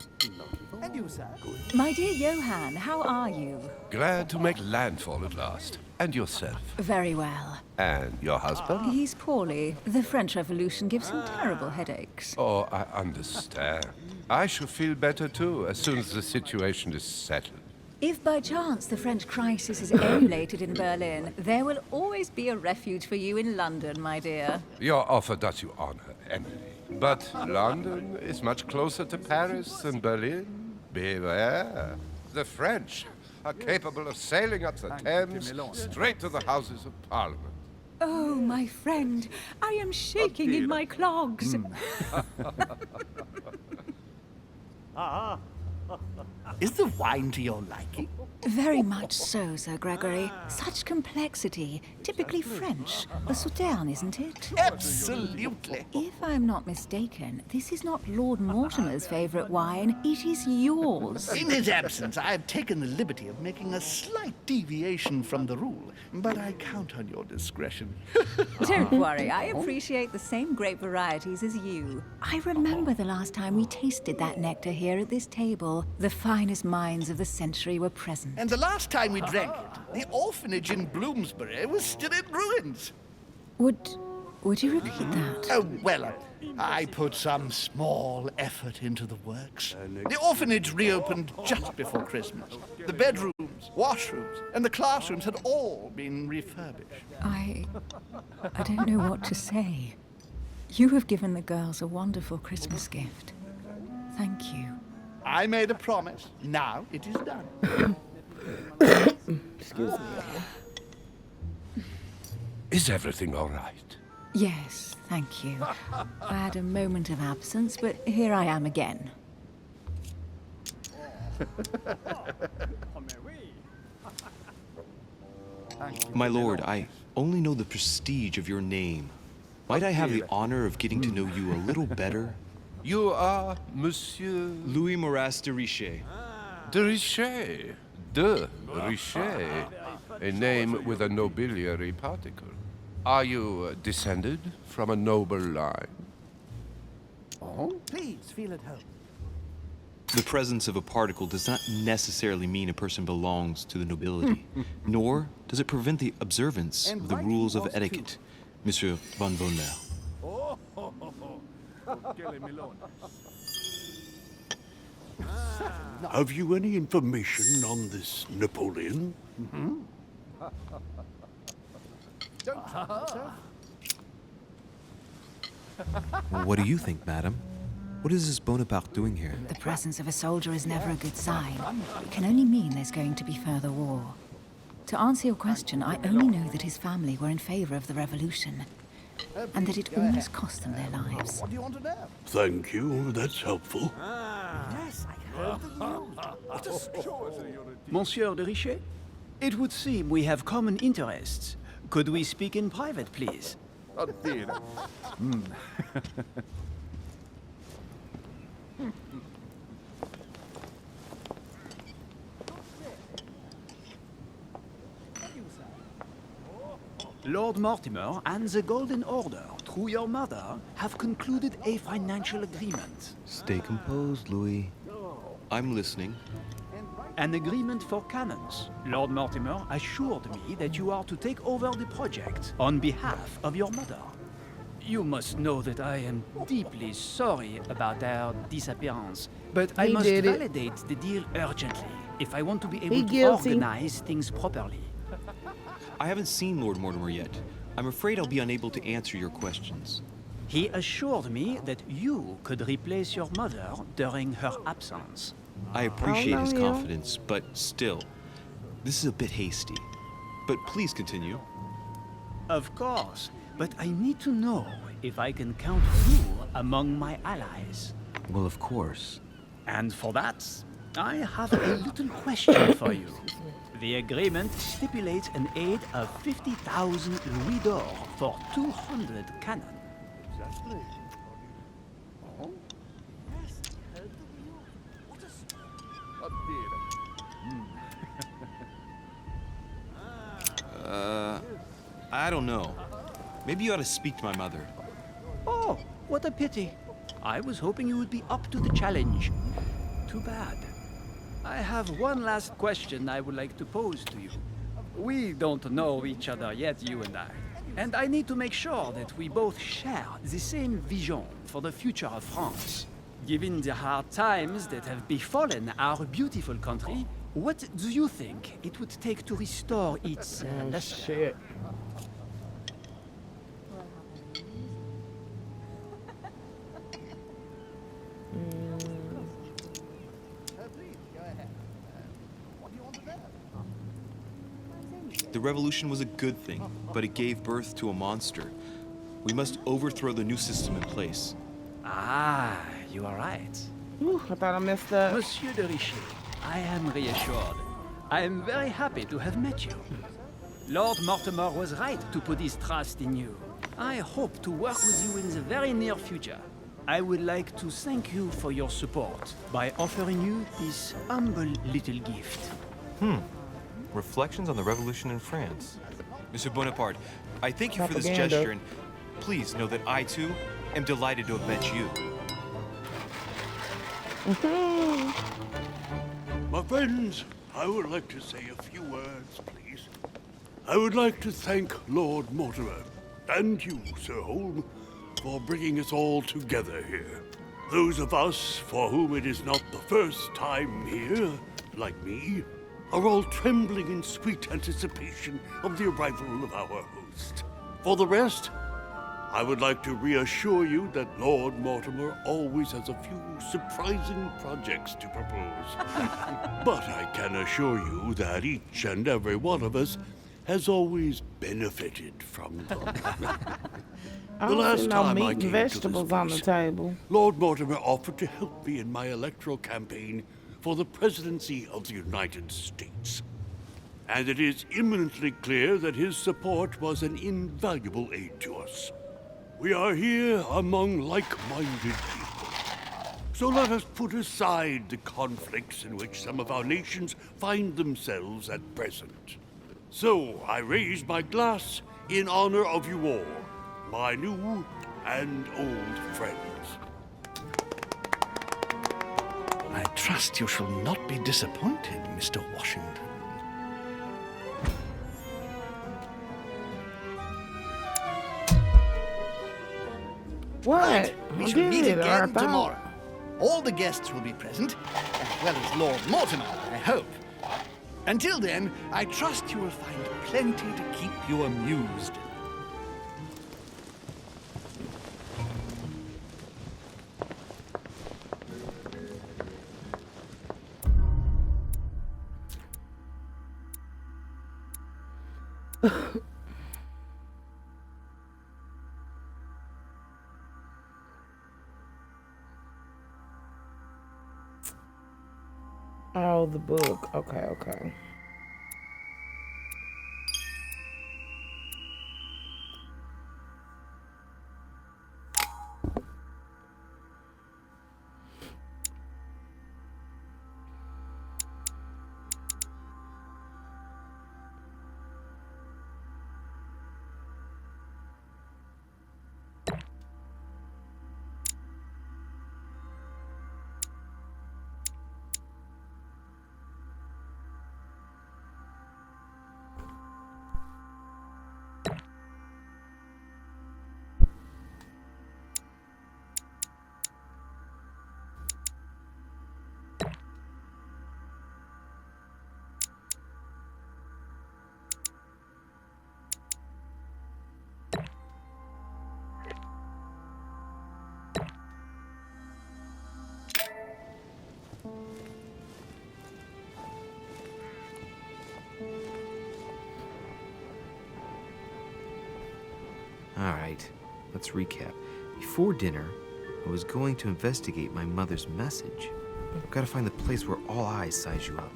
And you, sir? My dear Johann, how are you? Glad to make landfall at last. And yourself? Very well. And your husband? He's poorly. The French Revolution gives him terrible headaches. Oh, I understand. I shall feel better too, as soon as the situation is settled. If by chance the French crisis is emulated in Berlin, there will always be a refuge for you in London, my dear. Your offer does you honor, Emily. But London is much closer to Paris than Berlin. Beware. The French are capable of sailing up the Thames straight to the Houses of Parliament. Oh, my friend, I am shaking in my clogs. Is the wine to your liking? Very much so, Sir Gregory. Such complexity. Typically French. A Sauterne, isn't it? Absolutely. If I'm not mistaken, this is not Lord Mortimer's favorite wine. It is yours. In his absence, I have taken the liberty of making a slight deviation from the rule, but I count on your discretion. Don't worry, I appreciate the same grape varieties as you. I remember the last time we tasted that nectar here at this table. The finest minds of the century were present. And the last time we drank it, the orphanage in Bloomsbury was still in ruins. Would you repeat that? Oh, well, I put some small effort into the works. The orphanage reopened just before Christmas. The bedrooms, washrooms, and the classrooms had all been refurbished. I don't know what to say. You have given the girls a wonderful Christmas gift. Thank you. I made a promise. Now it is done. Excuse me. Is everything all right? Yes, thank you. I had a moment of absence, but here I am again. My lord, I only know the prestige of your name. Might I have the honor of getting to know you a little better? You are Monsieur... Louis Moras de Richet. De Richet. De Richet. A name with a nobiliary particle. Are you descended from a noble line? Oh? Please, feel at home. The presence of a particle does not necessarily mean a person belongs to the nobility, nor does it prevent the observance of the rules of etiquette, Monsieur von Wollner. Have you any information on this Napoleon? What do you think, madam? What is this Bonaparte doing here? The presence of a soldier is never a good sign. It can only mean there's going to be further war. To answer your question, I only know that his family were in favor of the revolution, and that it almost cost them their lives. What do you want to know? Thank you, that's helpful. Yes, I heard the news. Monsieur de Richet? It would seem we have common interests. Could we speak in private, please? Addio. Lord Mortimer and the Golden Order, through your mother, have concluded a financial agreement. Stay composed, Louis. I'm listening. An agreement for cannons. Lord Mortimer assured me that you are to take over the project on behalf of your mother. You must know that I am deeply sorry about our disappearance, but I He must did it. validate the deal urgently if I want to be He able to guilty. organize things properly. I haven't seen Lord Mortimer yet. I'm afraid I'll be unable to answer your questions. He assured me that you could replace your mother during her absence. I appreciate his you. confidence, but still, this is a bit hasty. But please continue. Of course, but I need to know if I can count you among my allies. Well, of course. And for that, I have a little question for you. The agreement stipulates an aid of 50,000 louis d'or for 200 cannon. Exactly. Oh? I don't know. Maybe you ought to speak to my mother. Oh, what a pity. I was hoping you would be up to the challenge. Too bad. I have one last question I would like to pose to you. We don't know each other yet, you and I. And I need to make sure that we both share the same vision for the future of France. Given the hard times that have befallen our beautiful country, what do you think it would take to restore its luster? Shit. The revolution was a good thing, but it gave birth to a monster. We must overthrow the new system in place. Ah, you are right. Ooh, I thought I messed up. Monsieur de Richet, I am reassured. I am very happy to have met you. Lord Mortimer was right to put his trust in you. I hope to work with you in the very near future. I would like to thank you for your support by offering you this humble little gift. Reflections on the Revolution in France. Monsieur Bonaparte, I thank you for this Propaganda. gesture, and please know that I, too, am delighted to have met you. My friends, I would like to say a few words, please. I would like to thank Lord Mortimer, and you, Sir Holm, for bringing us all together here. Those of us for whom it is not the first time here, like me, are all trembling in sweet anticipation of the arrival of our host. For the rest, I would like to reassure you that Lord Mortimer always has a few surprising projects to propose. But I can assure you that each and every one of us has always benefited from them. I don't see no meat and vegetables on the table. Lord Mortimer offered to help me in my electoral campaign for the presidency of the United States. And it is imminently clear that his support was an invaluable aid to us. We are here among like-minded people. So let us put aside the conflicts in which some of our nations find themselves at present. So I raise my glass in honor of you all, my new and old friends. I trust you shall not be disappointed, Mr. Washington. What? Right, we I shall meet did, again Arthur. tomorrow. All the guests will be present, as well as Lord Mortimer, I hope. Until then, I trust you will find plenty to keep you amused. Oh, the book. Okay, okay. right. Let's recap. Before dinner, I was going to investigate my mother's message. I've got to find the place where all eyes size you up.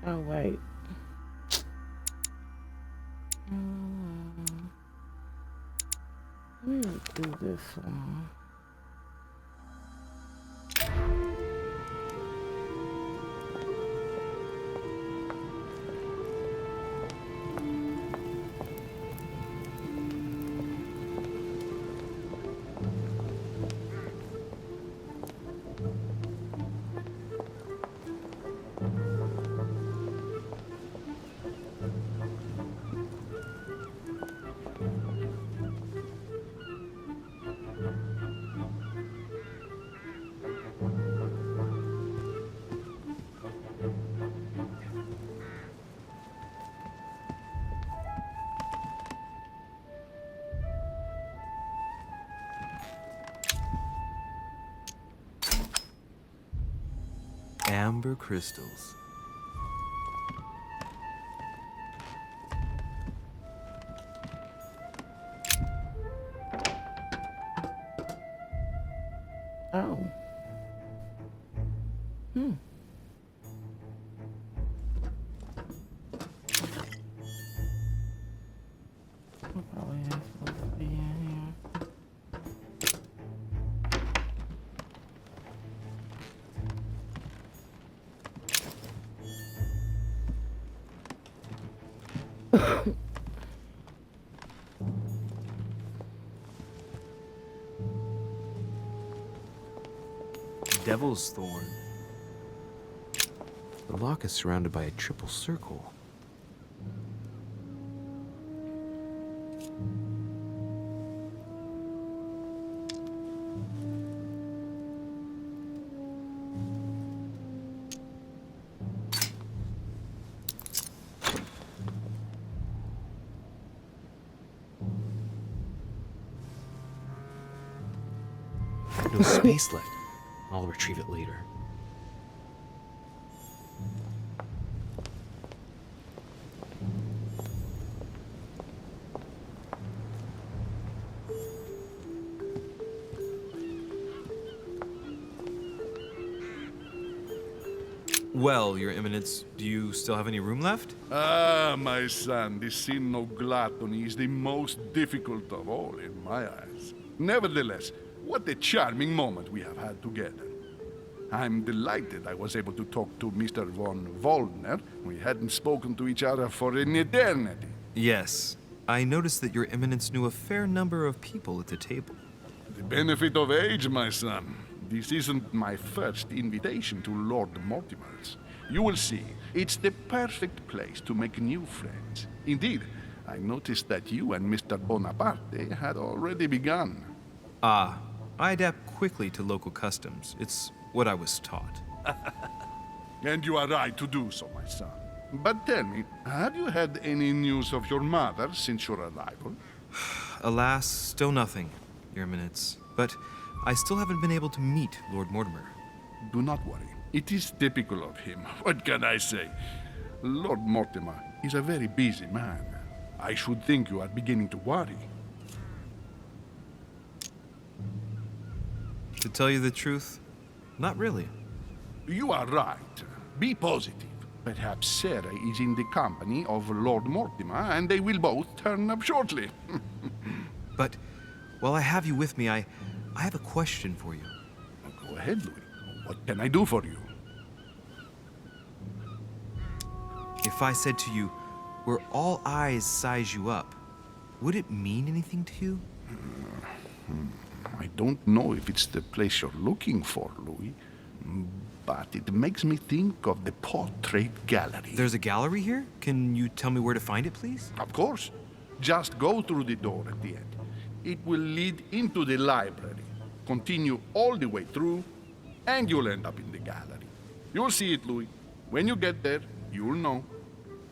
Oh, wait. Let me do this one. Amber crystals. Oh. We'll probably have supposed to be in here. Devil's Thorn. The lock is surrounded by a triple circle. No space left. I'll retrieve it later. Well, Your Eminence, do you still have any room left? Ah, my son, this sin of gluttony is the most difficult of all in my eyes. Nevertheless, what a charming moment we have had together. I'm delighted I was able to talk to Mr. von Waldner. We hadn't spoken to each other for an eternity. Yes. I noticed that Your Eminence knew a fair number of people at the table. The benefit of age, my son. This isn't my first invitation to Lord Mortimer's. You will see, it's the perfect place to make new friends. Indeed, I noticed that you and Mr. Bonaparte had already begun. Ah, I adapt quickly to local customs. It's what I was taught. And you are right to do so, my son. But tell me, have you had any news of your mother since your arrival? Alas, still nothing, Your Eminence. But I still haven't been able to meet Lord Mortimer. Do not worry. It is typical of him. What can I say? Lord Mortimer is a very busy man. I should think you are beginning to worry. To tell you the truth, not really. You are right. Be positive. Perhaps Sarah is in the company of Lord Mortimer, and they will both turn up shortly. But while I have you with me, I have a question for you. Go ahead, Louis. What can I do for you? If I said to you, where all eyes size you up, would it mean anything to you? I don't know if it's the place you're looking for, Louis, but it makes me think of the portrait gallery. There's a gallery here? Can you tell me where to find it, please? Of course. Just go through the door at the end. It will lead into the library. Continue all the way through, and you'll end up in the gallery. You'll see it, Louis. When you get there, you'll know.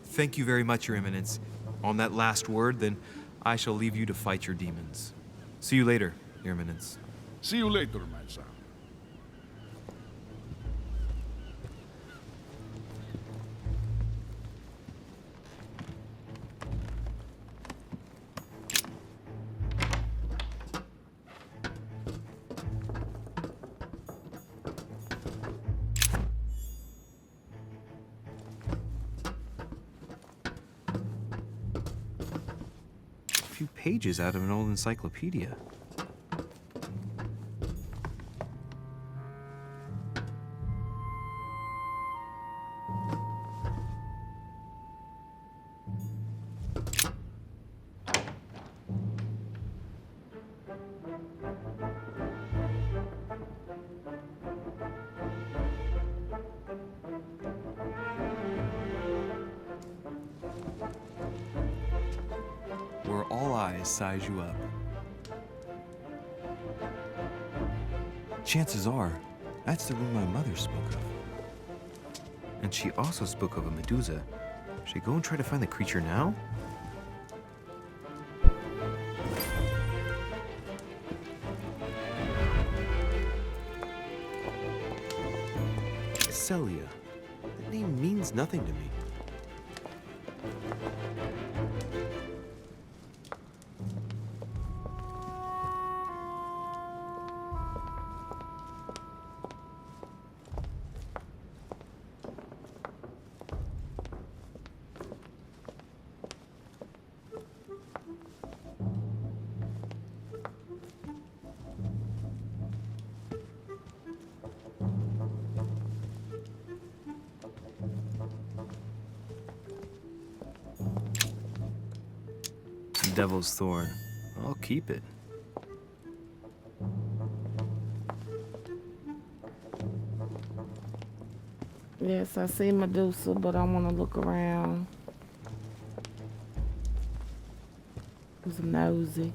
Thank you very much, Your Eminence. On that last word, then, I shall leave you to fight your demons. See you later, Your Eminence. See you later, my son. A few pages out of an old encyclopedia. Where all eyes size you up. Chances are, that's the room my mother spoke of. And she also spoke of a Medusa. Should I go and try to find the creature now? Celia. That name means nothing to me. Devil's Thorn. I'll keep it. Yes, I see Medusa, but I want to look around. I'm nosy.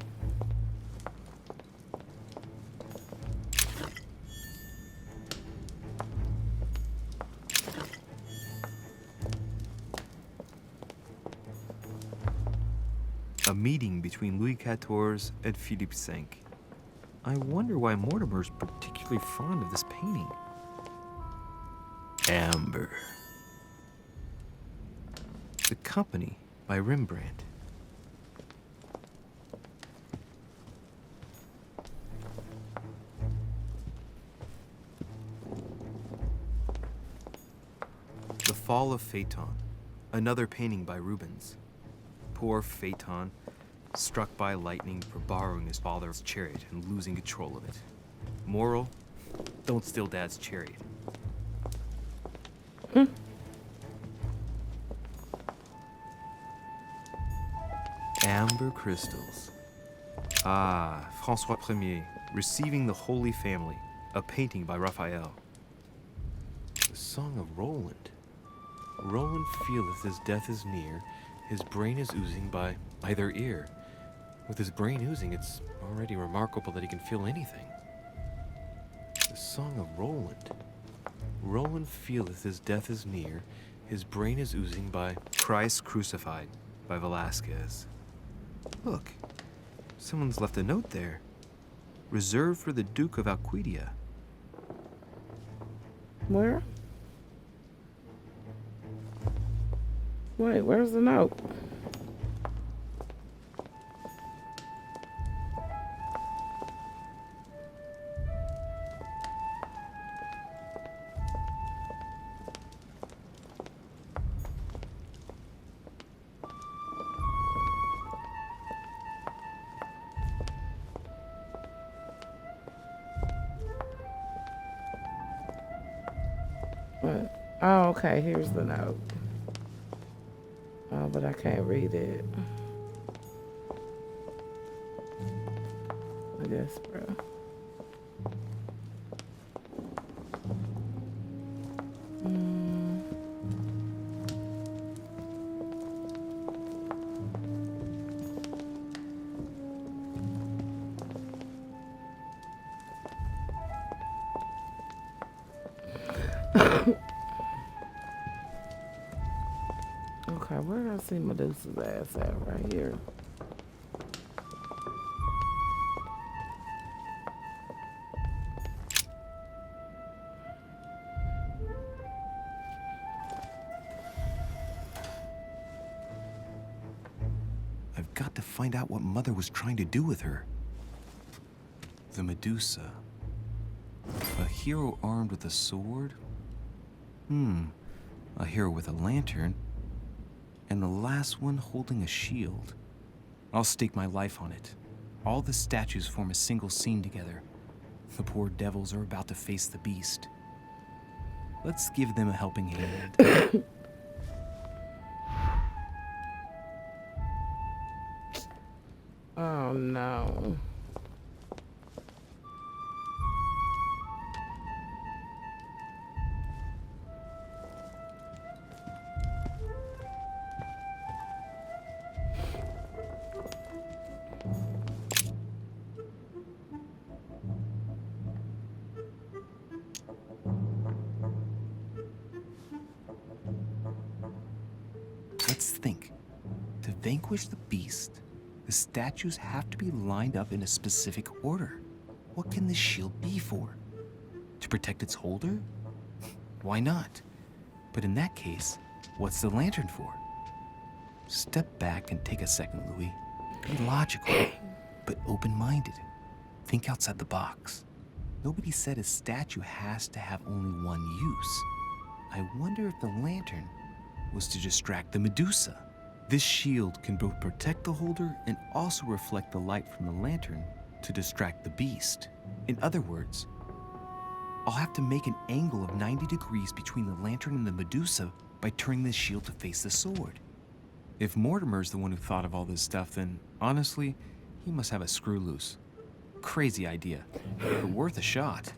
A meeting between Louis XIV and Philippe V. I wonder why Mortimer's particularly fond of this painting. Amber. The Company by Rembrandt. The Fall of Phaeton. Another painting by Rubens. Poor Phaeton, struck by lightning for borrowing his father's chariot and losing control of it. Moral, don't steal Dad's chariot. Amber crystals. Ah, François Ier, Receiving the Holy Family, a painting by Raphael. The Song of Roland. Roland feeleth his death is near, his brain is oozing by either ear. With his brain oozing, it's already remarkable that he can feel anything. The Song of Roland. Roland feeleth his death is near, his brain is oozing by Christ Crucified by Velasquez. Look, someone's left a note there. Reserved for the Duke of Alquidia. Where? Wait, where's the note? What? Oh, okay, here's the note. Oh, but I can't read it. I guess, bro. Okay, where do I see Medusa's ass at? Right here. I've got to find out what Mother was trying to do with her. The Medusa. A hero armed with a sword? A hero with a lantern? And the last one holding a shield. I'll stake my life on it. All the statues form a single scene together. The poor devils are about to face the beast. Let's give them a helping hand. Oh no. Let's think. To vanquish the beast, the statues have to be lined up in a specific order. What can this shield be for? To protect its holder? Why not? But in that case, what's the lantern for? Step back and take a second, Louis. Be logical, but open-minded. Think outside the box. Nobody said a statue has to have only one use. I wonder if the lantern was to distract the Medusa. This shield can both protect the holder and also reflect the light from the lantern to distract the beast. In other words, I'll have to make an angle of 90 degrees between the lantern and the Medusa by turning the shield to face the sword. If Mortimer's the one who thought of all this stuff, then honestly, he must have a screw loose. Crazy idea, but worth a shot.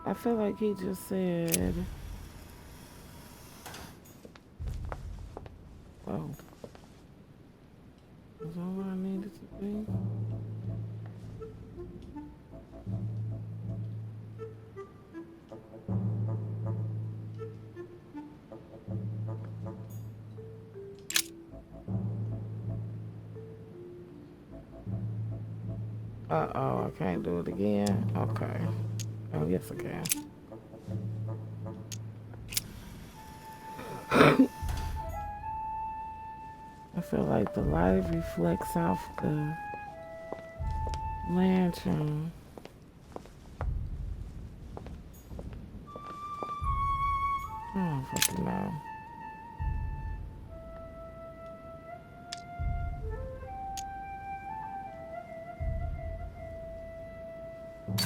I feel like he just said, oh, is that what I needed to be? Uh-oh, I can't do it again? Okay. Oh, yes, I can. I feel like the light reflects off the lantern. I don't fucking know.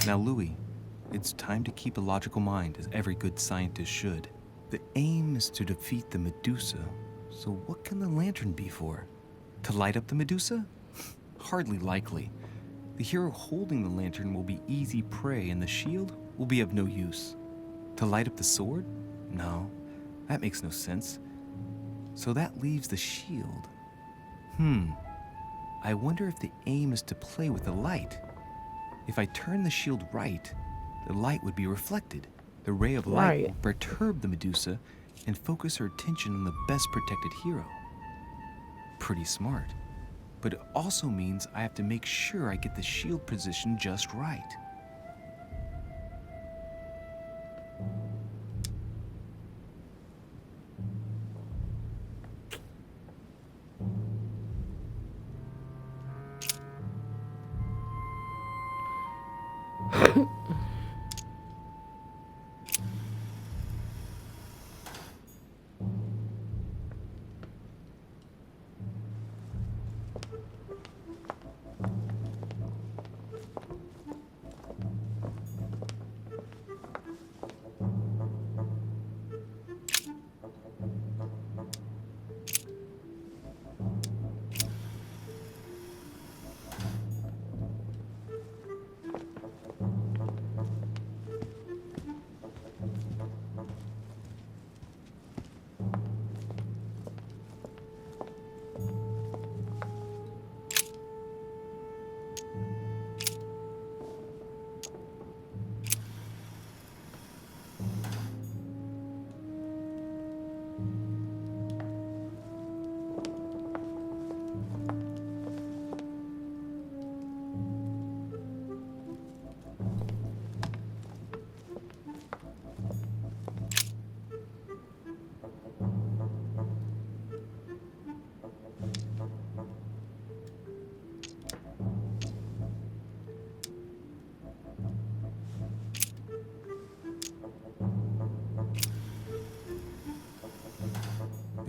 Now, Louis, it's time to keep a logical mind, as every good scientist should. The aim is to defeat the Medusa, so what can the lantern be for? To light up the Medusa? Hardly likely. The hero holding the lantern will be easy prey, and the shield will be of no use. To light up the sword? No, that makes no sense. So that leaves the shield. I wonder if the aim is to play with the light. If I turn the shield right, the light would be reflected. The ray of light will perturb the Medusa and focus her attention on the best protected hero. Pretty smart. But it also means I have to make sure I get the shield position just right.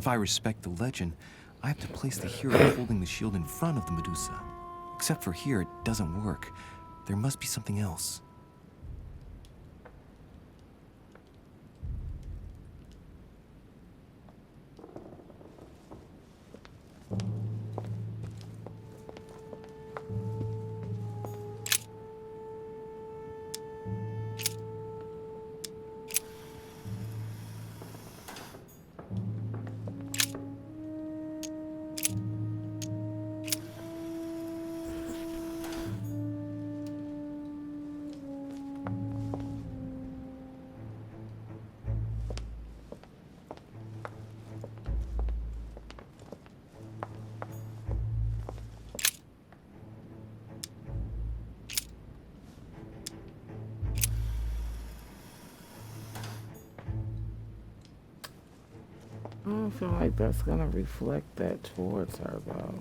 If I respect the legend, I have to place the hero holding the shield in front of the Medusa. Except for here, it doesn't work. There must be something else. I don't feel like that's gonna reflect that towards her though.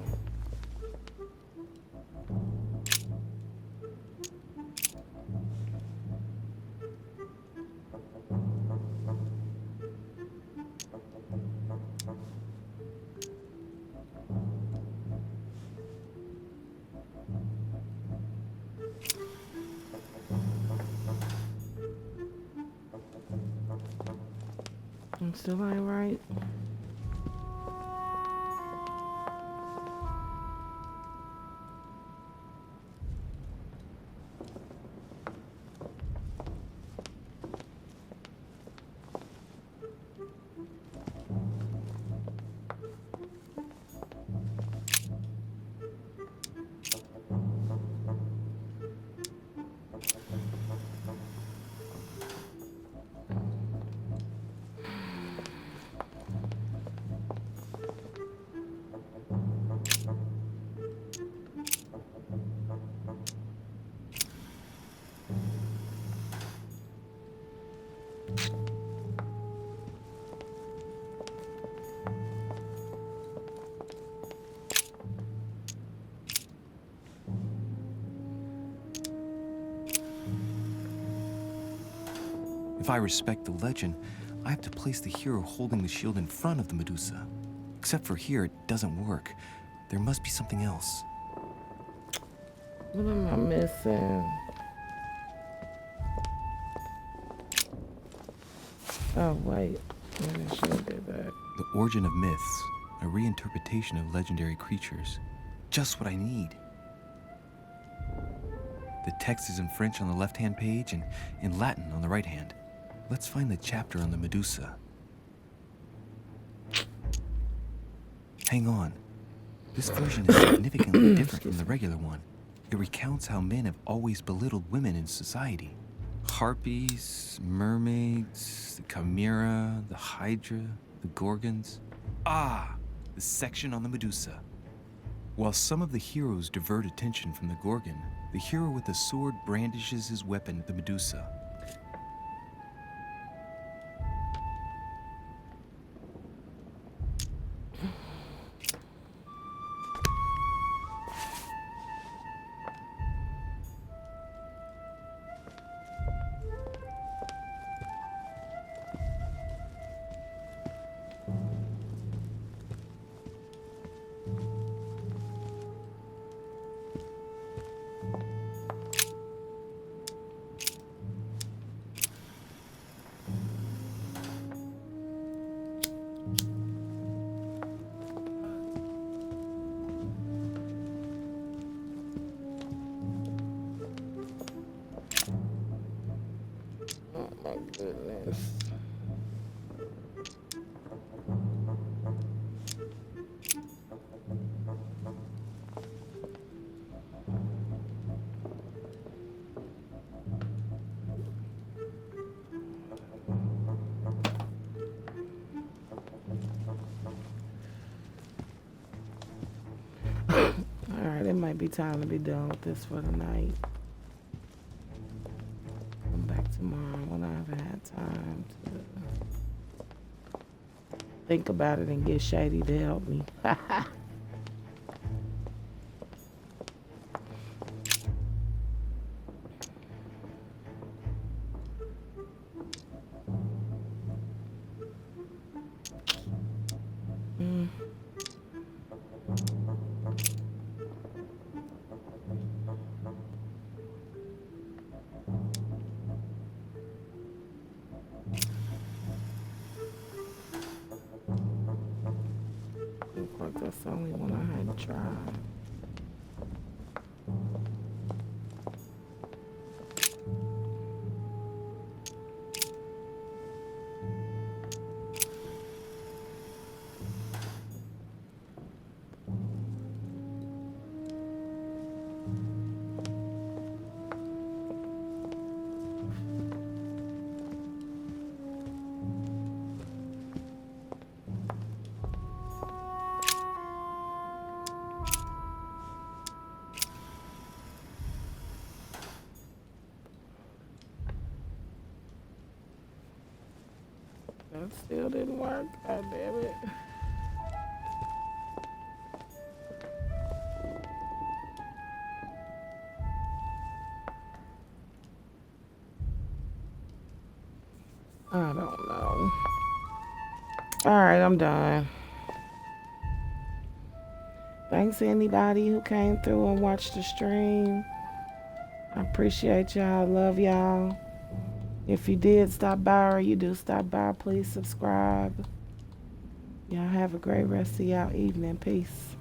I'm still ain't right. If I respect the legend, I have to place the hero holding the shield in front of the Medusa. Except for here, it doesn't work. There must be something else. What am I missing? Oh, wait. Maybe I should have did that. The Origin of Myths, a reinterpretation of legendary creatures. Just what I need. The text is in French on the left-hand page and in Latin on the right hand. Let's find the chapter on the Medusa. Hang on. This version is significantly different from the regular one. It recounts how men have always belittled women in society. Harpies, mermaids, the chimera, the hydra, the gorgons. Ah, the section on the Medusa. While some of the heroes divert attention from the gorgon, the hero with the sword brandishes his weapon at the Medusa. Alright, it might be time to be done with this for the night. Come back tomorrow when I haven't had time to think about it and get Shady to help me. Looks like that's the only one I had tried. That still didn't work. God damn it. I don't know. Alright, I'm done. Thanks to anybody who came through and watched the stream. I appreciate y'all. Love y'all. If you did stop by or you do stop by, please subscribe. Y'all have a great rest of y'all evening. Peace.